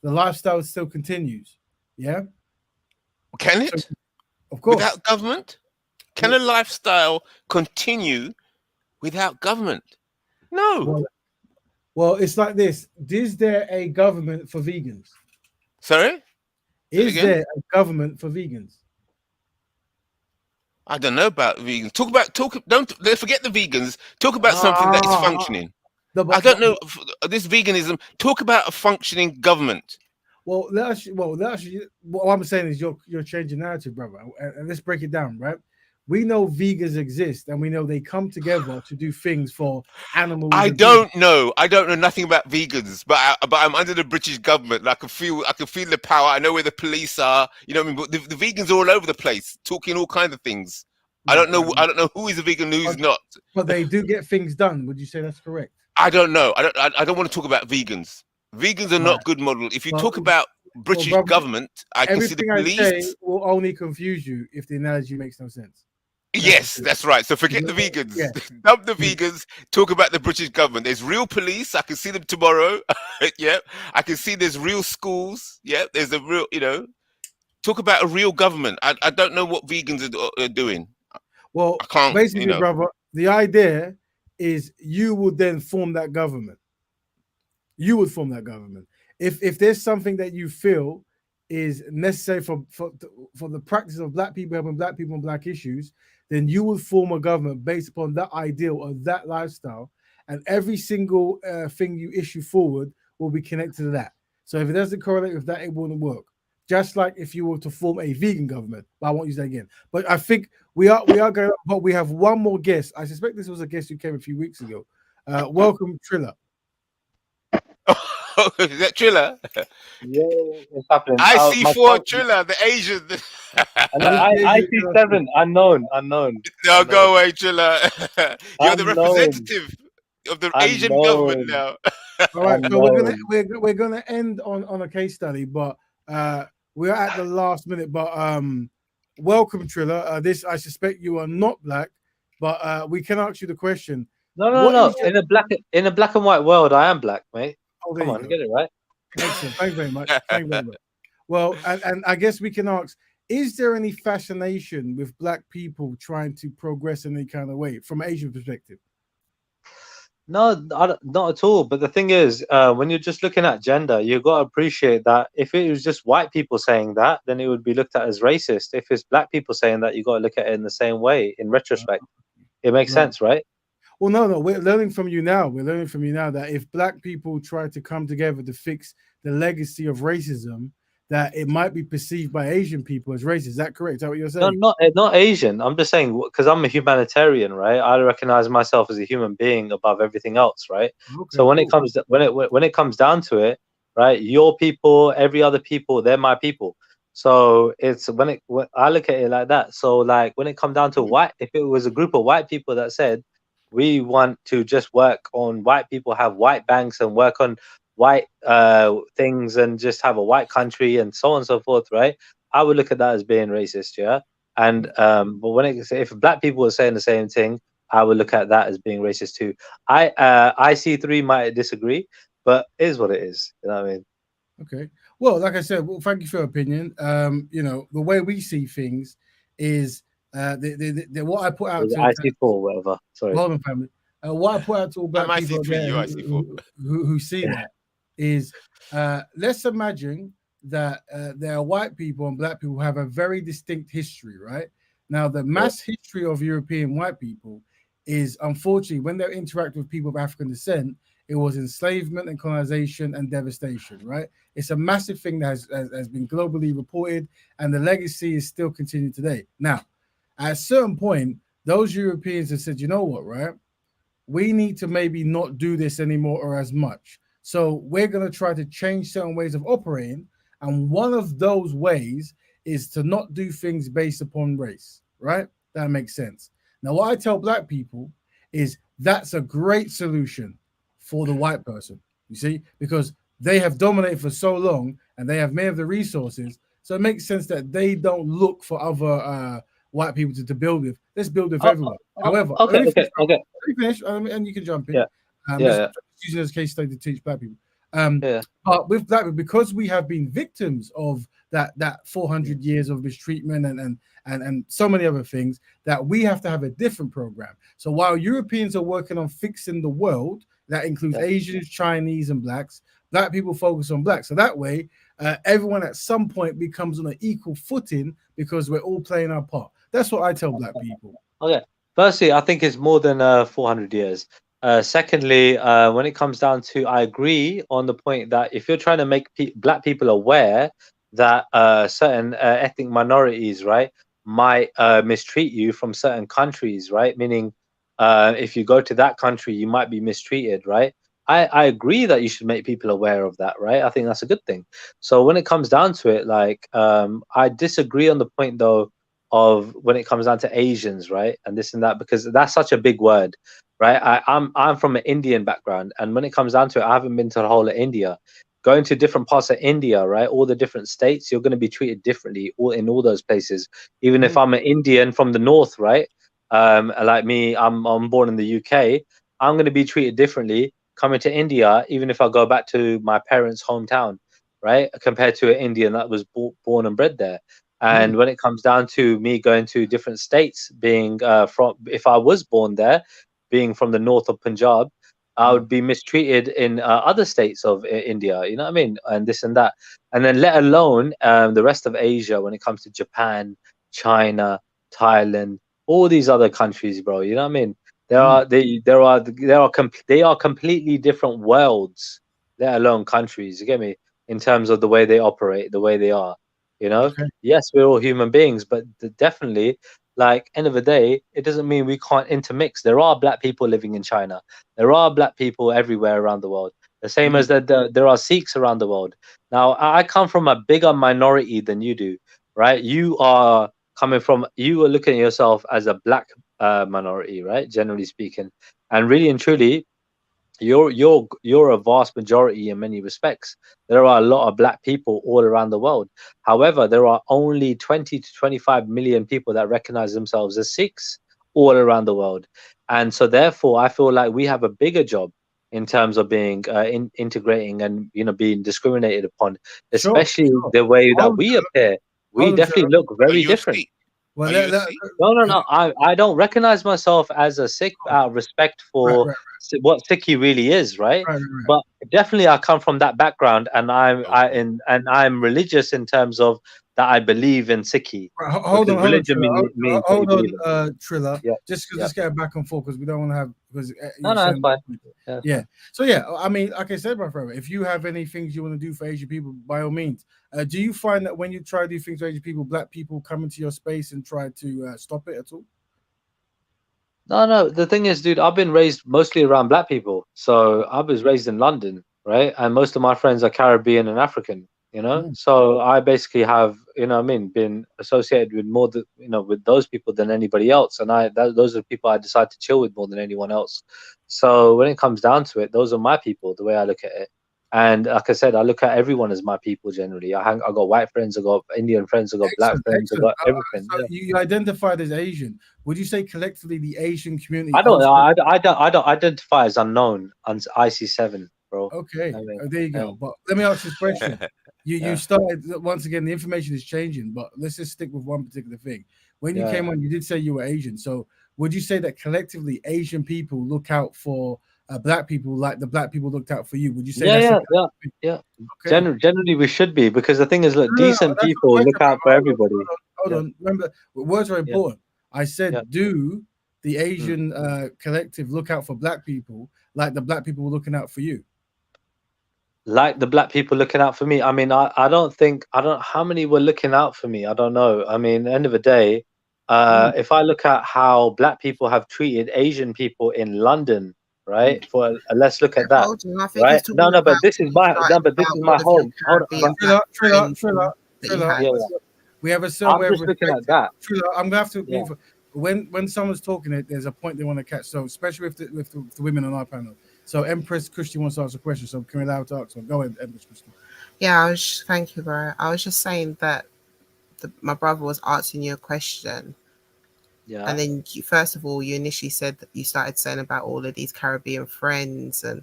the lifestyle still continues. Yeah. Can it? So, of course. Without government? Can a lifestyle continue without government? No. Well, it's like this. Is there a government for vegans? Sorry? Is there a government for vegans? I don't know about vegans. Don't forget the vegans. Talk about something that is functioning. I don't know this veganism. Talk about a functioning government. Well, what I'm saying is you're changing narrative, brother. And let's break it down, right? We know vegans exist, and we know they come together to do things for animals. I don't know nothing about vegans, but I'm under the British government. And I can feel the power. I know where the police are. You know what I mean? But the vegans are all over the place, talking all kinds of things. I don't know who is a vegan, who's not. But they do get things done. Would you say that's correct? I don't know. I don't want to talk about vegans. Vegans are not good model. If you talk about British government, I can see the police. Everything I say will only confuse you if the analogy makes no sense. Yes, that's right. So forget the vegans. Yeah. Dump the vegans. Talk about the British government. There's real police. I can see them tomorrow. Yeah. I can see there's real schools. Yeah. There's a real, talk about a real government. I don't know what vegans are doing. Well, I can't, basically, brother, the idea is you would then form that government. You would form that government. If there's something that you feel is necessary for the practice of black people helping black people on black issues, then you would form a government based upon that ideal of that lifestyle, and every single thing you issue forward will be connected to that. So if it doesn't correlate with that, it wouldn't work. Just like if you were to form a vegan government, but I won't use that again. But I think we are going. But we have one more guest. I suspect this was a guest who came a few weeks ago. Welcome, Triller. Oh, is that Triller? Yeah, it's happening. I see four Triller, the Asian. I see seven. Unknown. No, go away, Triller. You're the representative of the Asian government now. All right, so we're gonna end on a case study, but we're at the last minute. But welcome, Triller. This I suspect you are not black, but we can ask you the question. No. In a black and white world, I am black, mate. Oh, come on, get it right. Excellent. Thank you very much. Thank you very much. Well, and I guess we can ask: is there any fascination with black people trying to progress in any kind of way from an Asian perspective? No, not at all. But the thing is, when you're just looking at gender, you've got to appreciate that if it was just white people saying that, then it would be looked at as racist. If it's black people saying that, you've got to look at it in the same way. In retrospect, it makes sense, right? Well, no, we're learning from you now. We're learning from you now that if black people try to come together to fix the legacy of racism, that it might be perceived by Asian people as racist. Is that correct? Is that what you're saying? No, not Asian. I'm just saying because I'm a humanitarian, right? I recognize myself as a human being above everything else, right? Okay, So when cool. it comes when it comes down to it, right? Your people, every other people, they're my people. So it's when I look at it like that. So like when it comes down to white, if it was a group of white people that said we want to just work on white people, have white banks and work on white things and just have a white country and so on and so forth, right? I would look at that as being racist, yeah. And but when if black people were saying the same thing, I would look at that as being racist too. IC3 might disagree, but it is what it is. You know what I mean? Okay. Well, like I said, well, thank you for your opinion. You know, the way we see things is what I put out to IC4 or whatever. Sorry. Hold on, family. What I put out to all black people there who see that is let's imagine that there are white people and black people who have a very distinct history, right? Now, the mass history of European white people is, unfortunately, when they interact with people of African descent, it was enslavement and colonization and devastation, right? It's a massive thing that has been globally reported, and the legacy is still continuing today. Now, at a certain point, those Europeans have said, you know what, right? We need to maybe not do this anymore or as much. So we're going to try to change certain ways of operating. And one of those ways is to not do things based upon race, right? That makes sense. Now, what I tell black people is that's a great solution for the white person, you see, because they have dominated for so long and they have many of the resources. So it makes sense that they don't look for other white people to build with. Let's build with everyone. However, okay. let me finish, and you can jump in. Using as a case study to teach black people. But with black people, because we have been victims of that 400 years of mistreatment and so many other things, that we have to have a different program. So while Europeans are working on fixing the world, that includes Asians, Chinese, and blacks, black people focus on blacks. So that way, everyone at some point becomes on an equal footing because we're all playing our part. That's what I tell black people. Okay. Firstly, I think it's more than 400 years. Secondly, when it comes down to, I agree on the point that if you're trying to make black people aware that certain ethnic minorities, right, might mistreat you from certain countries, right? Meaning, if you go to that country, you might be mistreated, right? I agree that you should make people aware of that, right? I think that's a good thing. So when it comes down to it, like, I disagree on the point though of when it comes down to Asians, right, and this and that, because that's such a big word, right? I'm from an Indian background, and when it comes down to it, I haven't been to the whole of India. Going to different parts of India, right, all the different states, you're going to be treated differently in all those places. Even if I'm an Indian from the north, right, like me, I'm born in the UK, I'm going to be treated differently coming to India, even if I go back to my parents' hometown, right, compared to an Indian that was born and bred there. And when it comes down to me going to different states, being from, if I was born there, being from the north of Punjab, I would be mistreated in other states of India, you know what I mean? And this and that. And then let alone the rest of Asia when it comes to Japan, China, Thailand, all these other countries, bro, you know what I mean? They are completely different worlds, let alone countries, you get me? In terms of the way they operate, the way they are. You know, yes, we're all human beings, but definitely, like, end of the day, it doesn't mean we can't intermix. There are black people living in China. There are black people everywhere around the world. The same as that there are Sikhs around the world. Now, I come from a bigger minority than you do, right? You are looking at yourself as a black minority, right? Generally speaking, and really and truly, you're a vast majority in many respects. There are a lot of black people all around the world. However, there are only 20 to 25 million people that recognize themselves as Sikhs all around the world. And so therefore, I feel like we have a bigger job in terms of being integrating and, you know, being discriminated upon, especially the way that we appear. We definitely look very different. Well, Are you a Sikh? No. I don't recognize myself as a Sikh out of respect for right, what Sikhi really is, right? right. But definitely, I come from that background, and Okay. I'm religious in terms of that I believe in Sikhi, Right, hold because on, religion Triller. means what you Hold believe on, in. Triller. Yeah, Just yeah. get back and forth because we don't want to have because No, you're that's saying fine. Yeah, that's fine. So yeah, I mean, like I said, my friend, if you have any things you want to do for Asian people, by all means. Do you find that when you try to do things for Asian people, black people come into your space and try to stop it at all? No. The thing is, dude, I've been raised mostly around black people. So I was raised in London, right? And most of my friends are Caribbean and African, you know? So I basically have, you know what I mean, been associated with more, with those people than anybody else. And those are the people I decide to chill with more than anyone else. So when it comes down to it, those are my people, the way I look at it. And like I said, I look at everyone as my people generally. I got white friends, I got Indian friends, I got black friends, I got everything. So you identified as Asian. Would you say collectively the Asian community? I don't identify as unknown on IC7, bro. Okay, I mean, there you go. But let me ask this question. You started once again. The information is changing, but let's just stick with one particular thing. When you came on, you did say you were Asian. So would you say that collectively Asian people look out for black people like the black people looked out for you? Would you say yeah. Okay. Generally, we should be, because the thing is, look, decent that's people question, look out for everybody. Hold on. Remember, words are important. I said, do the Asian collective look out for black people like the black people were looking out for you? Like the black people looking out for me. I mean, I don't how many were looking out for me. I don't know. I mean, end of the day, if I look at how black people have treated Asian people in London, right? Let's look at that. I think right? No, but this is my home. Hold Triller. Yeah. We have a certain way of looking at that. I'm gonna have to when someone's talking, there's a point they want to catch. So especially with the women on our panel. So Empress Christy wants to ask a question. So can we allow her to ask? So go ahead, Empress Christy. Yeah, thank you, bro. I was just saying that my brother was asking you a question. Yeah. And then first of all, you initially said that you started saying about all of these Caribbean friends and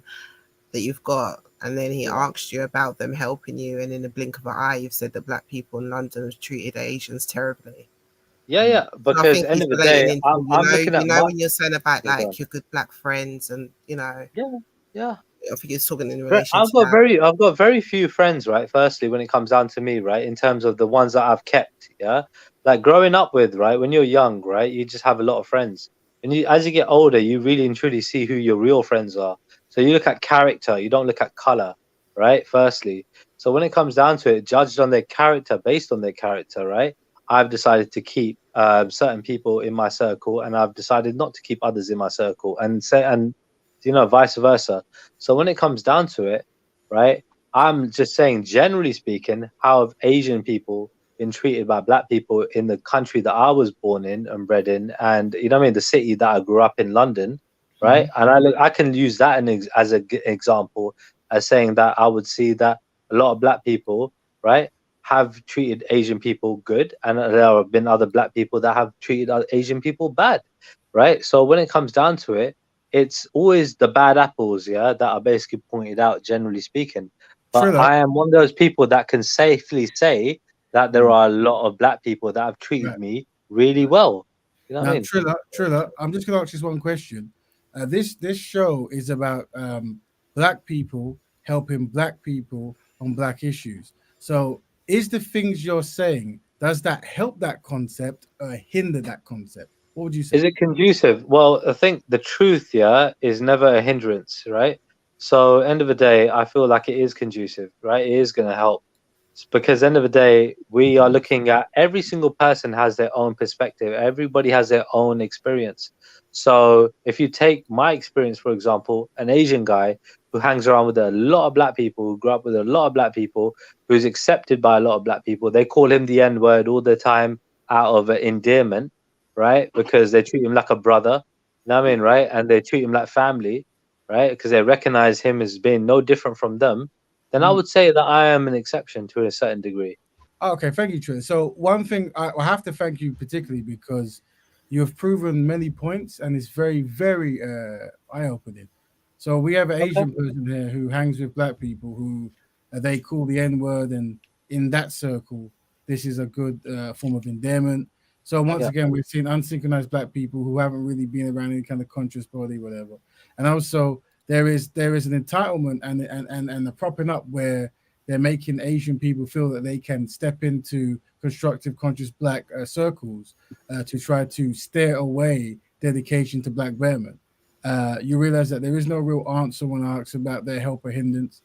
that you've got, and then he asked you about them helping you, and in the blink of an eye, you've said that black people in London have treated Asians terribly. Yeah, because end of the day, I'm looking at when you're saying about like your good black friends, and yeah. I think it's talking in relation I've got very few friends, right? Firstly, when it comes down to me, right, in terms of the ones that I've kept, like growing up with, right, when you're young, right, you just have a lot of friends, and as you get older, you really and truly see who your real friends are. So you look at character, you don't look at color, right? Firstly, so when it comes down to it, judged on their character, based on their character, right, I've decided to keep certain people in my circle, and I've decided not to keep others in my circle, and vice versa. So when it comes down to it, right, I'm just saying, generally speaking, how have Asian people been treated by black people in the country that I was born in and bred in, and the city that I grew up in, London, right? And I can use that as an example, as saying that I would see that a lot of black people, right, have treated Asian people good, and there have been other black people that have treated Asian people bad, right? So when it comes down to it, it's always the bad apples, that are basically pointed out, generally speaking. But I am one of those people that can safely say that there are a lot of black people that have treated me really well. You know what I mean? Triller, I'm just gonna ask you one question. This show is about black people helping black people on black issues. So is the things you're saying, does that help that concept or hinder that concept? What would you say? Is it conducive? Well, I think the truth, is never a hindrance, right? So, end of the day, I feel like it is conducive, right? It is going to help, because end of the day, we are looking at every single person has their own perspective. Everybody has their own experience. So, if you take my experience, for example, an Asian guy who hangs around with a lot of black people, who grew up with a lot of black people, who's accepted by a lot of black people, they call him the N-word all the time out of endearment, right? Because they treat him like a brother, you know what I mean, right? And they treat him like family, right? Because they recognize him as being no different from them. Then I would say that I am an exception to a certain degree. Okay, thank you, Trey. So one thing I have to thank you particularly because you have proven many points, and it's very, very eye-opening. So we have an Asian person here who hangs with black people who they call the N-word, and in that circle, this is a good form of endearment. So once again, we've seen unsynchronized black people who haven't really been around any kind of conscious body, whatever. And also there is an entitlement and a propping up where they're making Asian people feel that they can step into constructive conscious black circles to try to steer away dedication to black betterment. You realize that there is no real answer when asks about their help or hindrance.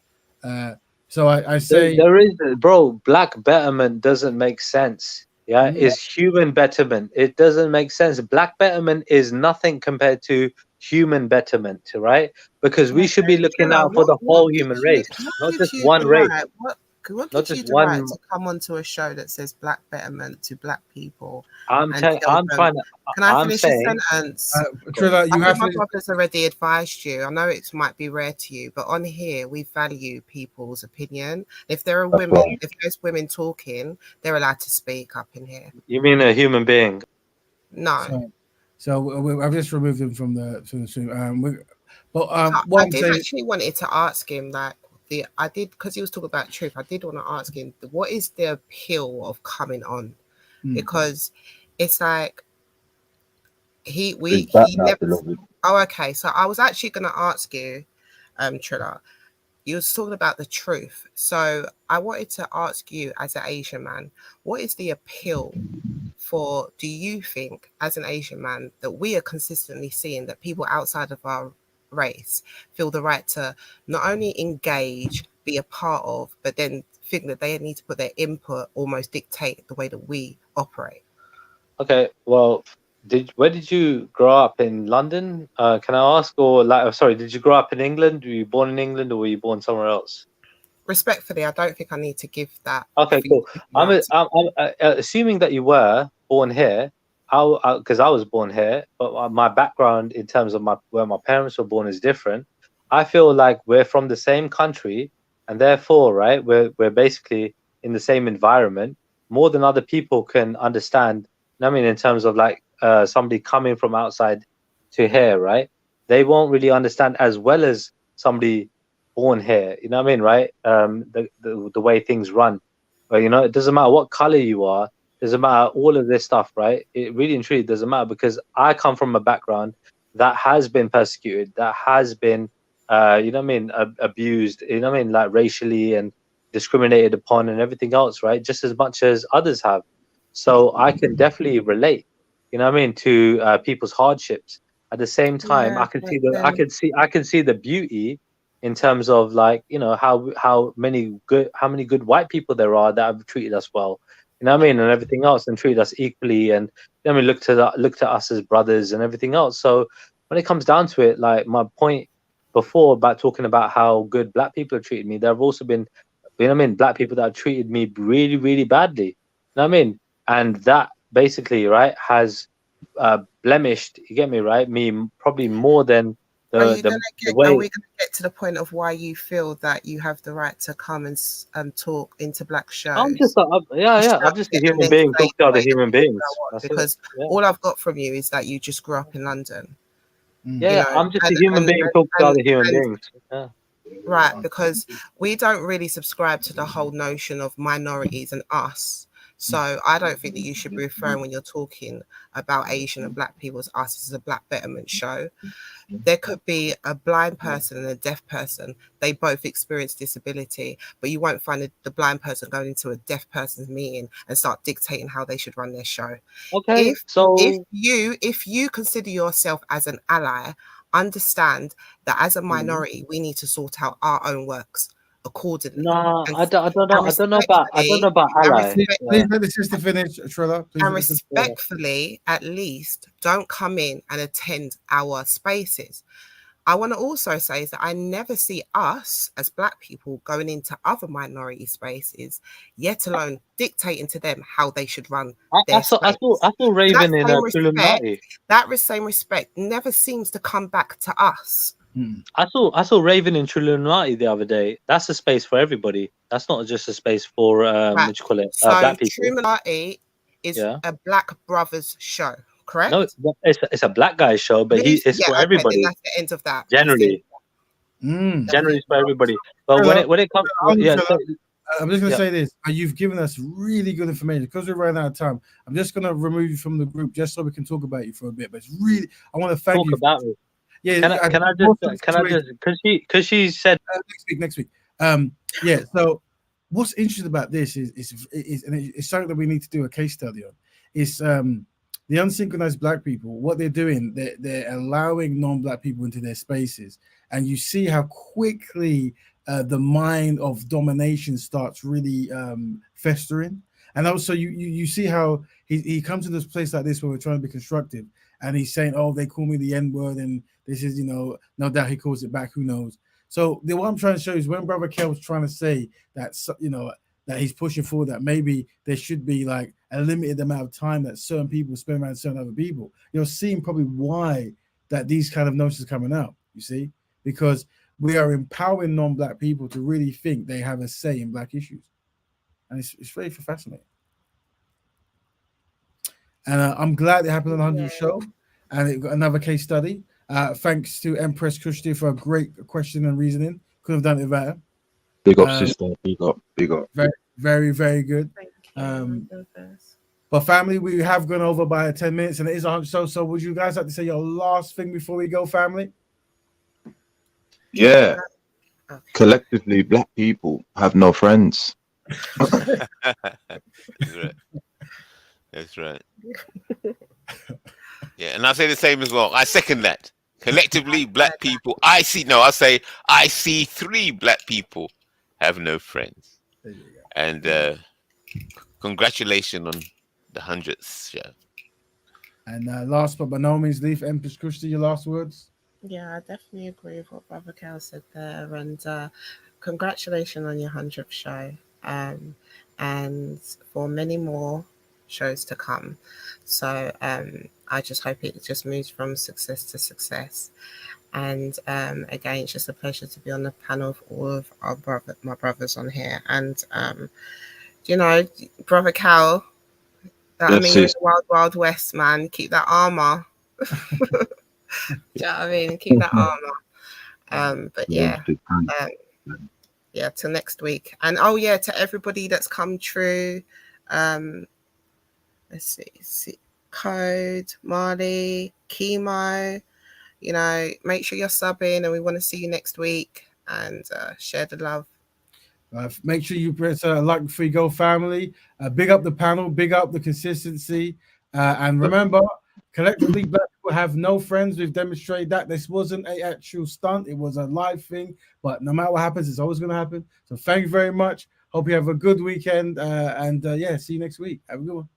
So I say there is, bro. Black betterment doesn't make sense. Yeah, is human betterment. It doesn't make sense. Black betterment is nothing compared to human betterment, right? Because we should be looking out for the whole human race, not just one race. What gives you the right to come onto a show that says black betterment to black people? I'm trying to. Can I finish a sentence? Trilla, you have my brother's already advised you. I know it might be rare to you, but on here we value people's opinion. If there are women, if there's women talking, they're allowed to speak up in here. You mean a human being? No. So I've just removed him from the stream. I did actually wanted to ask him I did, because he was talking about truth. I did want to ask him, what is the appeal of coming on? Because it's like he never. Oh, okay. So I was actually going to ask you, Trilla. You was talking about the truth. So I wanted to ask you, as an Asian man, what is the appeal for? Do you think, as an Asian man, that we are consistently seeing that people outside of our race feel the right to not only engage, be a part of, but then think that they need to put their input, almost dictate the way that we operate? Okay, well, where did you grow up? In London? Can I ask, or did you grow up in England? Were you born in England, or were you born somewhere else? Respectfully, I don't think I need to give that. Okay, cool. I'm assuming that you were born here. Because I was born here, but my background in terms of where my parents were born is different. I feel like we're from the same country, and therefore, right, we're basically in the same environment more than other people can understand. I mean, in terms of like somebody coming from outside to here, right? They won't really understand as well as somebody born here. You know what I mean, right? The way things run, but it doesn't matter what color you are. Doesn't matter all of this stuff, right? It really and truly doesn't matter, because I come from a background that has been persecuted, that has been, abused, like racially and discriminated upon and everything else, right? Just as much as others have. So I can definitely relate, to people's hardships. At the same time, I can see the beauty in terms of like, how many good white people there are that have treated us well. And everything else, and treat us equally, and looked at us as brothers and everything else. So when it comes down to it, like my point before about talking about how good black people have treated me, there have also been, black people that have treated me really, really badly. And that basically, right, has blemished. You get me, right? Me probably more than Are we going to get to the point of why you feel that you have the right to come and talk into black shows? I'm just a human being talking to other human beings. Because all I've got from you is that you just grew up in London. I'm just a human being talking to other human beings. Yeah. Right, because we don't really subscribe to the whole notion of minorities and us. So I don't think that you should be referring, when you're talking about Asian and black people, as us. This is a black betterment show. There could be a blind person and a deaf person. They both experience disability, but you won't find the blind person going into a deaf person's meeting and start dictating how they should run their show. Okay, if you consider yourself as an ally, understand that as a minority, we need to sort out our own works accordingly. No, I don't know about ally. Please let the sister finish, Trilla. And respectfully, at least, don't come in and attend our spaces. I want to also say is that I never see us as black people going into other minority spaces, yet alone dictating to them how they should run their space. I saw Raven in Illuminati. That same respect never seems to come back to us. I saw Raven in Illuminati the other day. That's a space for everybody. That's not just a space for what you call it, black people. Illuminati is a black brothers show, correct? No, it's a black guy show, but it's for everybody. That's the end of that. Generally, generally it's for everybody. But when it comes, I'm just going to Yeah. say this. You've given us really good information. Because we're running out of time, I'm just going to remove you from the group just so we can talk about you for a bit. But it's really, I want to thank Talk you. about me. Yeah. Can I just because she said next week. Yeah. So what's interesting about this is it's something that we need to do a case study on. It's the unsynchronized black people. What they're doing, they're allowing non-black people into their spaces, and you see how quickly the mind of domination starts really festering. And also you see how he comes to this place like this where we're trying to be constructive, and he's saying, oh, they call me the N-word, and this is, no doubt he calls it back, who knows. So what I'm trying to show is when Brother Kel's trying to say that, that he's pushing forward, that maybe there should be like a limited amount of time that certain people spend around certain other people, you're seeing probably why that these kind of notions are coming out, you see, because we are empowering non-black people to really think they have a say in black issues. And it's really fascinating. And I'm glad it happened on the 100th show, and it got another case study. Thanks to Empress Kushti for a great question and reasoning. Couldn't have done it better. Big up, sister. Big up. Very, very, very good. But family, we have gone over by 10 minutes, and it is 100 show. So would you guys like to say your last thing before we go, family? Yeah. Okay. Collectively, black people have no friends. That's right. That's right. Yeah, and I say the same as well. I second that. Collectively, black people. I see 3 black people have no friends. There you go. And congratulations on the 100th show. And last but by no means least, Empress Kushti, your last words? Yeah, I definitely agree with what Brother Cal said there. And congratulations on your 100th show. And for many more shows to come. So I just hope it just moves from success to success. And again, it's just a pleasure to be on the panel of all of my brothers on here. And Brother Cal, you're in the wild, wild west, man. Keep that armor. Do you know what I mean? Keep that armor. But yeah. Yeah, till next week. And to everybody that's come through. Let's see. Code, Marley, Chemo, make sure you're subbing, and we want to see you next week, and share the love. Make sure you press like before you go, family. Big up the panel, big up the consistency, and remember, collectively, black people have no friends. We've demonstrated that this wasn't an actual stunt; it was a live thing. But no matter what happens, it's always going to happen. So thank you very much. Hope you have a good weekend, and see you next week. Have a good one.